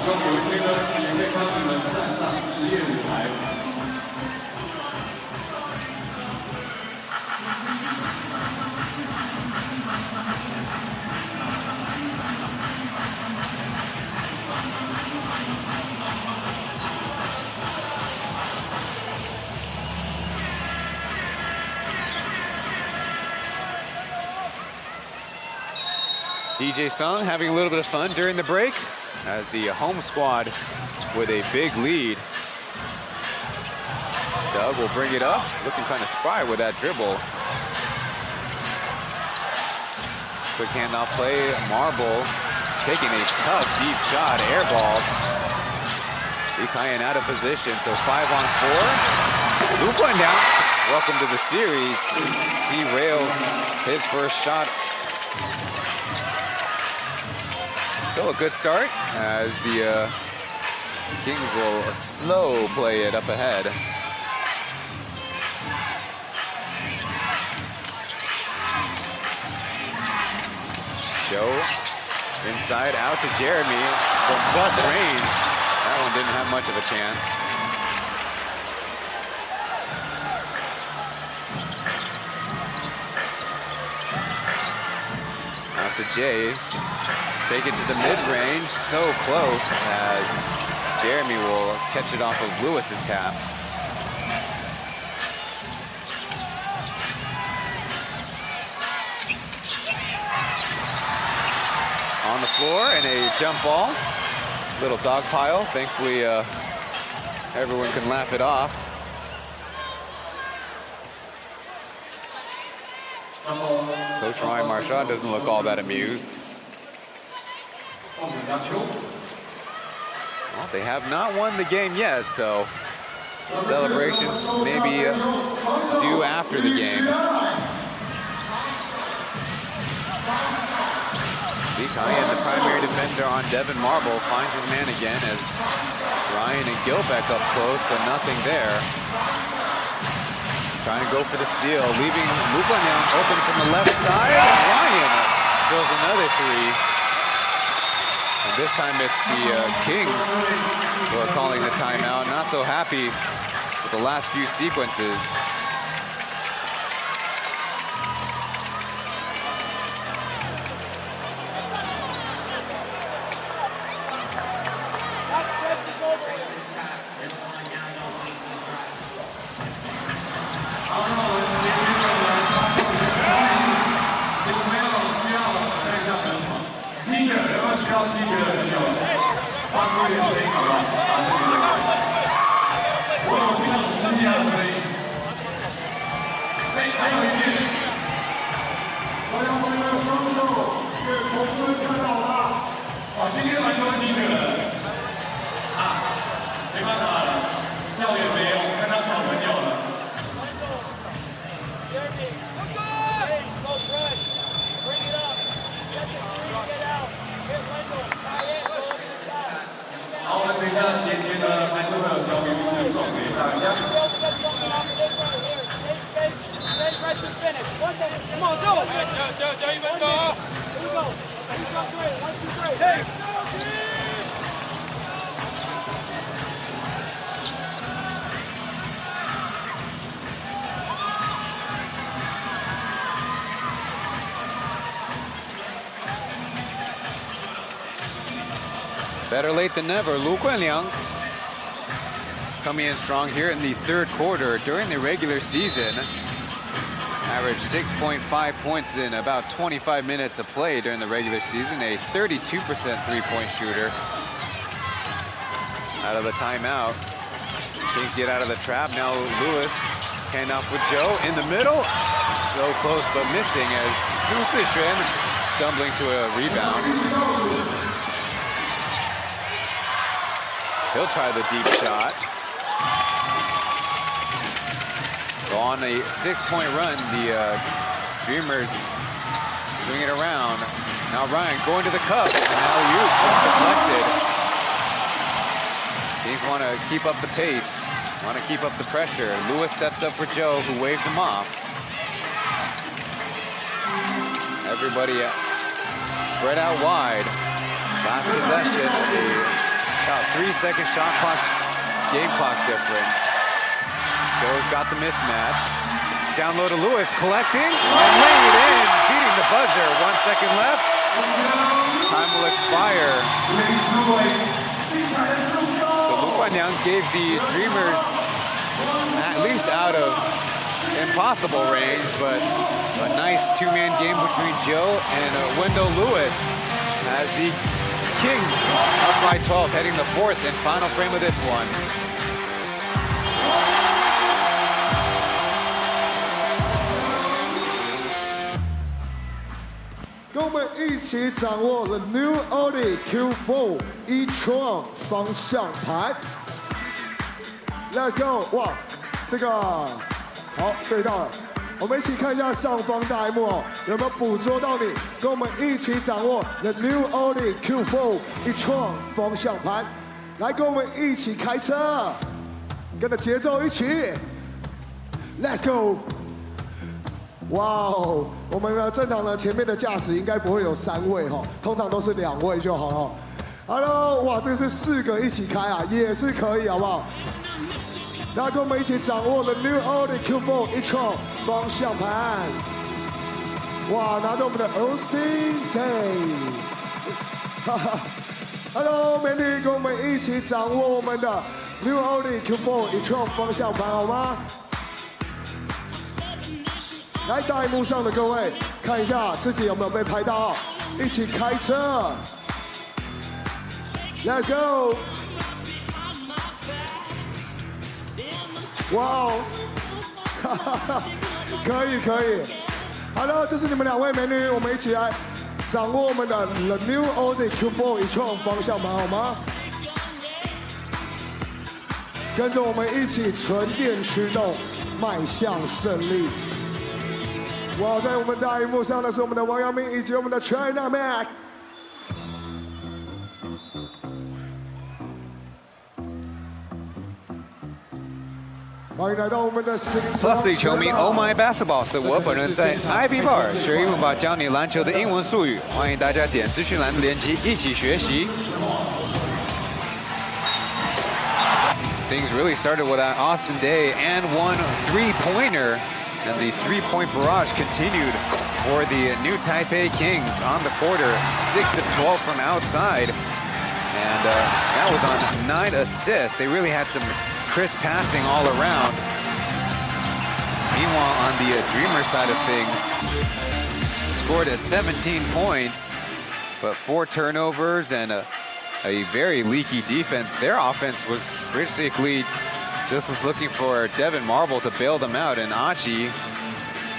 希望有一天呢，也可以看到你们站上职业舞台。DJ Sung having a little bit of fun during the break as the home squad with a big lead. Doug will bring it up, looking kind of spry with that dribble. Quick handoff play, Marble taking a tough deep shot, air balls. Ikayan out of position, so 5-on-4. Luke went down. Welcome to the series. He rails his first shot. So a good start as the Kings will slow play it up ahead. Joe inside out to Jeremy from plus range. That one didn't have much of a chance. Out to Jay. Take it to the mid-range, so close as Jeremy will catch it off of Lewis's tap. On the floor and a jump ball. Little dog pile. Thankfully, everyone can laugh it off. Coach Ryan Marchand doesn't look all that amused. Well, they have not won the game yet, so celebrations may be due after the game. Ikayan, the primary defender on Devin Marble, finds his man again as Ryan and Gilbeck up close, but nothing there. Trying to go for the steal, leaving Lupanyan open from the left side. Ryan throws another three. And this time it's the Kings who are calling the timeout. Not so happy with the last few sequences. Better late than never. Lu Kuanliang coming in strong here in the third quarter. During the regular season, averaged 6.5 points in about 25 minutes of play during the regular season. A 32% three-point shooter. Out of the timeout. Kings get out of the trap. Now Lewis handoff with Joe in the middle. So close but missing as Su Sishuan stumbling to a rebound. He'll try the deep shot. So on a 6-point run, the Dreamers swing it around. Now Ryan going to the cup. And now Yu is deflected. Kings want to keep up the pace, want to keep up the pressure. Lewis steps up for Joe, who waves him off. Everybody spread out wide. Last possession, a About 3-second shot clock, game clock difference. Joe's got the mismatch. Down low to Lewis, collecting and laying it in, beating the buzzer. 1 second left. Time will expire. So Lu Guanyang gave the Dreamers at least out of impossible range, but a nice two-man game between Joe and Wendell Lewis as the Kings up by 12, heading the fourth and final frame of this one. 跟我们一起掌握了 New Audi Q4 e-tron 方向盘。Let's go！ 哇，这个好对到了。我们一起看一下上方大荧幕哦，有没有捕捉到你？跟我们一起掌握 The New Audi Q4 e-tron 方向盘，来跟我们一起开车，跟着节奏一起。Let's go！ 哇哦，我们的正常的前面的驾驶应该不会有3位哈，通常都是2位就好了。Hello， 哇，这是4个一起开啊，也是可以，好不好？大家跟我们一起掌握了 New Audi Q4 e-tron 方向盘。哇，拿着我们的 Austin Day。Hello， 美女，跟我们一起掌握我们的 New Audi Q4 e-tron 方向盘，好吗？来，大荧幕上的各位，看一下自己有没有被拍到，一起开车 ，Let's go！ 哇哦，哈哈哈，可以可以。好了，这是你们2位美女，我们一起来掌握我们的 The New Audi Q4 e-tron 方向盘，好吗？跟着我们一起纯电驱动，迈向胜利。哇，在我们大荧幕上的是我们的王阳明以及我们的 China Mac。欢迎来到我们的 Plus 的球迷 Oh My Basketball 是我本人在 Ivy Bar 学英文吧，教你篮球的英文术语。欢迎大家点资讯栏的链接一起学习。Things really started with that Austin Day and one three-pointer, and the three-point barrage continued for the new Taipei Kings on the quarter, 6 of 12 from outside, and that was on 9 assists. They really had some crisp passing all around. Meanwhile, on the Dreamer side of things, scored 17 points, but 4 turnovers and a very leaky defense. Their offense was basically just looking for Devin Marble to bail them out, and Achi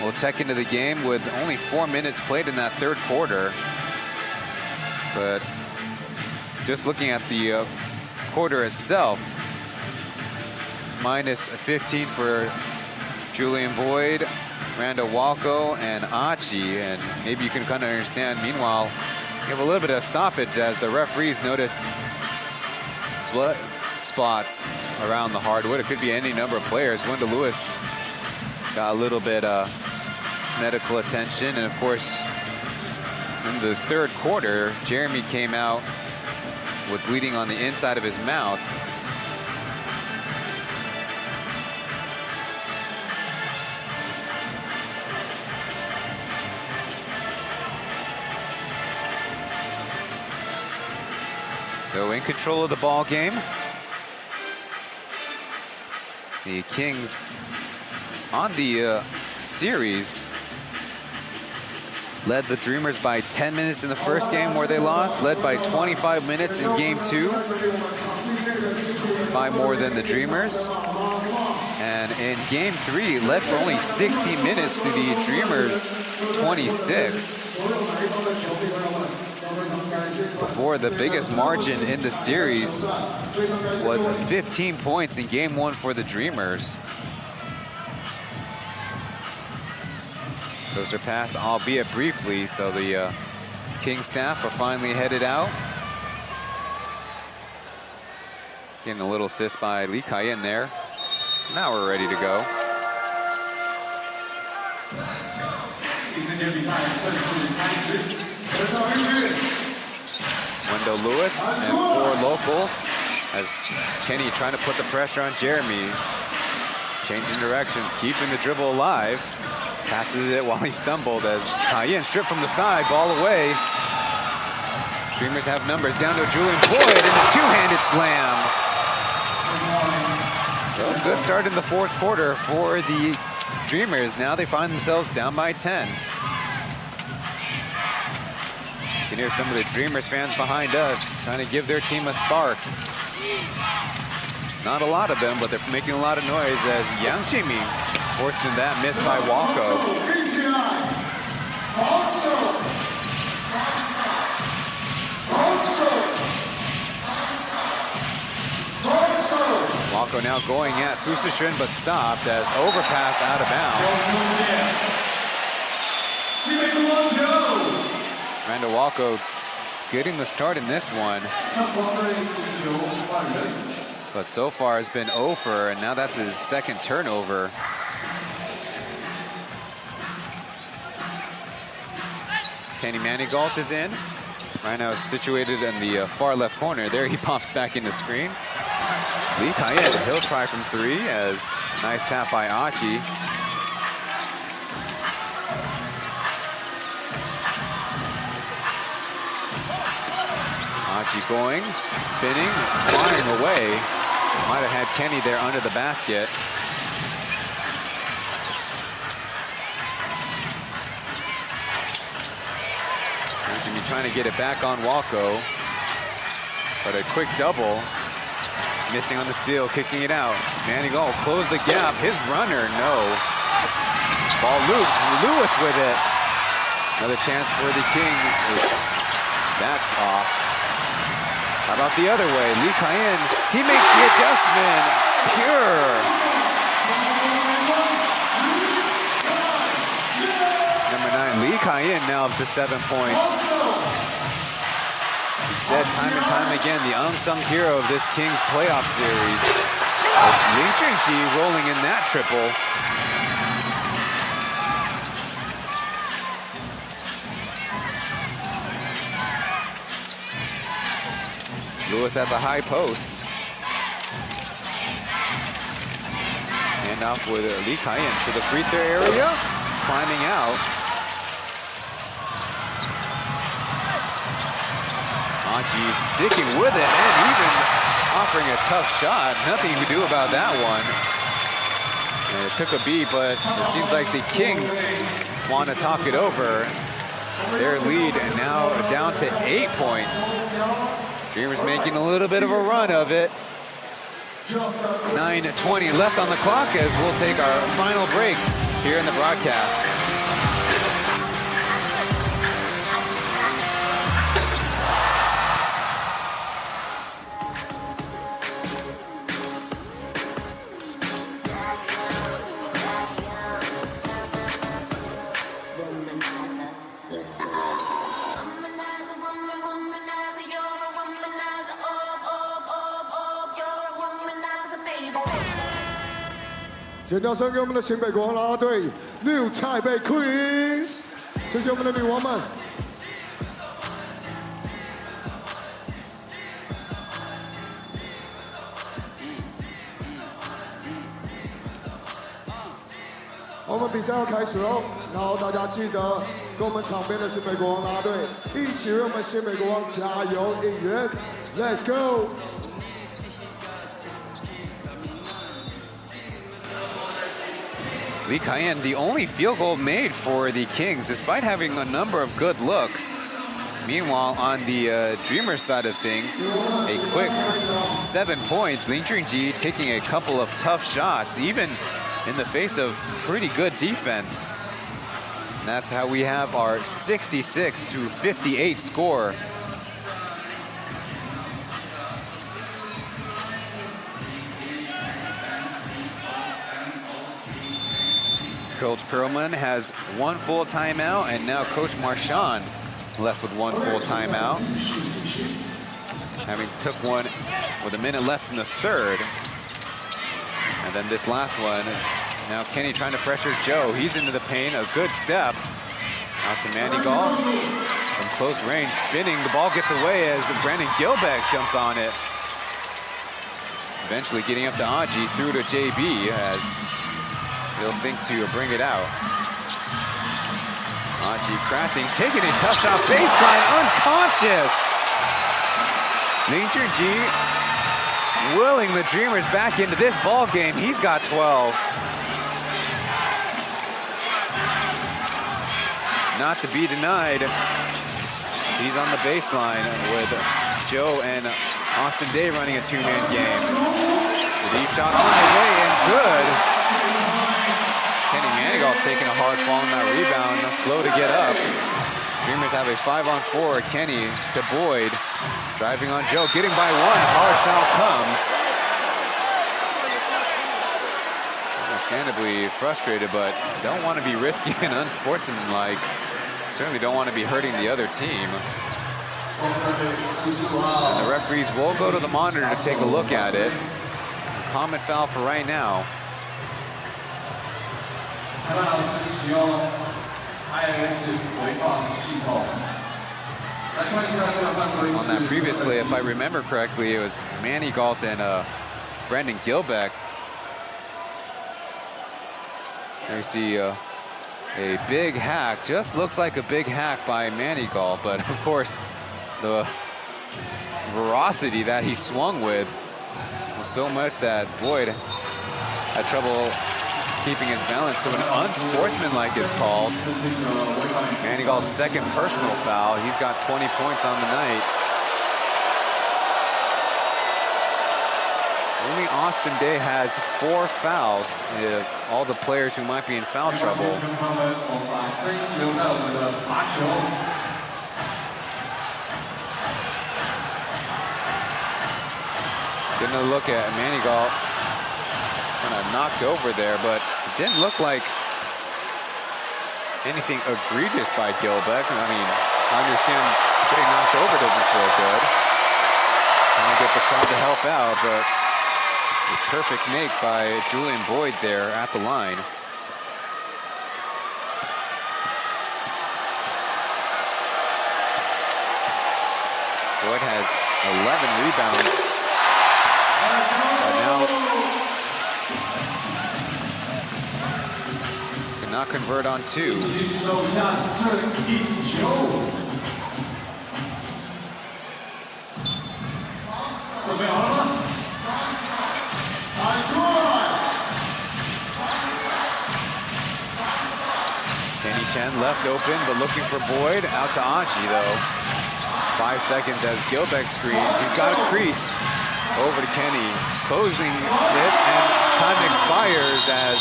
will check into the game with only 4 minutes played in that third quarter. But just looking at the quarter itself, minus 15 for Julian Boyd, Randall Walco, and Achi, and maybe you can kind of understand. Meanwhile, you have a little bit of stoppage as the referees notice blood spots around the hardwood. It could be any number of players. Wendell Lewis got a little bit medical attention, and of course, in the third quarter, Jeremy came out with bleeding on the inside of his mouth. So in control of the ball game. The Kings on the series led the Dreamers by 10 minutes in the first game where they lost, led by 25 minutes in game 2. 5 more than the Dreamers. And in game 3, led for only 16 minutes to the Dreamers 26. Before, the biggest margin in the series was 15 points in game 1 for the Dreamers. So surpassed, albeit briefly, so the King staff are finally headed out. Getting a little assist by Lee Kai-in there. Now we're ready to go. Wendell Lewis and 4 locals As Kenny trying to put the pressure on Jeremy. Changing directions, keeping the dribble alive. Passes it while he stumbled as Cayenne stripped from the side, ball away. Dreamers have numbers down to Julian Boyd and a two-handed slam. So good start in the fourth quarter for the Dreamers. Now they find themselves down by 10. You can hear some of the Dreamers fans behind us trying to give their team a spark. Not a lot of them, but they're making a lot of noise as Yang Jiming forced in that miss by Walko. Walko now going at Sushishin, but stopped as overpass out of bounds. Randall Walko getting the start in this one. But so far has been 0 for, and now that's his second turnover. Kenny Manigault is in. Right now situated in the far left corner. There he pops back in the screen. Lee Cayenne, he'll try from 3 as nice tap by Achi. Achi going, spinning, flying away. Might have had Kenny there under the basket. Jimmy trying to get it back on Walko. But a quick double. Missing on the steal, kicking it out. Manigault close the gap. His runner, no. Ball loose. Lewis with it. Another chance for the Kings. That's off. How about the other way? Lee Cayenne, he makes the adjustment. Pure. Number 9, Lee Cayenne now up to 7 points. He said time and time again, the unsung hero of this Kings playoff series. As Lee Jingji rolling in that triple. Lewis at the high post. Hand off with Lee Cayenne to the free throw area. Climbing out. Achi sticking with it and even offering a tough shot. Nothing you can do about that one. And it took a beat, but it seems like the Kings want to talk it over. Their lead and now down to 8 points. Dreamers making a little bit of a run of it. 9:20 left on the clock as we'll take our final break here in the broadcast.尖叫声给我们的新北国王啦啦队 New Taipei Queens， 谢谢我们的女王们。我们比赛要开始喽，然后大家记得跟我们场边的新北国王啦啦队一起为我们新北国王加油应援 ，Let's go！Lee Cayenne, the only field goal made for the Kings, despite having a number of good looks. Meanwhile, on the Dreamers side of things, a quick 7 points. Lin Jingji taking a couple of tough shots, even in the face of pretty good defense. And that's how we have our 66-58 score. Coach Perlman has 1 full timeout, and now Coach Marchand left with 1 full timeout. Having took one with a minute left in the third. And then this last one, now Kenny trying to pressure Joe. He's into the paint, a good step. Out to Manigault from close range, spinning. The ball gets away as Brandon Gilbeck jumps on it. Eventually getting up to Aji, through to JB as he'll think to bring it out. Aji crashing, taking a tough shot, baseline, unconscious. Ling Junji willing the Dreamers back into this ball game. He's got 12. Not to be denied. He's on the baseline with Joe and Austin Day running a two-man game. The deep shot on the way and good. Kenny Manigault taking a hard fall on that rebound, slow to get up. Dreamers have a 5-on-4. Kenny to Boyd, driving on Joe, getting by one. Hard foul comes. Understandably frustrated, but don't want to be risky and unsportsmanlike. Certainly don't want to be hurting the other team. And the referees will go to the monitor to take a look at it. Common foul for right now. On that previous play, if I remember correctly, it was Manigault and Brendan Gilbeck. There you see a big hack, just looks like a big hack by Manigault, but of course the veracity that he swung with was so much that Boyd had trouble keeping his balance, so an unsportsmanlike is called. Manigault's second personal foul. He's got 20 points on the night. Only Austin Day has 4 fouls if all the players who might be in foul trouble. Getting a look at Manigault, kind of knocked over there, but it didn't look like anything egregious by Gilbeck. I mean, I understand getting knocked over doesn't feel good. Trying to get the crowd to help out, but a perfect make by Julian Boyd there at the line. Boyd has 11 rebounds. But now cannot convert on 2. Kenny Chen left open, but looking for Boyd. Out to Aji, though. 5 seconds as Gilbeck screens. He's got a crease. Over to Kenny. Closing it, and time expires as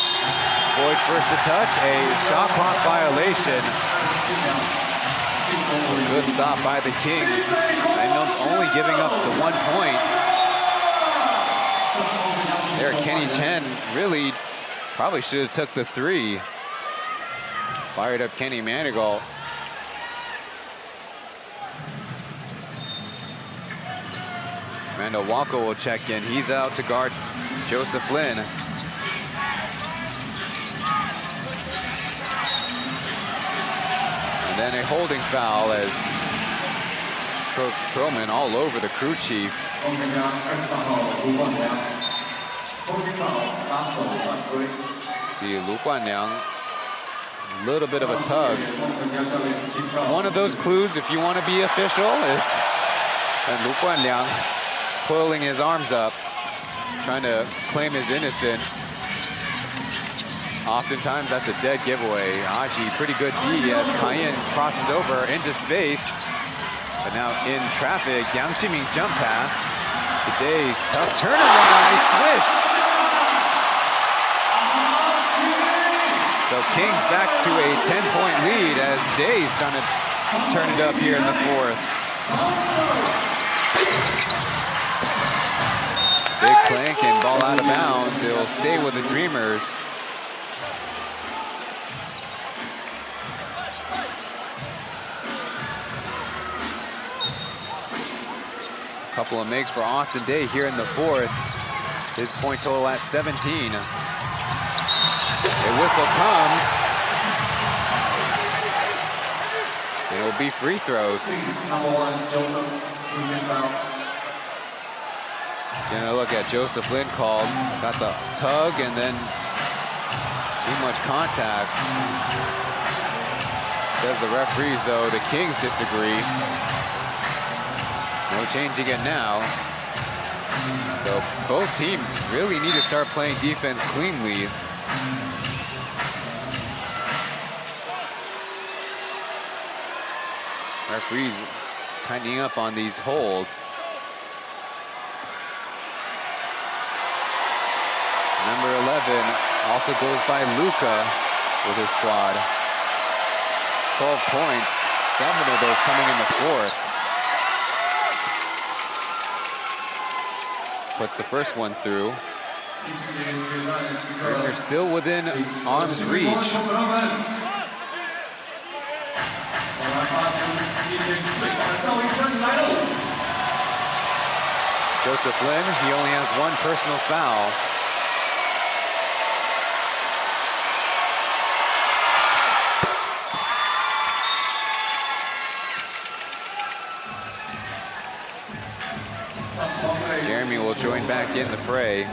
Boyd first to touch. A shot clock violation. Good stop by the Kings. And only giving up the 1 point. There, Kenny Chen really probably should have took the 3. Fired up Kenny Manigault. Randall Walker will check in. He's out to guard Joseph Lin. And then a holding foul as Coach Perlman all over the crew chief. See Lu Guanliang, a little bit of a tug. One of those clues, if you want to be official, is Lu Guanliang coiling his arms up, trying to claim his innocence. Oftentimes that's a dead giveaway. Aji, pretty good D as Cayenne crosses over into space. But now in traffic, Yang Jiming jump pass. Today's tough turnaround, swish. So Kings back to a 10-point lead as Day's starting to turn it up here in the 4th. Big clank and ball out of bounds. It'll stay with the Dreamers. A couple of makes for Austin Day here in the 4th. His point total at 17. A whistle comes. It'll be free throws. Gonna look at Joseph Lin called. Got the tug and then too much contact. Says the referees, though, the Kings disagree. No changing it now. So both teams really need to start playing defense cleanly. Referees tightening up on these holds. Number 11 also goes by Luka with his squad. 12 points, 7 of those coming in the fourth. Puts the first one through. They're still within arm's reach. Joseph Lin, he only has one personal foul. Jeremy will join back in the fray.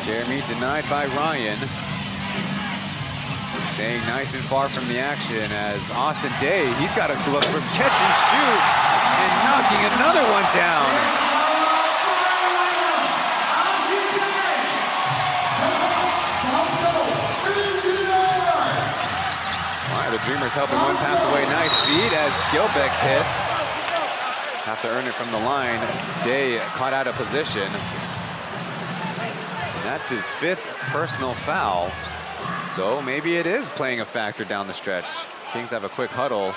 Jeremy denied by Ryan. Staying nice and far from the action as Austin Day, he's got a look from catch and shoot and knocking another one down. The Dreamers helping one pass away. Nice feed as Gilbeck hit. Have to earn it from the line. Day caught out of position. And that's his 5th personal foul. So maybe it is playing a factor down the stretch. Kings have a quick huddle.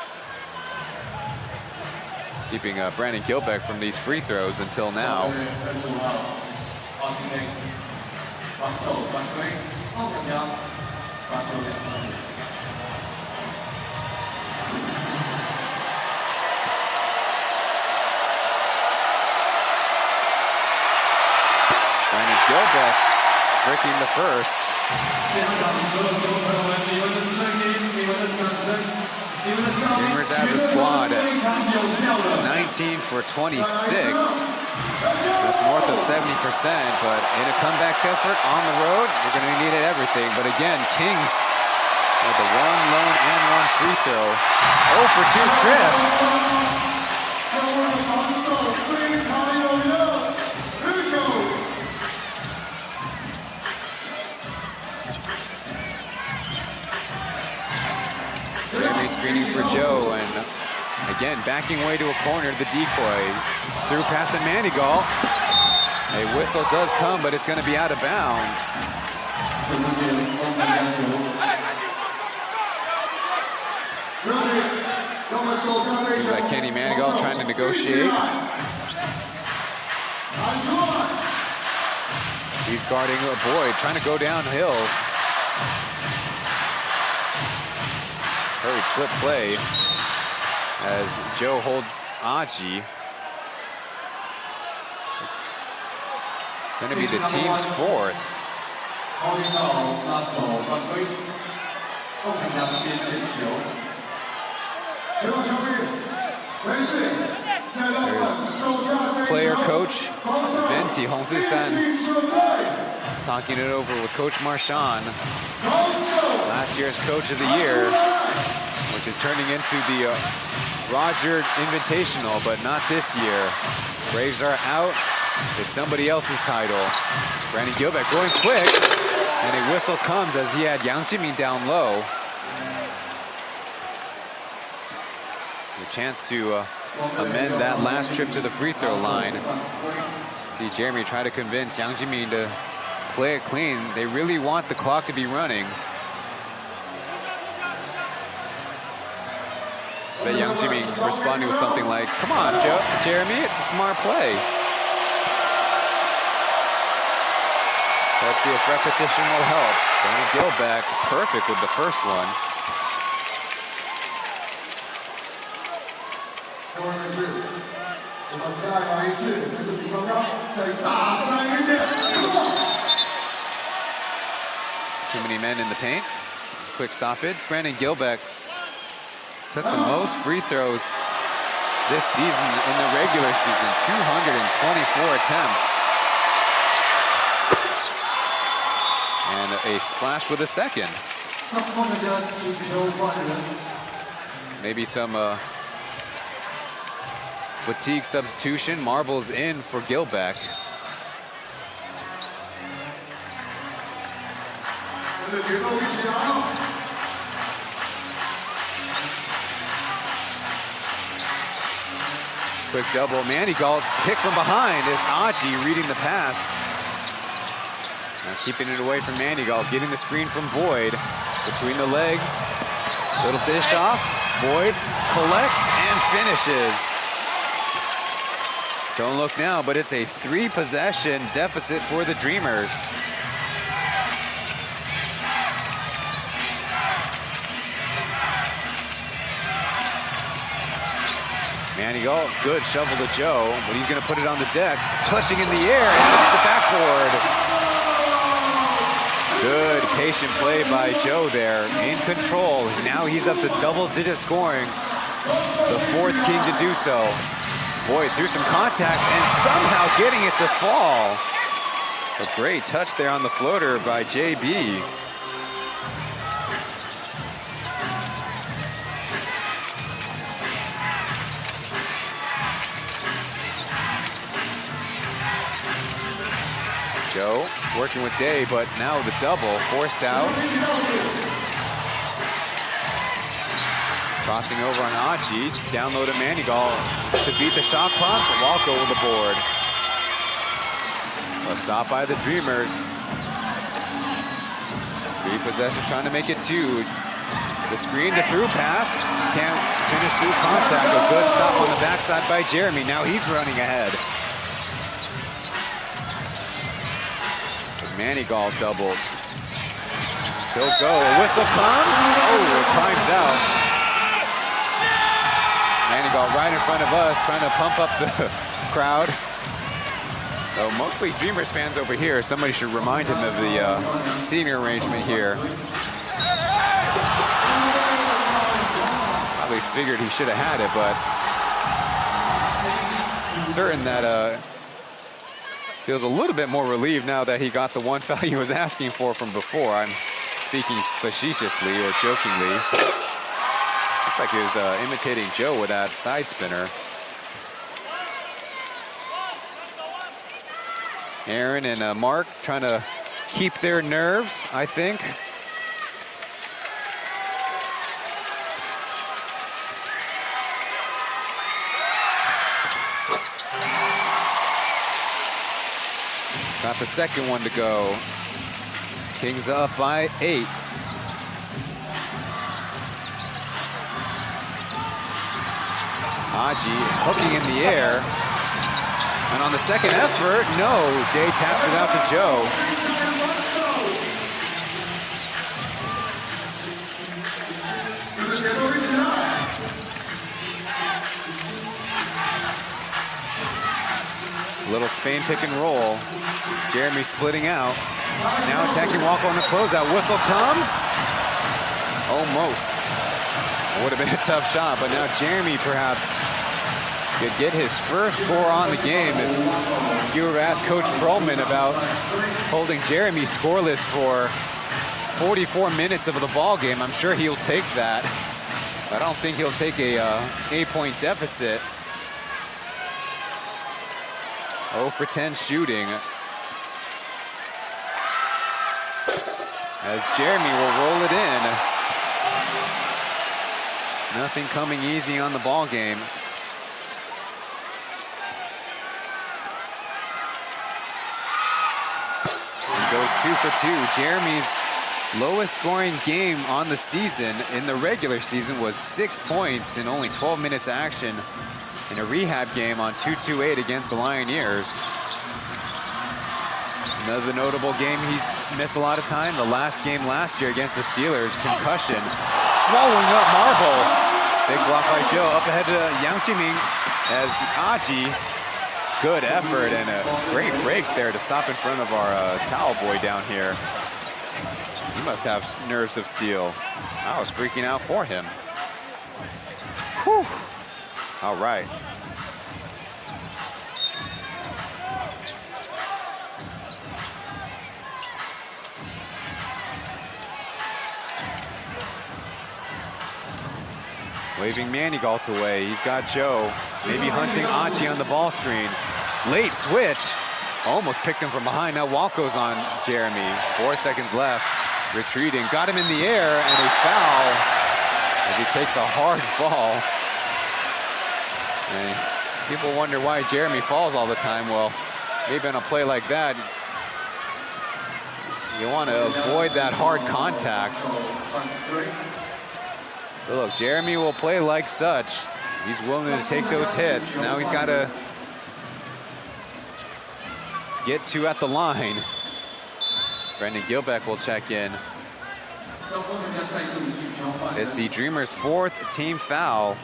Keeping Brandon Gilbeck from these free throws until now. Brandon Gilbeck breaking the first. Dreamers as a squad at 19 for 26. That's north of 70%, but in a comeback effort on the road, they're going to need it everything. But again, Kings with the one lone and one free throw. 0 for 2 trip. Screening for Joe, and again backing away to a corner, the decoy through past the Manigal. A whistle does come, but it's going to be out of bounds. Like Kenny Manigal trying to negotiate. He's guarding Boyd, trying to go downhill. Hurried flip play as Joe holds Aji. It's going to be the team's 4th. There's player coach Venti Hong Zisan talking it over with Coach Marchand. Last year's Coach of the Year, which is turning into the Roger Invitational, but not this year. Braves are out. It's somebody else's title. Brandon Gilbeck going quick, and a whistle comes as he had Yang Jimin down low. A chance to amend that last trip to the free throw line. See Jeremy try to convince Yang Jimin to play it clean. They really want the clock to be running. But Yang Jimin responding with something like, "Come on, Jeremy, it's a smart play." Let's see if repetition will help. Brandon Gilbeck, perfect with the first one. Too many men in the paint. Quick stoppage. Brandon Gilbeck took the most free throws this season in the regular season, 224 attempts. And a splash with a second. Maybe some fatigue substitution. Marbles in for Gilbeck. Quick double. Manigault's pick from behind. It's Aji reading the pass. Now keeping it away from Manigault. Getting the screen from Boyd. Between the legs. Little dish off. Boyd collects and finishes. Don't look now, but it's a 3-possession deficit for the Dreamers. Manigault, good shovel to Joe, but he's going to put it on the deck. Clutching in the air and at the backboard. Good patient play by Joe there, in control. Now he's up to double-digit scoring. The 4th king to do so. Boyd through some contact and somehow getting it to fall. A great touch there on the floater by JB. Joe working with Day, but now the double forced out. Crossing over on Achi, down low to Manigault to beat the shot clock. Walk over the board. A stop by the Dreamers. 3 possessions trying to make it 2. The screen to through pass. Can't finish through contact. A good stop on the backside by Jeremy. Now he's running ahead. Manigault doubled. He'll go. A whistle comes. Oh, it climbs out. Manigault right in front of us, trying to pump up the crowd. So mostly Dreamers fans over here. Somebody should remind him of the seating arrangement here. Probably figured he should have had it, but certain that feels a little bit more relieved now that he got the one foul he was asking for from before. I'm speaking facetiously or jokingly. Looks like he was imitating Joe with that side spinner. Aaron and Mark trying to keep their nerves, I think. Got the second one to go. Kings up by 8. Aji hooking in the air. And on the second effort, no. Day taps it out to Joe. Little Spain pick and roll. Jeremy splitting out. Now attacking Walker on the closeout. Whistle comes. Almost. Would have been a tough shot, but now Jeremy perhaps could get his first score on the game. If you were to ask Coach Perlman about holding Jeremy scoreless for 44 minutes of the ball game, I'm sure he'll take that. I don't think he'll take a 8-point deficit. 0 for 10 shooting. As Jeremy will roll it in. Nothing coming easy on the ball game. He goes 2 for 2. Jeremy's lowest scoring game on the season in the regular season was 6 points in only 12 minutes action in a rehab game on 2-2-8 against the Lioneers. Another notable game he's missed a lot of time. The last game last year against the Steelers, concussion. Swallowing up Marble. Big block by Joe. Up ahead to Yang Jiming as Aji. Good effort and great breaks there to stop in front of our towel boy down here. He must have nerves of steel. I was freaking out for him. Whew. All right. Waving Manigault away. He's got Joe. Maybe hunting Achi on the ball screen. Late switch. Almost picked him from behind. Now Walko's on Jeremy. 4 seconds left. Retreating. Got him in the air and a foul as he takes a hard fall. And people wonder why Jeremy falls all the time. Well, maybe on a play like that, you want to avoid that hard contact. But look, Jeremy will play like such. He's willing to take those hits. Now he's got to get two at the line. Brendan Gilbeck will check in. It's the Dreamers' 4th team foul.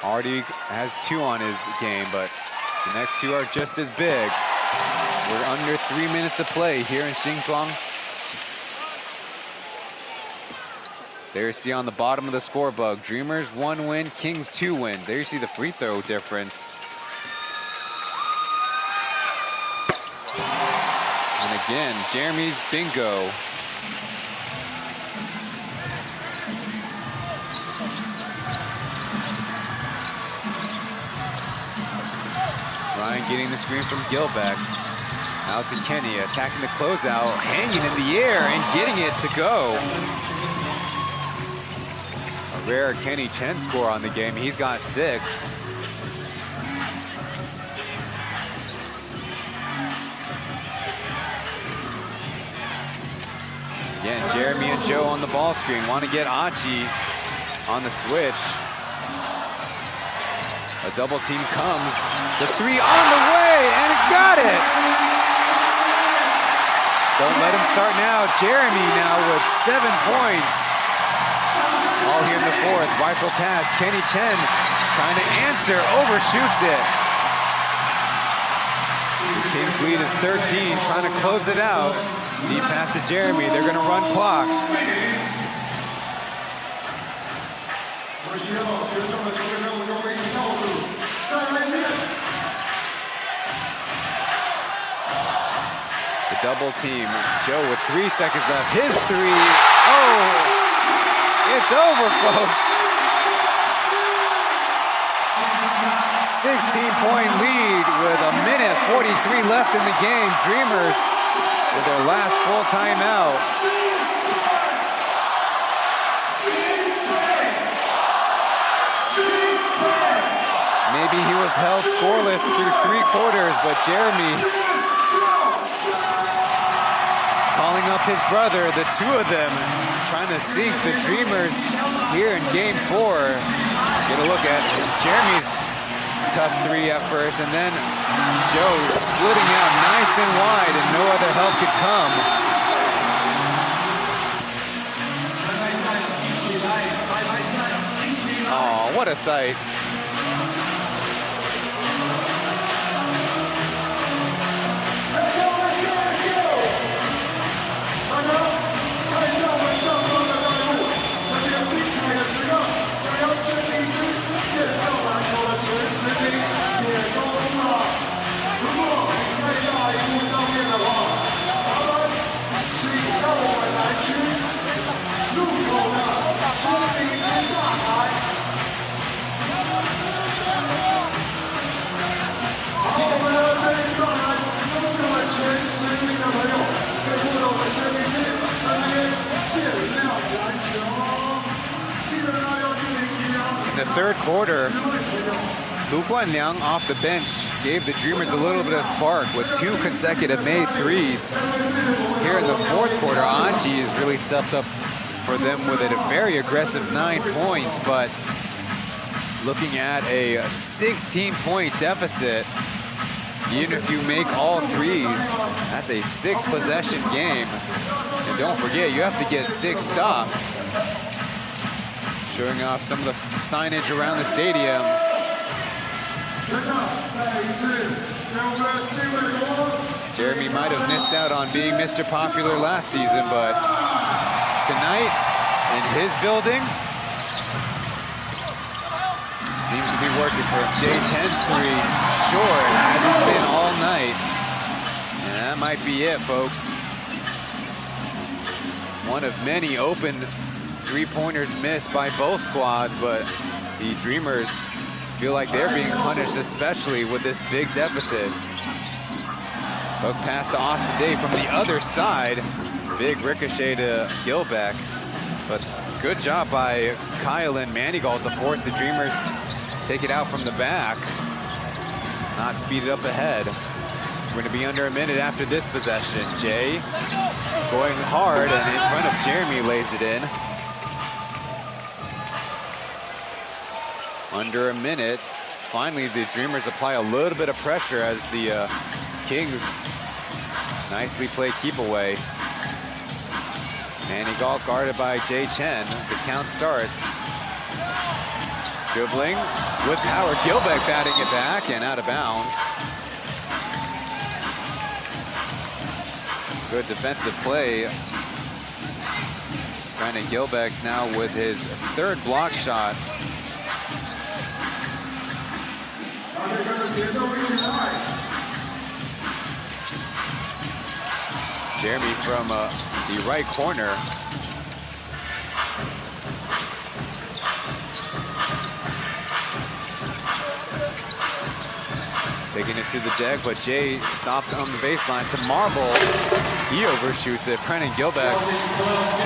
Already has 2 on his game, but the next 2 are just as big. We're under 3 minutes of play here in Xingzhuang. There you see on the bottom of the scorebook, Dreamers 1 win, Kings 2 wins. There you see the free throw difference. And again, Jeremy's bingo. Ryan getting the screen from Gilbeck. Out to Kenny, attacking the closeout, hanging in the air and getting it to go. A rare Kenny Chen score on the game. He's got 6. Again, Jeremy and Joe on the ball screen. Want to get Achi on the switch. A double team comes. The 3 on the way, and it got it. Don't let him start now. Jeremy now with 7 points. All here in the 4th. Rifle pass. Kenny Chen trying to answer, overshoots it. The Kings lead is 13, trying to close it out. Deep pass to Jeremy. They're going to run clock. The double team. Joe with 3 seconds left. His 3. Oh, it's over, folks. 16-point lead with 1:43 left in the game. Dreamers with their last full timeout. Maybe he was held scoreless through 3 quarters, but Jeremy calling up his brother, the 2 of them trying to sink the Dreamers here in game 4. Get a look at Jeremy's tough 3 at first, and then Joe splitting out nice and wide, and no other help could come. Oh, what a sight. In the 3rd quarter, Lu Guanliang off the bench gave the Dreamers a little bit of spark with 2 consecutive made 3s. Here in the 4th quarter, Achi has really stepped up for them with a very aggressive 9 points, but looking at a 16-point deficit, even if you make all 3s, that's a 6-possession game. And don't forget, you have to get 6 stops. showing off some of the signage around the stadium. Jeremy might have missed out on being Mr. Popular last season, but tonight in his building seems to be working for him. Chen's three short, as it's been all night. And that might be it, folks. One of many open three-pointers missed by both squads, but the Dreamers feel like they're being punished, especially with this big deficit. Hook pass to Austin Day from the other side. Big ricochet to Gilbeck. But good job by Kyle and Manigault to force the Dreamers take it out from the back. Not speed it up ahead. We're going to be under a minute after this possession. Jay going hard, and in front of Jeremy lays it in. Under a minute. Finally, the Dreamers apply a little bit of pressure as the Kings nicely play keep away. Manigault guarded by Jay Chen. The count starts. Dribbling with power. Gilbeck batting it back and out of bounds. Good defensive play. Brandon Gilbeck now with his third block shot. Jeremy from the right corner. Taking it to the deck, but Jay stopped on the baseline to Marble. He overshoots it. Brennan Gilbeck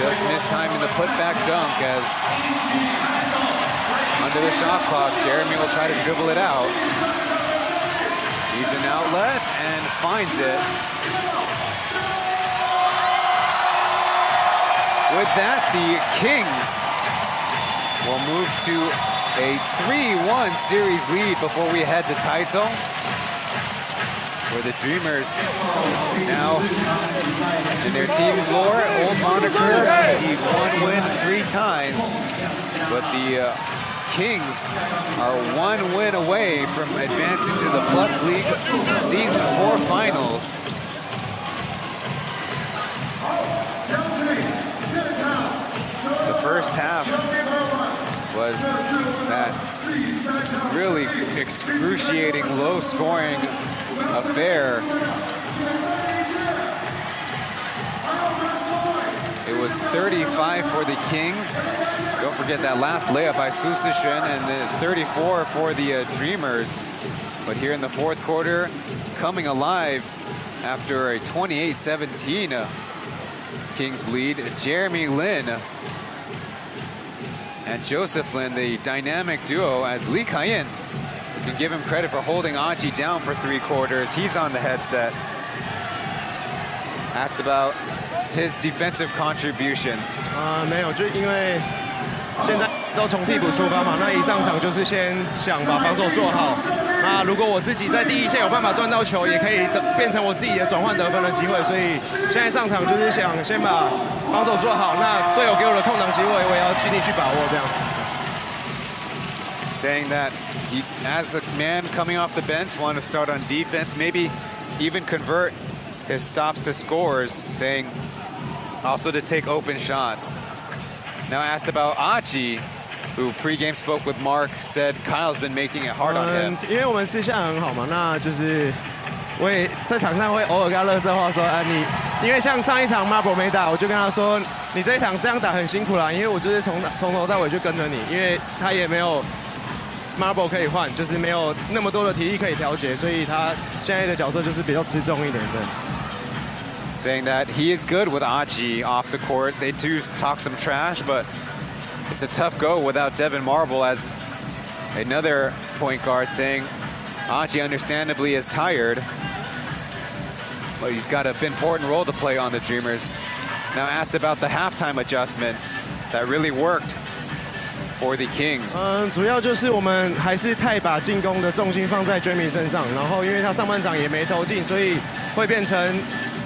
just missed time in the putback dunk as under the shot clock, Jeremy will try to dribble it out. Needs an outlet and finds it. With that, the Kings will move to a 3-1 series lead before we head to title. Where the Dreamers now, in their team lore, old moniker, he won win 3 times. But the Kings are 1 win away from advancing to the Plus League Season 4 finals. The first half was that really excruciating, low-scoring affair. It was 35 for the Kings. Don't forget that last layup by Susishin, and then 34 for the Dreamers. But here in the fourth quarter, coming alive after a 28-17 Kings lead, Jeremy Lin and Joseph Lin, the dynamic duo, as Lee Kayin, you can give him credit for holding Aji down for 3 quarters. He's on the headset. Asked about his defensive contributions. 没有，就因为现在都从替补出发嘛，那一上场就是先想把防守做好。那如果我自己在第一线有办法断到球，也可以变成我自己的转换得分的机会。所以现在上场就是想先把防守做好，那队友给我的空档机会，我也要尽力去把握这样。 Saying that he, as a man coming off the bench, want to start on defense, maybe even convert his stops to scores, saying also to take open shots. Now asked about Achi, who pregame spoke with Mark, said Kyle's been making it hard on him. 因为我们私下很好嘛，那就是我也在场上会偶尔跟他垃圾话说，你因为像上一场 Marble 没打，我就跟他说，你这一场这样打很辛苦啦，因为我就是从头到尾就跟着你，因为他也没有 Marble 可以换，就是没有那么多的体力可以调节，所以他现在的角色就是比较吃重一点的。 Saying that he is good with Achi off the court. They do talk some trash, but it's a tough go without Devin Marble, as another point guard saying Achi understandably is tired, but he's got an important role to play on the Dreamers. Now asked about the halftime adjustments that really worked for the Kings. 主要就是我们还是太把进攻的重心放在 Jamie 身上，然后因为他上半场也没投进，所以会变成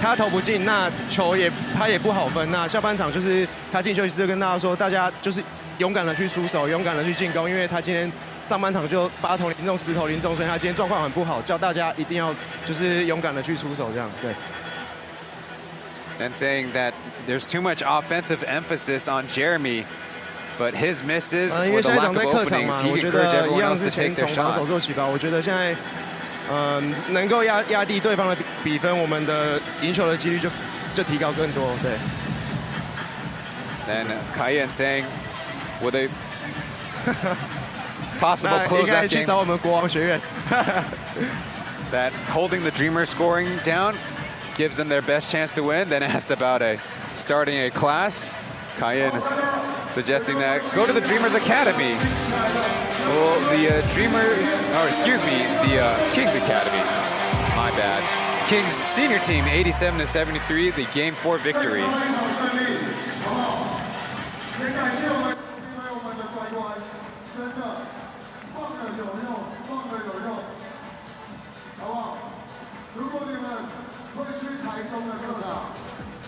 他投不进，那球他也不好分。那下半场就是他进球，就跟大家说，大家就是勇敢的去出手，勇敢的去进攻，因为他今天上半场就8投零中10投零中，所以他今天状况很不好，叫大家一定要就是勇敢的去出手，这样对。And saying that there's too much offensive emphasis on Jeremy, but his misses 因 or 为 the 下一 lack 场 of 在客场 openings, 嘛， he 我觉 encouraged 得一 everyone 样 else 是 to 先 take their 从防守 shots. 做起吧。我觉得现在能够压低对方的比分，我们的赢球的几率就提高更多，对。And Kayan saying, with a possible 那 close 应该 that 去 game, 找我们国王学院。that holding the Dreamers scoring down gives them their best chance to win. Then asked about starting a class, Kayan suggesting that go to the Dreamers Academy. Well, the Kings Academy. My bad. Kings senior team, 87-73, the Game 4 victory.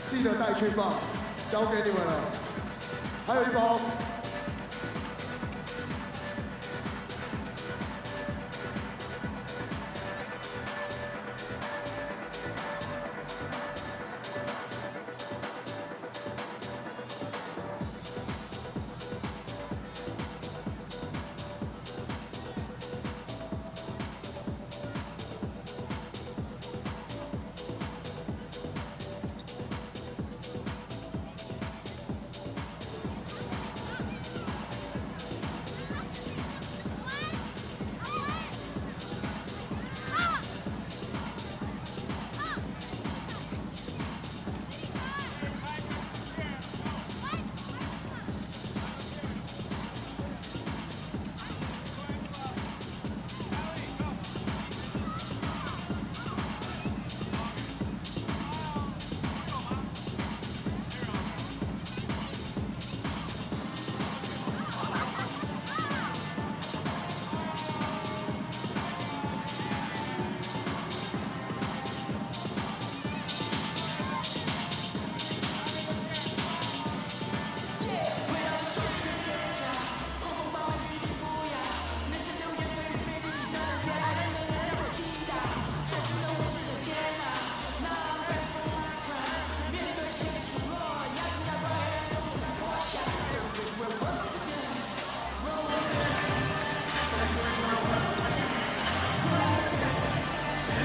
记得带去放，交给你们了。还有一包。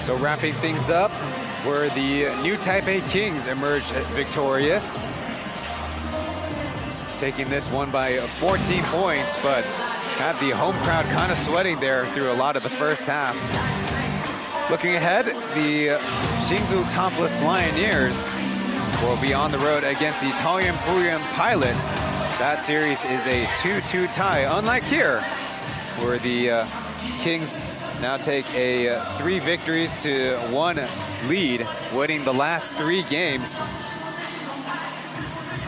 So wrapping things up, where the new Taipei Kings emerged victorious. Taking this one by 14 points, but had the home crowd kind of sweating there through a lot of the first half. Looking ahead, the Hsinchu Topless Lioneers will be on the road against the Taoyuan Puyuan Pilots. That series is a 2-2 tie, unlike here, where the Kings now take a 3 victories to 1 lead, winning the last 3 games.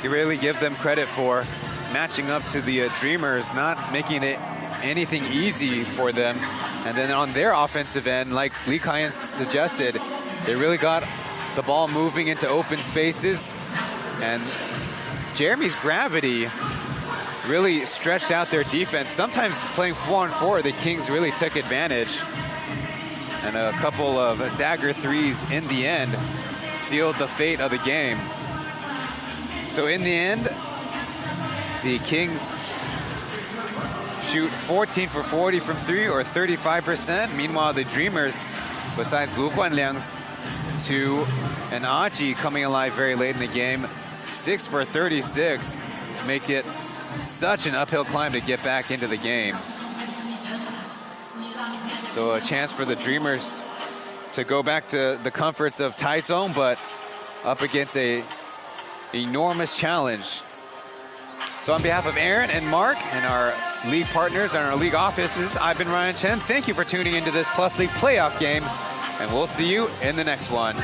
You really give them credit for matching up to the Dreamers, not making it anything easy for them. And then on their offensive end, like Lee Kayan suggested, they really got the ball moving into open spaces. And Jeremy's gravity really stretched out their defense. Sometimes playing 4-on-4, the Kings really took advantage. And a couple of dagger threes in the end sealed the fate of the game. So in the end, the Kings shoot 14 for 40 from 3, or 35%. Meanwhile, the Dreamers, besides Lu Guanliang's 2 and Aji coming alive very late in the game, 6 for 36, make it such an uphill climb to get back into the game. So a chance for the Dreamers to go back to the comforts of Taichung, but up against a enormous challenge. So on behalf of Aaron and Mark and our league partners and our league offices, I've been Ryan Chen. Thank you for tuning into this Plus League playoff game, and we'll see you in the next one.